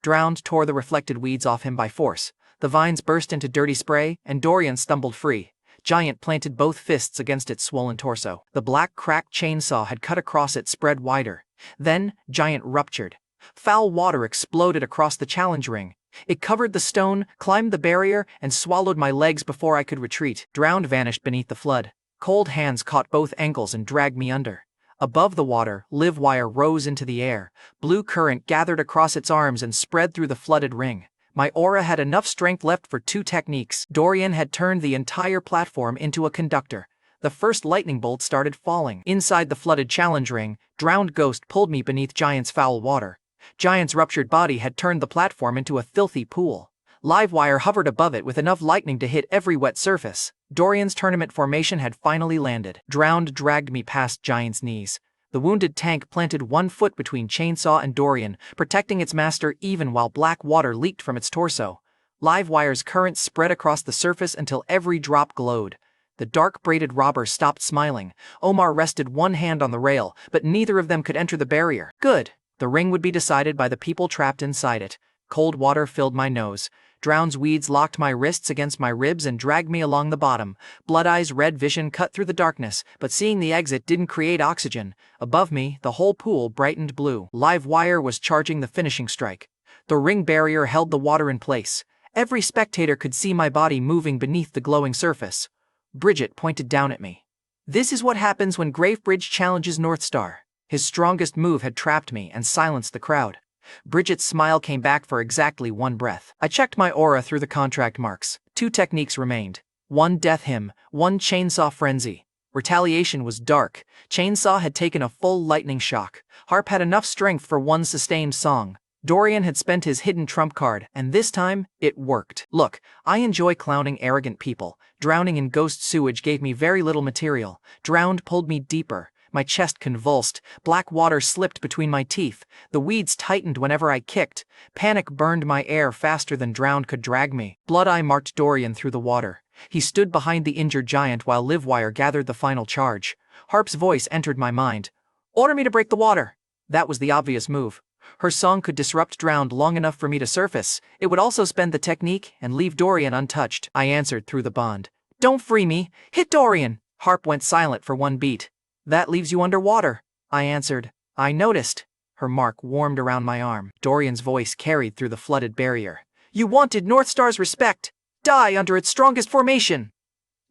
Drowned tore the reflected weeds off him by force. The vines burst into dirty spray, and Dorian stumbled free. Giant planted both fists against its swollen torso. The black cracked chainsaw had cut across it spread wider. Then, Giant ruptured. Foul water exploded across the challenge ring. It covered the stone, climbed the barrier, and swallowed my legs before I could retreat. Drowned vanished beneath the flood. Cold hands caught both ankles and dragged me under. Above the water, live wire rose into the air. Blue current gathered across its arms and spread through the flooded ring. My aura had enough strength left for 2 techniques. Dorian had turned the entire platform into a conductor. The first lightning bolt started falling. Inside the flooded challenge ring, Drowned Ghost pulled me beneath Giant's foul water. Giant's ruptured body had turned the platform into a filthy pool. Livewire hovered above it with enough lightning to hit every wet surface. Dorian's tournament formation had finally landed. Drowned dragged me past Giant's knees. The wounded tank planted 1 foot between Chainsaw and Dorian, protecting its master even while black water leaked from its torso. Livewire's current spread across the surface until every drop glowed. The dark braided robber stopped smiling. Omar rested 1 hand on the rail, but neither of them could enter the barrier. Good. The ring would be decided by the people trapped inside it. Cold water filled my nose. Drowned's weeds locked my wrists against my ribs and dragged me along the bottom. Blood Eye's red vision cut through the darkness, but seeing the exit didn't create oxygen. Above me, the whole pool brightened blue. Livewire was charging the finishing strike. The ring barrier held the water in place. Every spectator could see my body moving beneath the glowing surface. Bridget pointed down at me. "This is what happens when Gravebridge challenges North Star." His strongest move had trapped me and silenced the crowd. Bridget's smile came back for exactly 1 breath. I checked my aura through the contract marks. 2 techniques remained. 1 death hymn, 1 chainsaw frenzy. Retaliation was dark. Chainsaw had taken a full lightning shock. Harp had enough strength for 1 sustained song. Dorian had spent his hidden trump card, and this time, it worked. Look, I enjoy clowning arrogant people. Drowning in ghost sewage gave me very little material. Drowned pulled me deeper. My chest convulsed. Black water slipped between my teeth. The weeds tightened whenever I kicked. Panic burned my air faster than Drowned could drag me. Blood Eye marked Dorian through the water. He stood behind the injured giant while Livewire gathered the final charge. Harp's voice entered my mind. "Order me to break the water." That was the obvious move. Her song could disrupt Drowned long enough for me to surface. It would also spend the technique and leave Dorian untouched. I answered through the bond. "Don't free me. Hit Dorian." Harp went silent for 1 beat. "That leaves you underwater," I answered. "I noticed." Her mark warmed around my arm. Dorian's voice carried through the flooded barrier. "You wanted North Star's respect. Die under its strongest formation."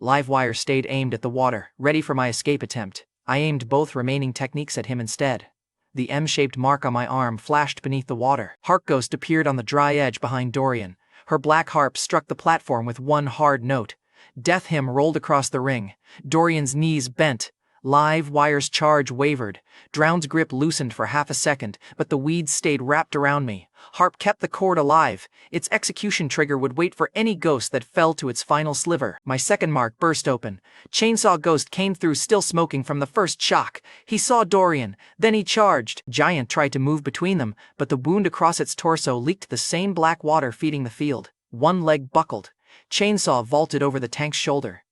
Livewire stayed aimed at the water, ready for my escape attempt. I aimed both remaining techniques at him instead. The M-shaped mark on my arm flashed beneath the water. Harp Ghost appeared on the dry edge behind Dorian. Her black harp struck the platform with 1 hard note. Death Hymn rolled across the ring. Dorian's knees bent. Livewire's charge wavered. Drowned's grip loosened for half a second, but the weeds stayed wrapped around me. Harp kept the cord alive. Its execution trigger would wait for any ghost that fell to its final sliver. My second mark burst open. Chainsaw Ghost came through still smoking from the first shock. He saw Dorian, then he charged. Giant tried to move between them, but the wound across its torso leaked the same black water feeding the field. 1 leg buckled. Chainsaw vaulted over the tank's shoulder.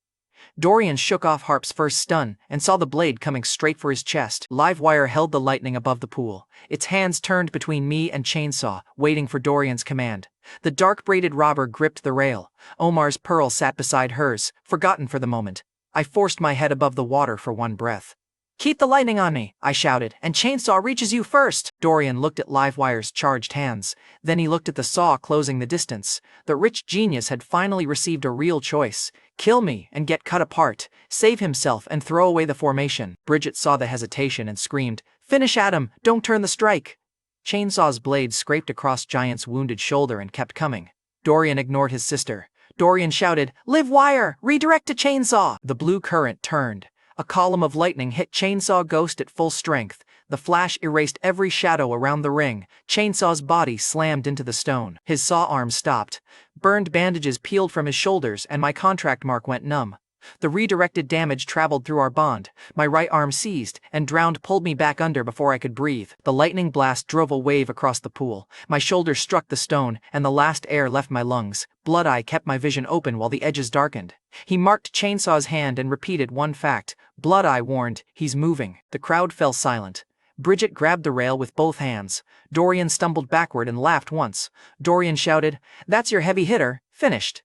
Dorian shook off Harp's first stun and saw the blade coming straight for his chest. Livewire held the lightning above the pool. Its hands turned between me and Chainsaw, waiting for Dorian's command. The dark braided robber gripped the rail. Omar's pearl sat beside hers, forgotten for the moment. I forced my head above the water for 1 breath. "Keep the lightning on me," I shouted, "and Chainsaw reaches you first." Dorian looked at Livewire's charged hands. Then he looked at the saw closing the distance. The rich genius had finally received a real choice. Kill me and get cut apart, save himself and throw away the formation. Bridget saw the hesitation and screamed, "Finish Adam, don't turn the strike!" Chainsaw's blade scraped across Giant's wounded shoulder and kept coming. Dorian ignored his sister. Dorian shouted, "Live wire! Redirect to chainsaw!" The blue current turned. A column of lightning hit Chainsaw Ghost at full strength. The flash erased every shadow around the ring. Chainsaw's body slammed into the stone. His saw arm stopped. Burned bandages peeled from his shoulders and my contract mark went numb. The redirected damage traveled through our bond. My right arm seized, and Drowned pulled me back under before I could breathe. The lightning blast drove a wave across the pool. My shoulder struck the stone, and the last air left my lungs. Blood Eye kept my vision open while the edges darkened. He marked Chainsaw's hand and repeated one fact. Blood Eye warned, "He's moving." The crowd fell silent. Bridget grabbed the rail with both hands. Dorian stumbled backward and laughed once. Dorian shouted, "That's your heavy hitter, finished."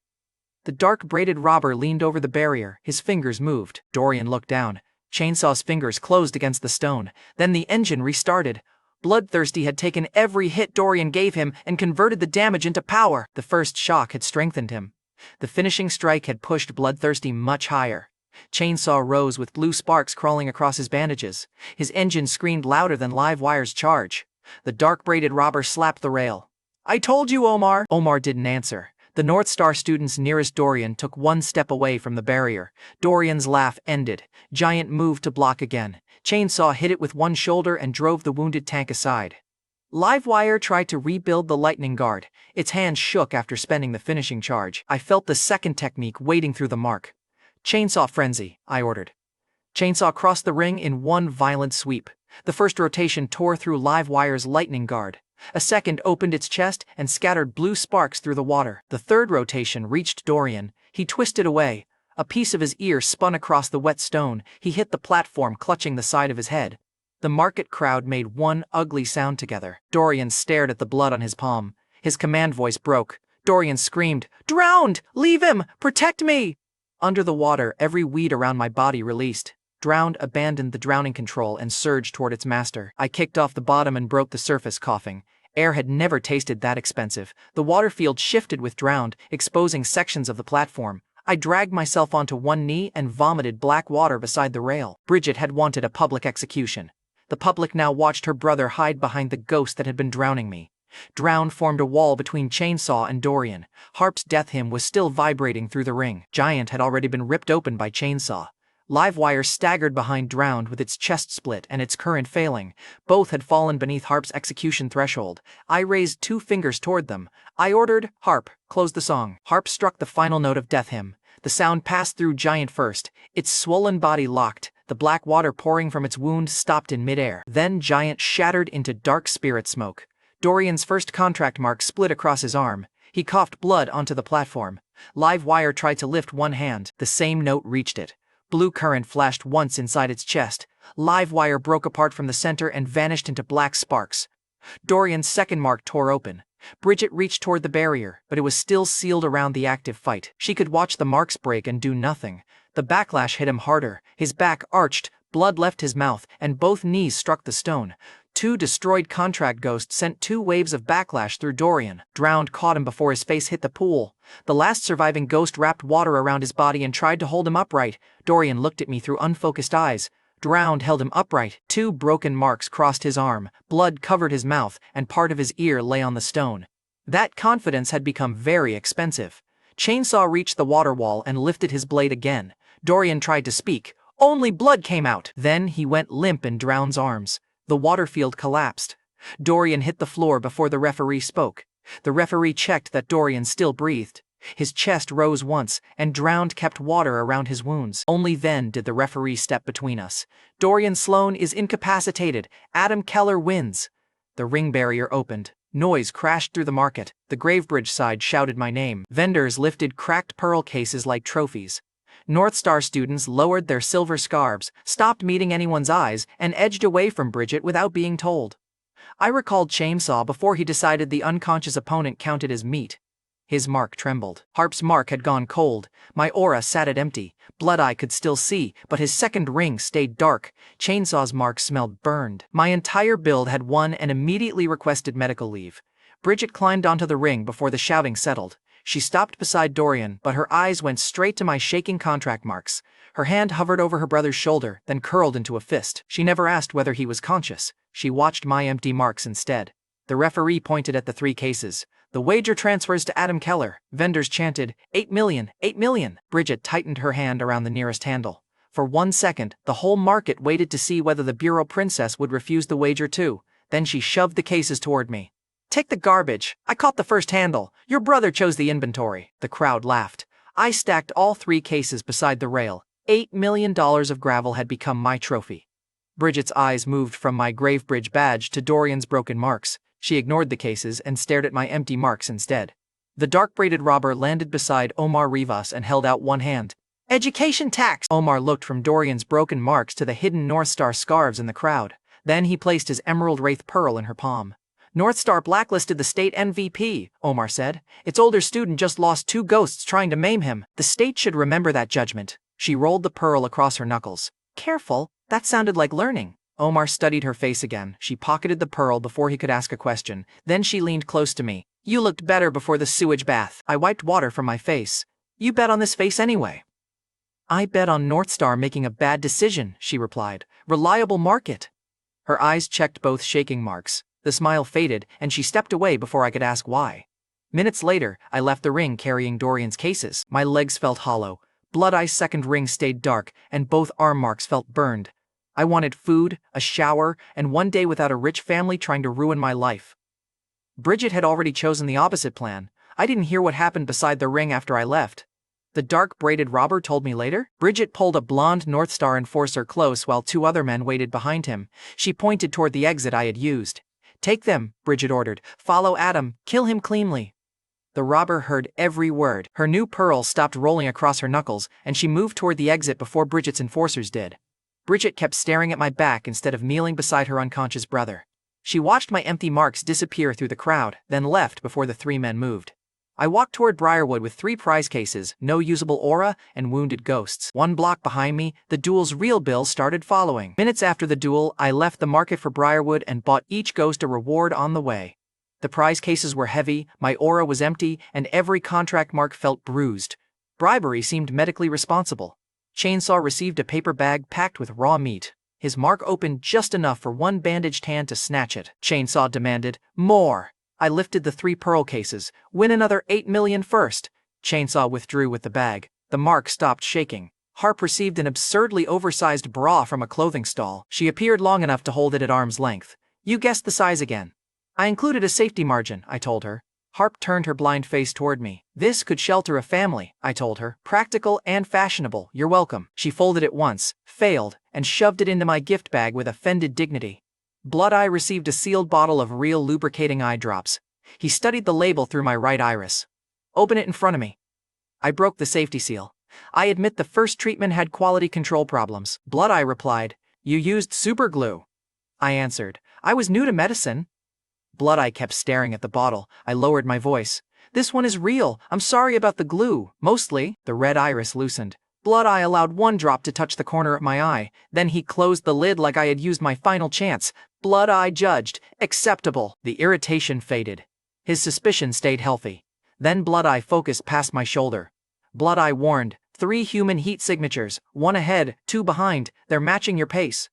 The dark braided robber leaned over the barrier, his fingers moved. Dorian looked down. Chainsaw's fingers closed against the stone. Then the engine restarted. Bloodthirsty had taken every hit Dorian gave him and converted the damage into power. The first shock had strengthened him. The finishing strike had pushed Bloodthirsty much higher. Chainsaw rose with blue sparks crawling across his bandages. His engine screamed louder than live wire's charge. The dark braided robber slapped the rail. "I told you, Omar!" Omar didn't answer. The North Star students nearest Dorian took one step away from the barrier. Dorian's laugh ended. Giant moved to block again. Chainsaw hit it with one shoulder and drove the wounded tank aside. Livewire tried to rebuild the lightning guard. Its hand shook after spending the finishing charge. I felt the second technique wading through the mark. "Chainsaw frenzy," I ordered. Chainsaw crossed the ring in one violent sweep. The first rotation tore through Livewire's lightning guard. A second opened its chest and scattered blue sparks through the water. The third rotation reached Dorian. He twisted away. A piece of his ear spun across the wet stone. He hit the platform, clutching the side of his head. The market crowd made one ugly sound together. Dorian stared at the blood on his palm. His command voice broke. Dorian screamed, "Drowned! Leave him! Protect me!" Under the water, every weed around my body released. Drowned abandoned the drowning control and surged toward its master. I kicked off the bottom and broke the surface, coughing. Air had never tasted that expensive. The water field shifted with Drowned, exposing sections of the platform. I dragged myself onto one knee and vomited black water beside the rail. Bridget had wanted a public execution. The public now watched her brother hide behind the ghost that had been drowning me. Drowned formed a wall between Chainsaw and Dorian. Harp's death hymn was still vibrating through the ring. Giant had already been ripped open by Chainsaw. Livewire staggered behind Drowned with its chest split and its current failing. Both had fallen beneath Harp's execution threshold. I raised 2 fingers toward them. I ordered, "Harp, close the song." Harp struck the final note of death hymn. The sound passed through Giant first. Its swollen body locked. The black water pouring from its wound stopped in midair. Then Giant shattered into dark spirit smoke. Dorian's first contract mark split across his arm. He coughed blood onto the platform. Livewire tried to lift one hand. The same note reached it. Blue current flashed once inside its chest. Livewire broke apart from the center and vanished into black sparks. Dorian's second mark tore open. Bridget reached toward the barrier, but it was still sealed around the active fight. She could watch the marks break and do nothing. The backlash hit him harder. His back arched, blood left his mouth, and both knees struck the stone. 2 destroyed contract ghosts sent 2 waves of backlash through Dorian. Drowned caught him before his face hit the pool. The last surviving ghost wrapped water around his body and tried to hold him upright. Dorian looked at me through unfocused eyes. Drowned held him upright. 2 broken marks crossed his arm. Blood covered his mouth, and part of his ear lay on the stone. That confidence had become very expensive. Chainsaw reached the water wall and lifted his blade again. Dorian tried to speak. Only blood came out. Then he went limp in Drowned's arms. The water field collapsed. Dorian hit the floor before the referee spoke. The referee checked that Dorian still breathed. His chest rose once, and Drowned kept water around his wounds. Only then did the referee step between us. "Dorian Sloan is incapacitated. Adam Keller wins." The ring barrier opened. Noise crashed through the market. The Gravebridge side shouted my name. Vendors lifted cracked pearl cases like trophies. North Star students lowered their silver scarves, stopped meeting anyone's eyes, and edged away from Bridget without being told. I recalled Chainsaw before he decided the unconscious opponent counted as meat. His mark trembled. Harp's mark had gone cold. My aura sat at empty. Blood Eye could still see, but his second ring stayed dark. Chainsaw's mark smelled burned. My entire build had won and immediately requested medical leave. Bridget climbed onto the ring before the shouting settled. She stopped beside Dorian, but her eyes went straight to my shaking contract marks. Her hand hovered over her brother's shoulder, then curled into a fist. She never asked whether he was conscious. She watched my empty marks instead. The referee pointed at the 3 cases. The wager transfers to Adam Keller. Vendors chanted, 8 million, 8 million. Bridget tightened her hand around the nearest handle. For 1 second, the whole market waited to see whether the Bureau Princess would refuse the wager too. Then she shoved the cases toward me. Take the garbage. I caught the first handle. Your brother chose the inventory. The crowd laughed. I stacked all 3 cases beside the rail. $8 million of gravel had become my trophy. Bridget's eyes moved from my Gravebridge badge to Dorian's broken marks. She ignored the cases and stared at my empty marks instead. The dark-braided robber landed beside Omar Rivas and held out one hand. Education tax! Omar looked from Dorian's broken marks to the hidden North Star scarves in the crowd. Then he placed his emerald wraith pearl in her palm. North Star blacklisted the state MVP, Omar said. Its older student just lost 2 ghosts trying to maim him. The state should remember that judgment. She rolled the pearl across her knuckles. Careful, that sounded like learning. Omar studied her face again. She pocketed the pearl before he could ask a question. Then she leaned close to me. You looked better before the sewage bath. I wiped water from my face. You bet on this face anyway. I bet on North Star making a bad decision, she replied. Reliable market. Her eyes checked both shaking marks. The smile faded, and she stepped away before I could ask why. Minutes later, I left the ring carrying Dorian's cases. My legs felt hollow. Blood Eye's second ring stayed dark, and both arm marks felt burned. I wanted food, a shower, and 1 day without a rich family trying to ruin my life. Bridget had already chosen the opposite plan. I didn't hear what happened beside the ring after I left. The dark-braided robber told me later. Bridget pulled a blonde North Star enforcer close while 2 other men waited behind him. She pointed toward the exit I had used. Take them, Bridget ordered. Follow Adam, kill him cleanly. The robber heard every word. Her new pearl stopped rolling across her knuckles, and she moved toward the exit before Bridget's enforcers did. Bridget kept staring at my back instead of kneeling beside her unconscious brother. She watched my empty marks disappear through the crowd, then left before the 3 men moved. I walked toward Briarwood with 3 prize cases, no usable aura, and wounded ghosts. 1 block behind me, the duel's real bill started following. Minutes after the duel, I left the market for Briarwood and bought each ghost a reward on the way. The prize cases were heavy, my aura was empty, and every contract mark felt bruised. Bribery seemed medically responsible. Chainsaw received a paper bag packed with raw meat. His mark opened just enough for 1 bandaged hand to snatch it. Chainsaw demanded, more. I lifted the 3 pearl cases. Win another 8 million first. Chainsaw withdrew with the bag. The mark stopped shaking. Harp received an absurdly oversized bra from a clothing stall. She appeared long enough to hold it at arm's length. You guessed the size again. I included a safety margin, I told her. Harp turned her blind face toward me. This could shelter a family, I told her. Practical and fashionable, you're welcome. She folded it once, failed, and shoved it into my gift bag with offended dignity. Blood Eye received a sealed bottle of real lubricating eye drops. He studied the label through my right iris. Open it in front of me. I broke the safety seal. I admit the first treatment had quality control problems. Blood Eye replied, You used super glue. I answered, I was new to medicine. Blood Eye kept staring at the bottle. I lowered my voice. This one is real. I'm sorry about the glue. Mostly. The red iris loosened. Blood Eye allowed 1 drop to touch the corner of my eye. Then he closed the lid like I had used my final chance. Blood Eye judged. Acceptable. The irritation faded. His suspicion stayed healthy. Then Blood Eye focused past my shoulder. Blood Eye warned, 3 human heat signatures, 1 ahead, 2 behind. They're matching your pace.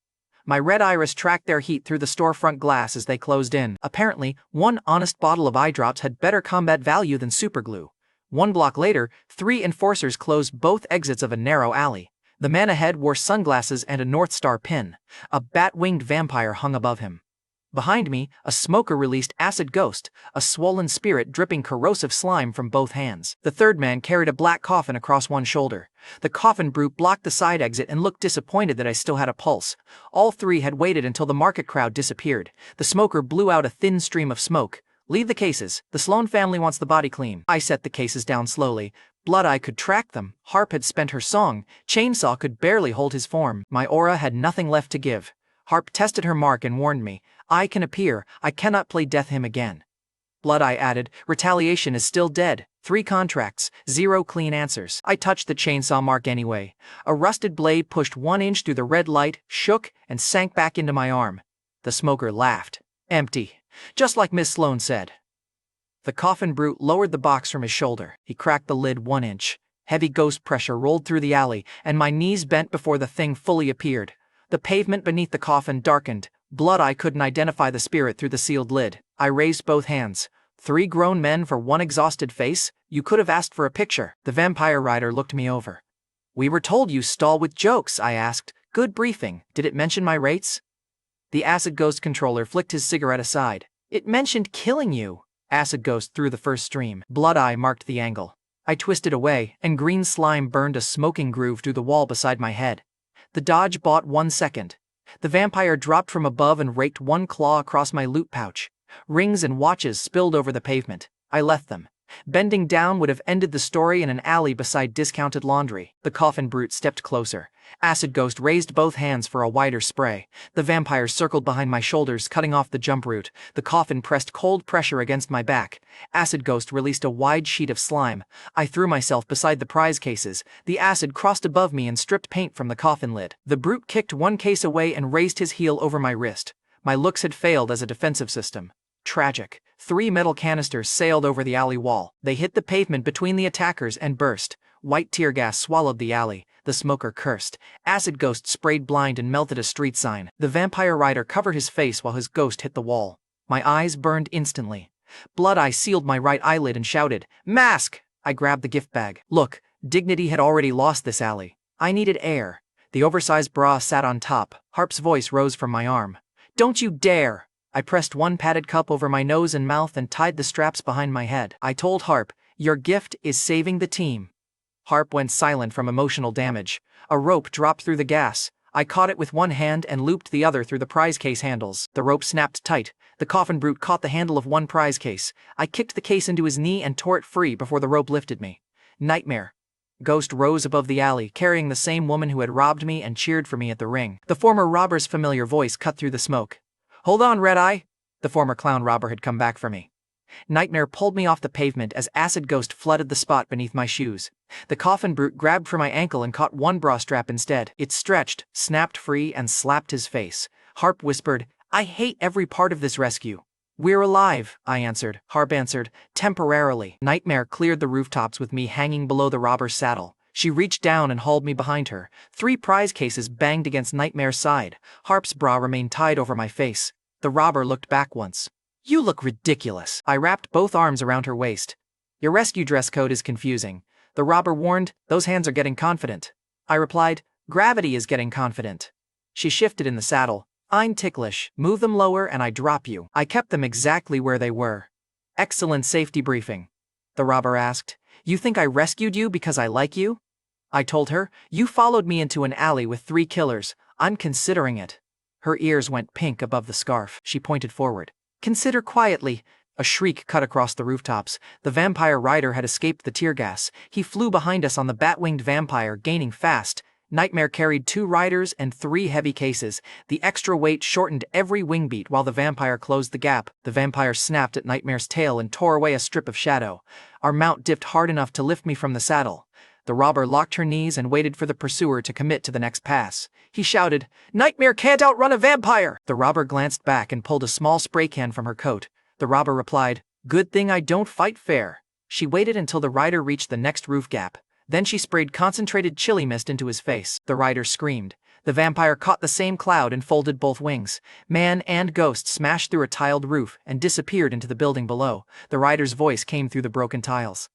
My red iris tracked their heat through the storefront glass as they closed in. Apparently, 1 honest bottle of eye drops had better combat value than superglue. 1 block later, 3 enforcers closed both exits of a narrow alley. The man ahead wore sunglasses and a North Star pin. A bat-winged vampire hung above him. Behind me, a smoker released acid ghost, a swollen spirit dripping corrosive slime from both hands. The 3rd man carried a black coffin across one shoulder. The coffin brute blocked the side exit and looked disappointed that I still had a pulse. All 3 had waited until the market crowd disappeared. The smoker blew out a thin stream of smoke. Leave the cases. The Sloan family wants the body clean. I set the cases down slowly. Blood Eye could track them. Harp had spent her song. Chainsaw could barely hold his form. My aura had nothing left to give. Harp tested her mark and warned me. I can appear. I cannot play death him again. Blood Eye added, retaliation is still dead. 3 contracts, 0 clean answers. I touched the chainsaw mark anyway. A rusted blade pushed 1 inch through the red light, shook, and sank back into my arm. The smoker laughed. Empty. Just like Miss Sloan said. The coffin brute lowered the box from his shoulder. He cracked the lid 1 inch. Heavy ghost pressure rolled through the alley, and my knees bent before the thing fully appeared. The pavement beneath the coffin darkened. Blood-eye couldn't identify the spirit through the sealed lid. I raised both hands. 3 grown men for 1 exhausted face? You could have asked for a picture. The vampire rider looked me over. We were told you stall with jokes, I asked. Good briefing. Did it mention my rates? The acid ghost controller flicked his cigarette aside. It mentioned killing you. Acid ghost threw the first stream. Blood-eye marked the angle. I twisted away, and green slime burned a smoking groove through the wall beside my head. The dodge bought 1 second. The vampire dropped from above and raked 1 claw across my loot pouch. Rings and watches spilled over the pavement. I left them. Bending down would have ended the story in an alley beside discounted laundry. The coffin brute stepped closer. Acid Ghost raised both hands for a wider spray. The vampire circled behind my shoulders, cutting off the jump route. The coffin pressed cold pressure against my back. Acid Ghost released a wide sheet of slime. I threw myself beside the prize cases. The acid crossed above me and stripped paint from the coffin lid. The brute kicked 1 case away and raised his heel over my wrist. My looks had failed as a defensive system. Tragic. 3 metal canisters sailed over the alley wall. They hit the pavement between the attackers and burst. White tear gas swallowed the alley. The smoker cursed. Acid Ghost sprayed blind and melted a street sign. The vampire rider covered his face while his ghost hit the wall. My eyes burned instantly. Blood-eye sealed my right eyelid and shouted, "Mask!" I grabbed the gift bag. Look, dignity had already lost this alley. I needed air. The oversized bra sat on top. Harp's voice rose from my arm. "Don't you dare!" I pressed 1 padded cup over my nose and mouth and tied the straps behind my head. I told Harp, "Your gift is saving the team." Harp went silent from emotional damage. A rope dropped through the gas. I caught it with 1 hand and looped the other through the prize case handles. The rope snapped tight. The coffin brute caught the handle of 1 prize case. I kicked the case into his knee and tore it free before the rope lifted me. Nightmare. Ghost rose above the alley, carrying the same woman who had robbed me and cheered for me at the ring. The former robber's familiar voice cut through the smoke. "Hold on, Red Eye." The former clown robber had come back for me. Nightmare pulled me off the pavement as Acid Ghost flooded the spot beneath my shoes. The coffin brute grabbed for my ankle and caught 1 bra strap instead. It stretched, snapped free, and slapped his face. Harp whispered, "I hate every part of this rescue." "We're alive," I answered. Harp answered, "Temporarily." Nightmare cleared the rooftops with me hanging below the robber's saddle. She reached down and hauled me behind her. 3 prize cases banged against Nightmare's side. Harp's bra remained tied over my face. The robber looked back once. "You look ridiculous." I wrapped both arms around her waist. "Your rescue dress code is confusing." The robber warned, "Those hands are getting confident." I replied, "Gravity is getting confident." She shifted in the saddle. "I'm ticklish. Move them lower and I drop you." I kept them exactly where they were. "Excellent safety briefing." The robber asked, "You think I rescued you because I like you?" I told her, "You followed me into an alley with 3 killers. I'm considering it." Her ears went pink above the scarf. She pointed forward. "Consider quietly." A shriek cut across the rooftops. The vampire rider had escaped the tear gas. He flew behind us on the bat-winged vampire, gaining fast. Nightmare carried 2 riders and 3 heavy cases. The extra weight shortened every wing beat while the vampire closed the gap. The vampire snapped at Nightmare's tail and tore away a strip of shadow. Our mount dipped hard enough to lift me from the saddle. The robber locked her knees and waited for the pursuer to commit to the next pass. He shouted, "Nightmare can't outrun a vampire!" The robber glanced back and pulled a small spray can from her coat. The robber replied, "Good thing I don't fight fair." She waited until the rider reached the next roof gap. Then she sprayed concentrated chili mist into his face. The rider screamed. The vampire caught the same cloud and folded both wings. Man and ghost smashed through a tiled roof and disappeared into the building below. The rider's voice came through the broken tiles.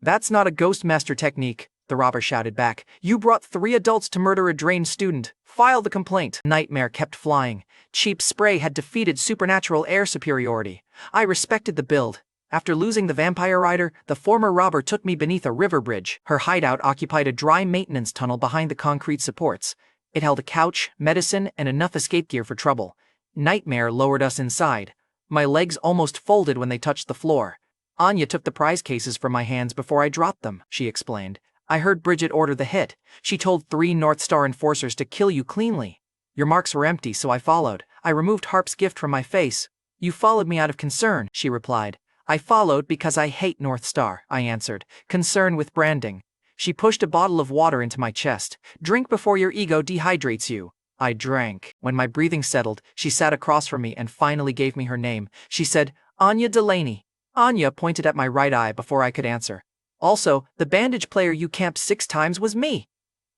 "That's not a ghost master technique," the robber shouted back. "You brought 3 adults to murder a drained student. File the complaint." Nightmare kept flying. Cheap spray had defeated supernatural air superiority. I respected the build. After losing the vampire rider, the former robber took me beneath a river bridge. Her hideout occupied a dry maintenance tunnel behind the concrete supports. It held a couch, medicine, and enough escape gear for trouble. Nightmare lowered us inside. My legs almost folded when they touched the floor. "Anya took the prize cases from my hands before I dropped them," she explained. "I heard Bridget order the hit. She told 3 North Star enforcers to kill you cleanly. Your marks were empty, so I followed. I removed Harp's gift from my face." "You followed me out of concern," she replied. "I followed because I hate North Star," I answered. "Concern with branding." She pushed a bottle of water into my chest. "Drink before your ego dehydrates you." I drank. When my breathing settled, she sat across from me and finally gave me her name. She said, "Anya Delaney." Anya pointed at my right eye before I could answer. Also, the bandage player you camped 6 times was me.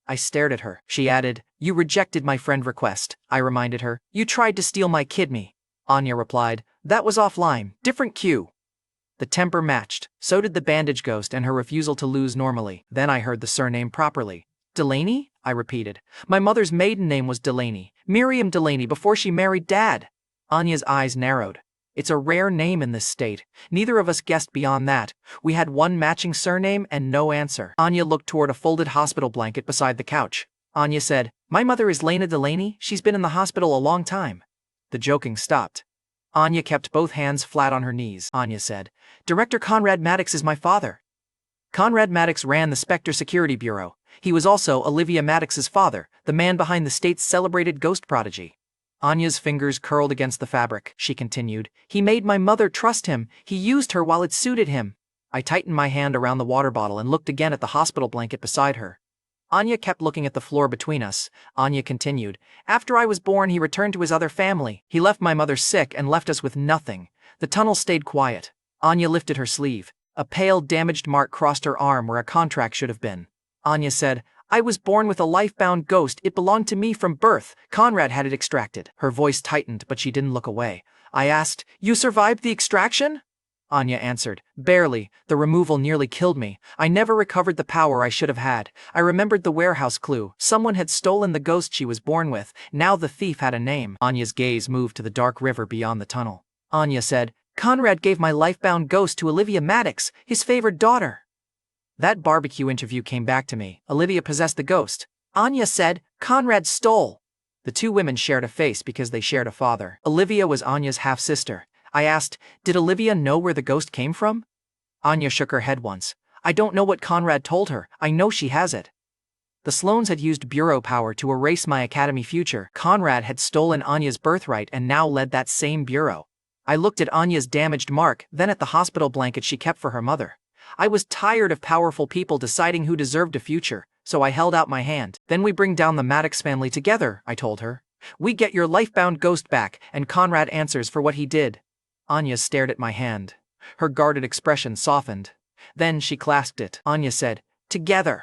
I stared at her. She added, "You rejected my friend request," I reminded her. "You tried to steal my kidney." Anya replied, "That was offline, different cue." The temper matched. So did the bandage ghost and her refusal to lose normally. Then I heard the surname properly. "Delaney?" I repeated. "My mother's maiden name was Delaney, Miriam Delaney, before she married Dad." Anya's eyes narrowed. "It's a rare name in this state. Neither of us guessed beyond that. We had one matching surname and no answer." Anya looked toward a folded hospital blanket beside the couch. Anya said, "My mother is Lena Delaney. She's been in the hospital a long time." The joking stopped. Anya kept both hands flat on her knees. Anya said, "Director Conrad Maddox is my father." Conrad Maddox ran the Spectre Security Bureau. He was also Olivia Maddox's father, the man behind the state's celebrated ghost prodigy. Anya's fingers curled against the fabric. She continued, "He made my mother trust him. He used her while it suited him." I tightened my hand around the water bottle and looked again at the hospital blanket beside her. Anya kept looking at the floor between us. Anya continued, "After I was born, he returned to his other family. He left my mother sick and left us with nothing." The tunnel stayed quiet. Anya lifted her sleeve. A pale, damaged mark crossed her arm where a contract should have been. Anya said, "I was born with a life-bound ghost. It belonged to me from birth. Conrad had it extracted." Her voice tightened, but she didn't look away. I asked, "You survived the extraction?" Anya answered, "Barely. The removal nearly killed me. I never recovered the power I should have had. I remembered the warehouse clue. Someone had stolen the ghost she was born with. Now the thief had a name." Anya's gaze moved to the dark river beyond the tunnel. Anya said, "Conrad gave my life-bound ghost to Olivia Maddox, his favored daughter." That barbecue interview came back to me. Olivia possessed the ghost. Anya said, "Conrad stole." The two women shared a face because they shared a father. Olivia was Anya's half-sister. I asked, "Did Olivia know where the ghost came from?" Anya shook her head once. "I don't know what Conrad told her. I know she has it." The Sloanes had used bureau power to erase my academy future. Conrad had stolen Anya's birthright and now led that same bureau. I looked at Anya's damaged mark, then at the hospital blanket she kept for her mother. I was tired of powerful people deciding who deserved a future, so I held out my hand. "Then we bring down the Maddox family together," I told her. "We get your life-bound ghost back, and Conrad answers for what he did." Anya stared at my hand. Her guarded expression softened. Then she clasped it. Anya said, "Together."